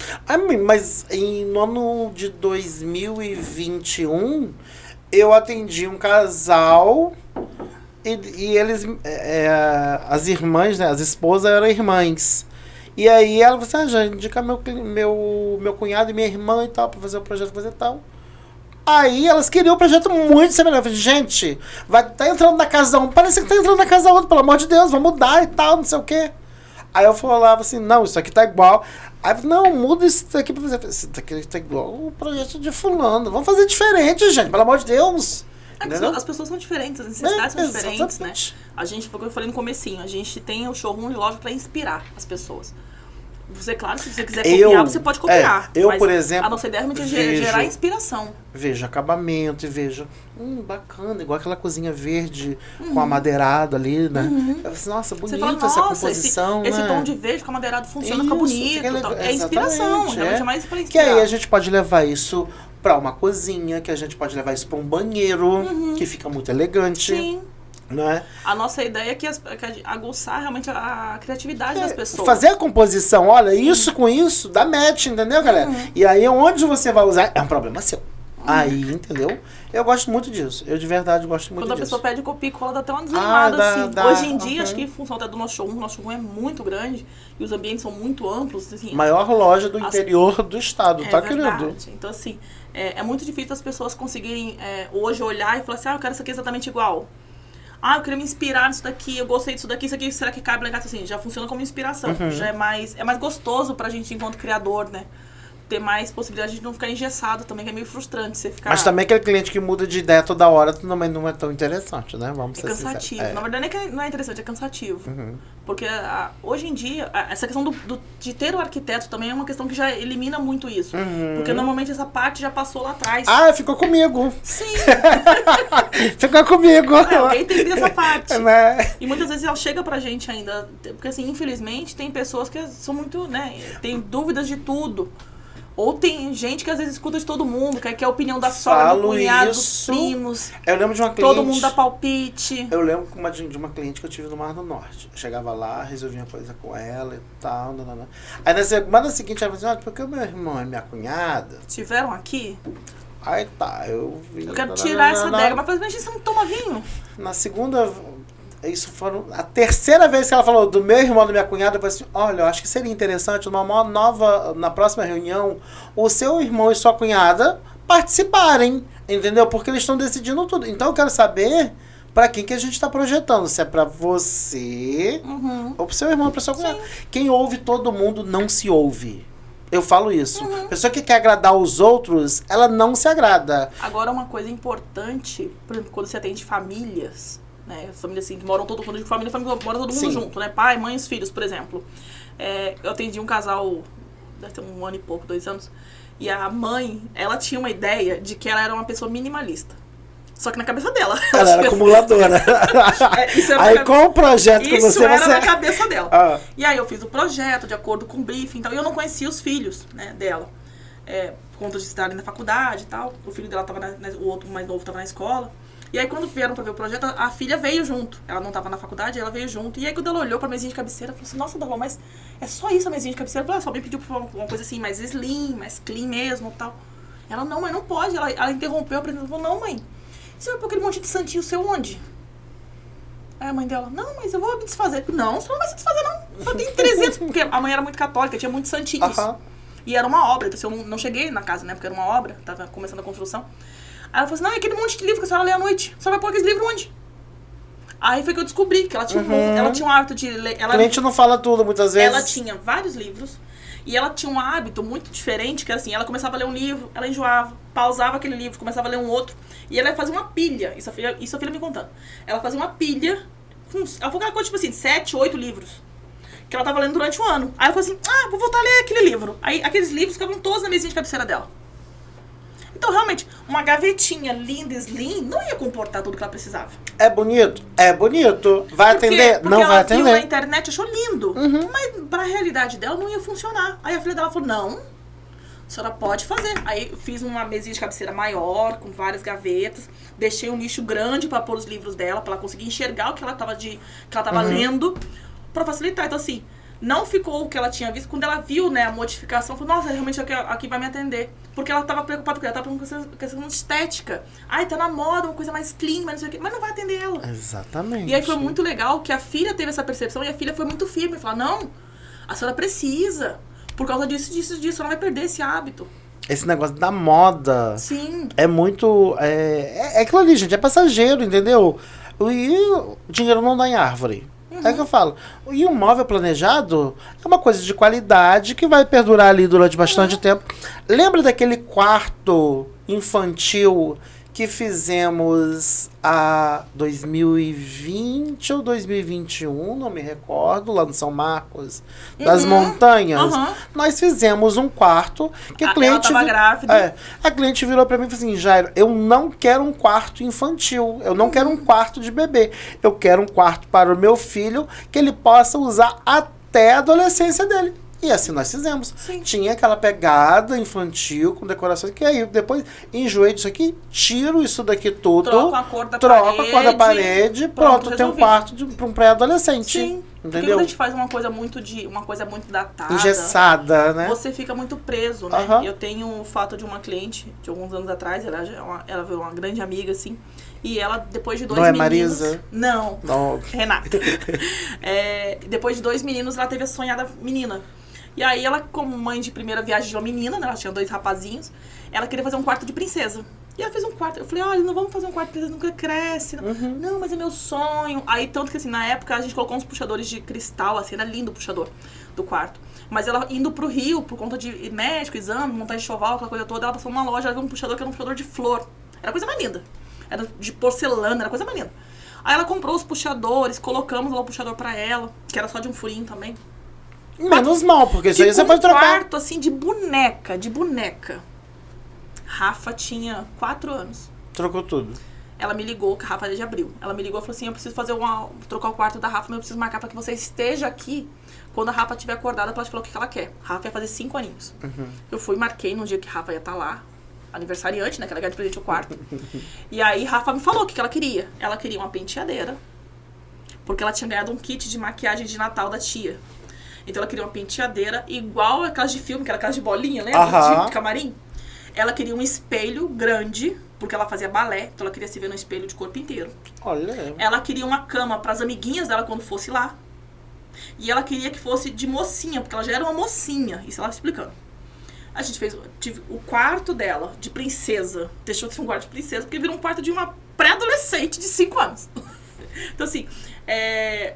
Mas no ano de 2021, eu atendi um casal e eles, as irmãs, né, as esposas eram irmãs. E aí ela falou assim, já indica meu cunhado e minha irmã e tal, pra fazer o projeto, fazer tal. Aí elas queriam um projeto muito semelhante. Eu falei, gente, tá entrando na casa um, parece que tá entrando na casa da outra, pelo amor de Deus, vamos mudar e tal, não sei o quê. Aí eu falava assim, não, isso aqui tá igual. Aí eu falei, não, muda isso daqui pra fazer. Isso daqui tá igual o projeto de fulano. Vamos fazer diferente, gente, pelo amor de Deus. As pessoas são diferentes, as necessidades são diferentes, exatamente. Né? A gente, foi o que eu falei no comecinho, a gente tem o showroom de loja pra inspirar as pessoas. Você, claro, se você quiser copiar, você pode copiar. Eu, por exemplo, a nossa ideia realmente é gerar inspiração. Vejo acabamento e vejo, bacana, igual aquela cozinha verde com amadeirado ali, né? Nossa, bonita essa composição, esse né? tom de verde com amadeirado funciona, fica bonito. É inspiração, realmente é mais pra inspirar. Que aí a gente pode levar isso pra uma cozinha, que a gente pode levar isso pra um banheiro, que fica muito elegante. Sim. Né? A nossa ideia é que aguçar realmente a criatividade das pessoas. Fazer a composição, olha, isso com isso, dá match, entendeu, galera? E aí, onde você vai usar, é um problema seu. Aí, entendeu? Eu gosto muito disso. Eu, de verdade, gosto muito disso. Quando a pessoa pede copia e cola, dá até uma desanimada, assim. Hoje em dia, acho que em função até do nosso showroom é muito grande e os ambientes são muito amplos. Assim, maior loja do interior do estado, tá, verdade. querido? Então, assim, é muito difícil as pessoas conseguirem hoje olhar e falar assim, eu quero isso aqui exatamente igual. Eu queria me inspirar nisso daqui, eu gostei disso daqui, isso aqui, será que cabe lá em casa? Assim, já funciona como inspiração. Já é mais gostoso pra gente, enquanto criador, né? Ter mais possibilidade de não ficar engessado também, que é meio frustrante você ficar... Mas também aquele cliente que muda de ideia toda hora também não é tão interessante, né? Vamos ser cansativo. sinceros. Na verdade, não é interessante, é cansativo. Porque hoje em dia, essa questão de ter o arquiteto também é uma questão que já elimina muito isso. Porque normalmente essa parte já passou lá atrás. Ficou comigo. Sim. Ficou comigo. Alguém tem essa parte. Né? E muitas vezes ela chega pra gente ainda. Porque assim, infelizmente, tem pessoas que são muito, né? Tem dúvidas de tudo. Ou tem gente que às vezes escuta de todo mundo, que quer a opinião da sogra, do cunhado, dos primos. Eu lembro de uma cliente... Todo mundo dá palpite. Eu lembro de uma cliente que eu tive no Mar do Norte. Eu chegava lá, resolvia uma coisa com ela e tal. Aí na semana seguinte ela falou assim, porque o meu irmão e minha cunhada... Tiveram aqui? Aí tá, eu vi... Eu quero tirar essa adega. Mas imagina, você não toma vinho? Na segunda... Isso foram a terceira vez que ela falou do meu irmão e da minha cunhada. Eu falei assim, olha, eu acho que seria interessante na próxima reunião, o seu irmão e sua cunhada participarem, entendeu? Porque eles estão decidindo tudo. Então eu quero saber pra quem que a gente está projetando. Se é pra você ou pro seu irmão, pra sua cunhada. Quem ouve todo mundo não se ouve. Eu falo isso. Pessoa que quer agradar os outros, ela não se agrada. Agora, uma coisa importante, por exemplo, quando você atende famílias... Né, família assim, que moram todo mundo, família mora todo mundo junto, né? Pai, mãe e os filhos, por exemplo. Eu atendi um casal, deve ter 1 ano e pouco, 2 anos, e a mãe, ela tinha uma ideia de que ela era uma pessoa minimalista. Só que na cabeça dela. Ela era acumuladora. Aí com o projeto que você... Isso era na cabeça dela. E aí eu fiz o projeto de acordo com o briefing e tal, e eu não conhecia os filhos, né, dela. Por conta de estarem na faculdade e tal. O filho dela tava o outro mais novo tava na escola. E aí, quando vieram pra ver o projeto, a filha veio junto. Ela não tava na faculdade, ela veio junto. E aí, quando ela olhou pra mesinha de cabeceira, falou assim, nossa, Dalô, mas é só isso a mesinha de cabeceira? Ela só me pediu pra uma coisa assim, mais slim, mais clean mesmo e tal. Ela, não, mãe, não pode. Ela interrompeu a apresentação e falou, não, mãe, você vai pôr aquele monte de santinho seu onde? Aí a mãe dela, não, mas eu vou me desfazer. Não, você não vai se desfazer, não. Só tem 300, porque a mãe era muito católica, tinha muitos santinhos. E era uma obra, então eu não cheguei na casa, né, porque era uma obra, tava começando a construção. Aí ela falou assim, não, é aquele monte de livro que a senhora lê à noite. A senhora vai pôr aqueles livros onde? Aí foi que eu descobri que ela tinha, ela tinha um hábito de ler. O cliente não fala tudo, muitas vezes. Ela tinha vários livros. E ela tinha um hábito muito diferente, que era assim, ela começava a ler um livro, ela enjoava, pausava aquele livro, começava a ler um outro. E ela fazia uma pilha, isso a filha me contando. Ela fazia uma pilha, ela falou aquela coisa tipo assim, 7, 8 livros. Que ela tava lendo durante um ano. Aí ela falou assim, vou voltar a ler aquele livro. Aí aqueles livros ficavam todos na mesinha de cabeceira dela. Então, realmente, uma gavetinha linda, slim, não ia comportar tudo que ela precisava. É bonito? É bonito. Vai atender? Não vai atender. Ela viu na internet, achou lindo. Mas pra realidade dela não ia funcionar. Aí a filha dela falou, não, a senhora pode fazer. Aí eu fiz uma mesinha de cabeceira maior, com várias gavetas. Deixei um nicho grande pra pôr os livros dela, pra ela conseguir enxergar o que ela tava lendo, pra facilitar. Então, assim, não ficou o que ela tinha visto. Quando ela viu, né, a modificação, falou, nossa, realmente aqui vai me atender. Porque ela tava preocupada com ela, tava preocupada com questão de estética. Ai, tá na moda, uma coisa mais clean, mas não sei o quê. Mas não vai atender ela. Exatamente. E aí foi muito legal que a filha teve essa percepção e a filha foi muito firme. Falou, não, a senhora precisa. Por causa disso, disso, disso. A senhora vai perder esse hábito. Esse negócio da moda. Sim. É muito... É aquilo ali, gente. É passageiro, entendeu? E o dinheiro não dá em árvore. É que eu falo. E um móvel planejado é uma coisa de qualidade que vai perdurar ali durante bastante tempo. Lembra daquele quarto infantil que fizemos a 2020 ou 2021, não me recordo, lá no São Marcos, das Montanhas. Nós fizemos um quarto que a cliente... Ela tava grávida. A cliente virou pra mim e falou assim, Jairo, eu não quero um quarto infantil, eu não quero um quarto de bebê, eu quero um quarto para o meu filho que ele possa usar até a adolescência dele. E assim nós fizemos. Sim. Tinha aquela pegada infantil com decorações, que aí depois enjoei disso aqui, tiro isso daqui tudo. Troco a cor da parede, pronto, tem um quarto para um pré-adolescente. Sim. Porque Entendeu? quando a gente faz uma coisa muito datada, engessada, né? você fica muito preso, né? Eu tenho o fato de uma cliente, de alguns anos atrás, ela veio uma grande amiga, assim, e ela, depois de 2 meninos... Não é Marisa? Não. Renata. Depois de 2 meninos, ela teve a sonhada menina. E aí ela, como mãe de primeira viagem de uma menina, né? Ela tinha 2 rapazinhos, ela queria fazer um quarto de princesa. E ela fez um quarto. Eu falei, olha, não vamos fazer um quarto de princesa, nunca cresce. Não, mas é meu sonho. Aí, tanto que assim, na época, a gente colocou uns puxadores de cristal, assim, era lindo o puxador do quarto. Mas ela indo pro Rio, por conta de médico, exame, montagem de enxoval, aquela coisa toda, ela passou numa loja, ela viu um puxador que era um puxador de flor. Era a coisa mais linda. Era de porcelana, era a coisa mais linda. Aí ela comprou os puxadores, colocamos lá o puxador pra ela, que era só de um furinho também. Menos mal, porque isso aí você pode trocar. Um quarto, assim, de boneca. Rafa tinha 4 anos. Trocou tudo. Ela me ligou, que a Rafa é de abril. Ela me ligou e falou assim, eu preciso trocar o quarto da Rafa, mas eu preciso marcar pra que você esteja aqui quando a Rafa estiver acordada pra ela te falar o que ela quer. A Rafa ia fazer 5 aninhos. Eu fui, marquei no dia que a Rafa ia estar lá. Aniversariante, né? Que ela ganhou de presente o quarto. E aí, Rafa me falou o que ela queria. Ela queria uma penteadeira, porque ela tinha ganhado um kit de maquiagem de Natal da tia. Então ela queria uma penteadeira igual aquelas de filme, que era aquelas de bolinha, lembra? De camarim. Ela queria um espelho grande, porque ela fazia balé, então ela queria se ver no espelho de corpo inteiro. Olha. Ela queria uma cama para as amiguinhas dela quando fosse lá. E ela queria que fosse de mocinha, porque ela já era uma mocinha. Isso ela explicando. A gente fez o quarto dela, de princesa. Deixou de ser um quarto de princesa, porque virou um quarto de uma pré-adolescente de 5 anos. Então assim,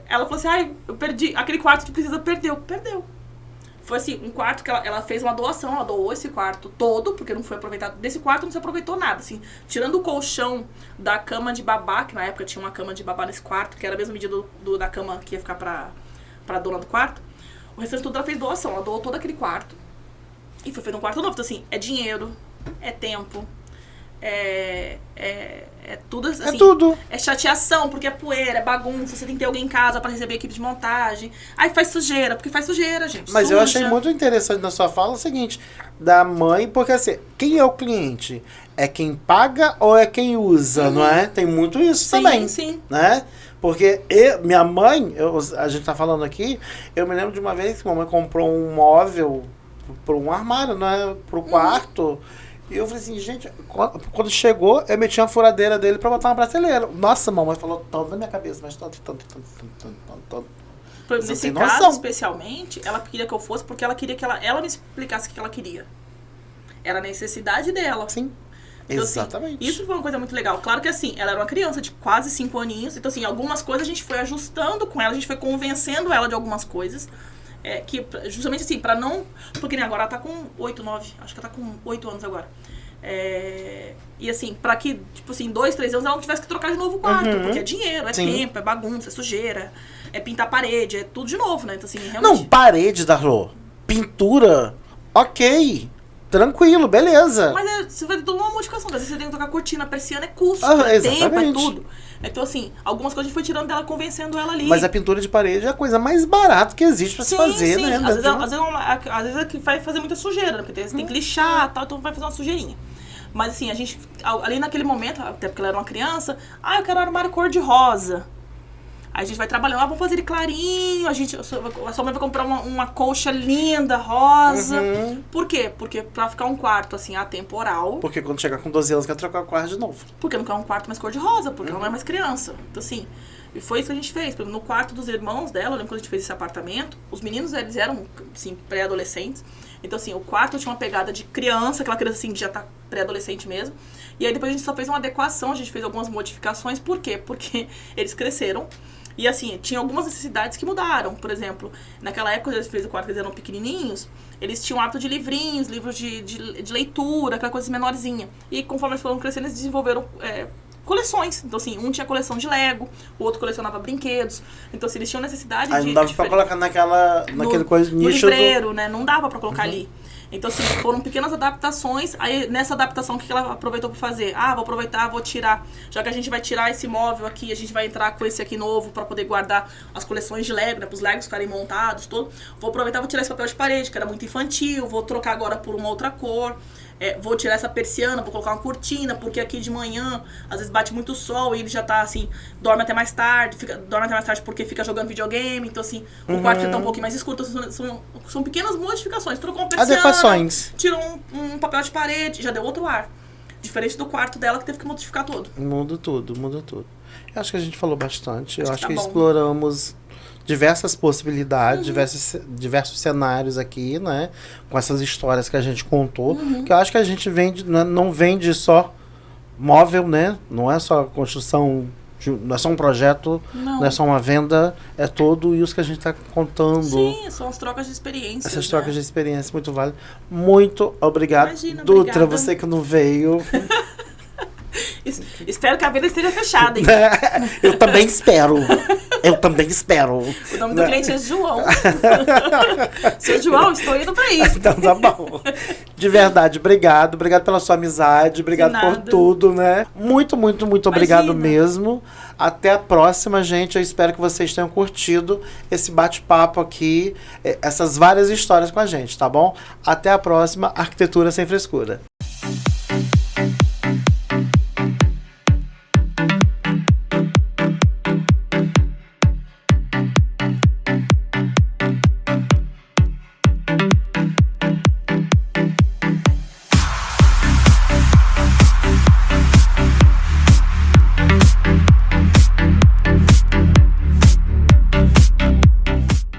ela falou assim, eu perdi, aquele quarto de princesa perdeu. Foi assim, um quarto que ela fez uma doação, ela doou esse quarto todo, porque não foi aproveitado. Desse quarto não se aproveitou nada, assim. Tirando o colchão da cama de babá, que na época tinha uma cama de babá nesse quarto, que era a mesma medida da cama que ia ficar pra dona do quarto. O restante tudo ela fez doação, ela doou todo aquele quarto. E foi feito um quarto novo. Então assim, é dinheiro, é tempo, é tudo assim. É tudo. É chateação, porque é poeira, é bagunça, você tem que ter alguém em casa pra receber a equipe de montagem. Aí faz sujeira, porque faz sujeira, gente. Mas suja. eu achei muito interessante na sua fala o seguinte, da mãe, porque assim, quem é o cliente? É quem paga ou é quem usa, não é? Tem muito isso também. Sim. Né? Porque minha mãe, a gente tá falando aqui, eu me lembro de uma vez que a mamãe comprou um móvel para um armário, né? Pro quarto. E eu falei assim, gente, quando chegou, eu meti uma furadeira dele pra botar uma prateleira. Nossa, a mamãe falou tanto na minha cabeça, mas tanto. Nesse caso, especialmente, ela queria que eu fosse porque ela queria que ela me explicasse o que ela queria. Era a necessidade dela. Sim, então, exatamente. Assim, isso foi uma coisa muito legal. Claro que assim, ela era uma criança de quase 5 aninhos. Então assim, algumas coisas a gente foi ajustando com ela, a gente foi convencendo ela de algumas coisas. Que justamente assim, pra não... Porque nem agora ela tá com 8, 9, acho que ela tá com 8 anos agora. E assim, pra que, tipo assim, 2, 3 anos ela não tivesse que trocar de novo o quarto. Porque é dinheiro, é tempo, é bagunça, é sujeira, é pintar parede, é tudo de novo, né? Então assim, realmente... Não, parede, Darlô. Pintura, ok. Tranquilo, beleza. Mas você vai ter toda uma modificação. Às vezes você tem que trocar cortina, persiana, é custo, é tempo, é tudo. Então, assim, algumas coisas a gente foi tirando dela, convencendo ela ali. Mas a pintura de parede é a coisa mais barata que existe pra se fazer, né? Às vezes é que vai fazer muita sujeira, né? Porque você tem que lixar e tal, então vai fazer uma sujeirinha. Mas, assim, a gente, ali naquele momento, até porque ela era uma criança, eu quero um armário cor-de-rosa. Aí a gente vai trabalhando, vamos fazer ele clarinho, a sua mãe vai comprar uma colcha linda, rosa. Por quê? Porque pra ficar um quarto, assim, atemporal. Porque quando chegar com 12 anos, quer trocar o quarto de novo. Porque não quer um quarto mais cor-de-rosa, porque ela não é mais criança. Então, assim, e foi isso que a gente fez. No quarto dos irmãos dela, eu lembro quando a gente fez esse apartamento, os meninos, eles eram, assim, pré-adolescentes. Então, assim, o quarto tinha uma pegada de criança, aquela criança, assim, que já tá pré-adolescente mesmo. E aí depois a gente só fez uma adequação, a gente fez algumas modificações. Por quê? Porque eles cresceram. E assim, tinha algumas necessidades que mudaram. Por exemplo, naquela época, quando eles fez o quarto, que eles eram pequenininhos, eles tinham hábito de livrinhos, livros de leitura, aquela coisa menorzinha. E conforme eles foram crescendo, eles desenvolveram coleções. Então, assim, um tinha coleção de Lego, o outro colecionava brinquedos. Então, assim, eles tinham necessidade Aí não dava pra colocar naquele coisa no nicho livreiro, né? Não dava pra colocar ali. Então, assim, foram pequenas adaptações. Aí, nessa adaptação, o que ela aproveitou pra fazer? Vou aproveitar, vou tirar. Já que a gente vai tirar esse móvel aqui, a gente vai entrar com esse aqui novo pra poder guardar as coleções de Lego, né? Pros Legos ficarem montados, tudo. Vou aproveitar, vou tirar esse papel de parede, que era muito infantil. Vou trocar agora por uma outra cor. Vou tirar essa persiana, vou colocar uma cortina, porque aqui de manhã, às vezes bate muito sol e ele já tá assim, dorme até mais tarde porque fica jogando videogame, então assim, o quarto já tá um pouquinho mais escuro, então são pequenas modificações, trocou uma persiana, adequações. Tirou um papel de parede, já deu outro ar. Diferente do quarto dela que teve que modificar todo. Muda tudo. Eu acho que a gente falou bastante, eu acho que tá bom. exploramos diversas possibilidades, diversos cenários aqui, né? Com essas histórias que a gente contou. Que eu acho que a gente não vende só móvel, né? Não é só construção, não é só um projeto, não é só uma venda, é todo isso que a gente está contando. Sim, são as trocas de experiências. Essas trocas de experiência muito válidas. Muito obrigado. Imagina, Dutra, obrigada. você que não veio. Espero que a venda esteja fechada, hein? Eu também espero. O nome do cliente é João. Seu João, estou indo pra isso. Então tá bom. De verdade, obrigado. Obrigado pela sua amizade. Obrigado por tudo, né? Muito obrigado mesmo. Até a próxima, gente. Eu espero que vocês tenham curtido esse bate-papo aqui, essas várias histórias com a gente, tá bom? Até a próxima. Arquitetura Sem Frescura.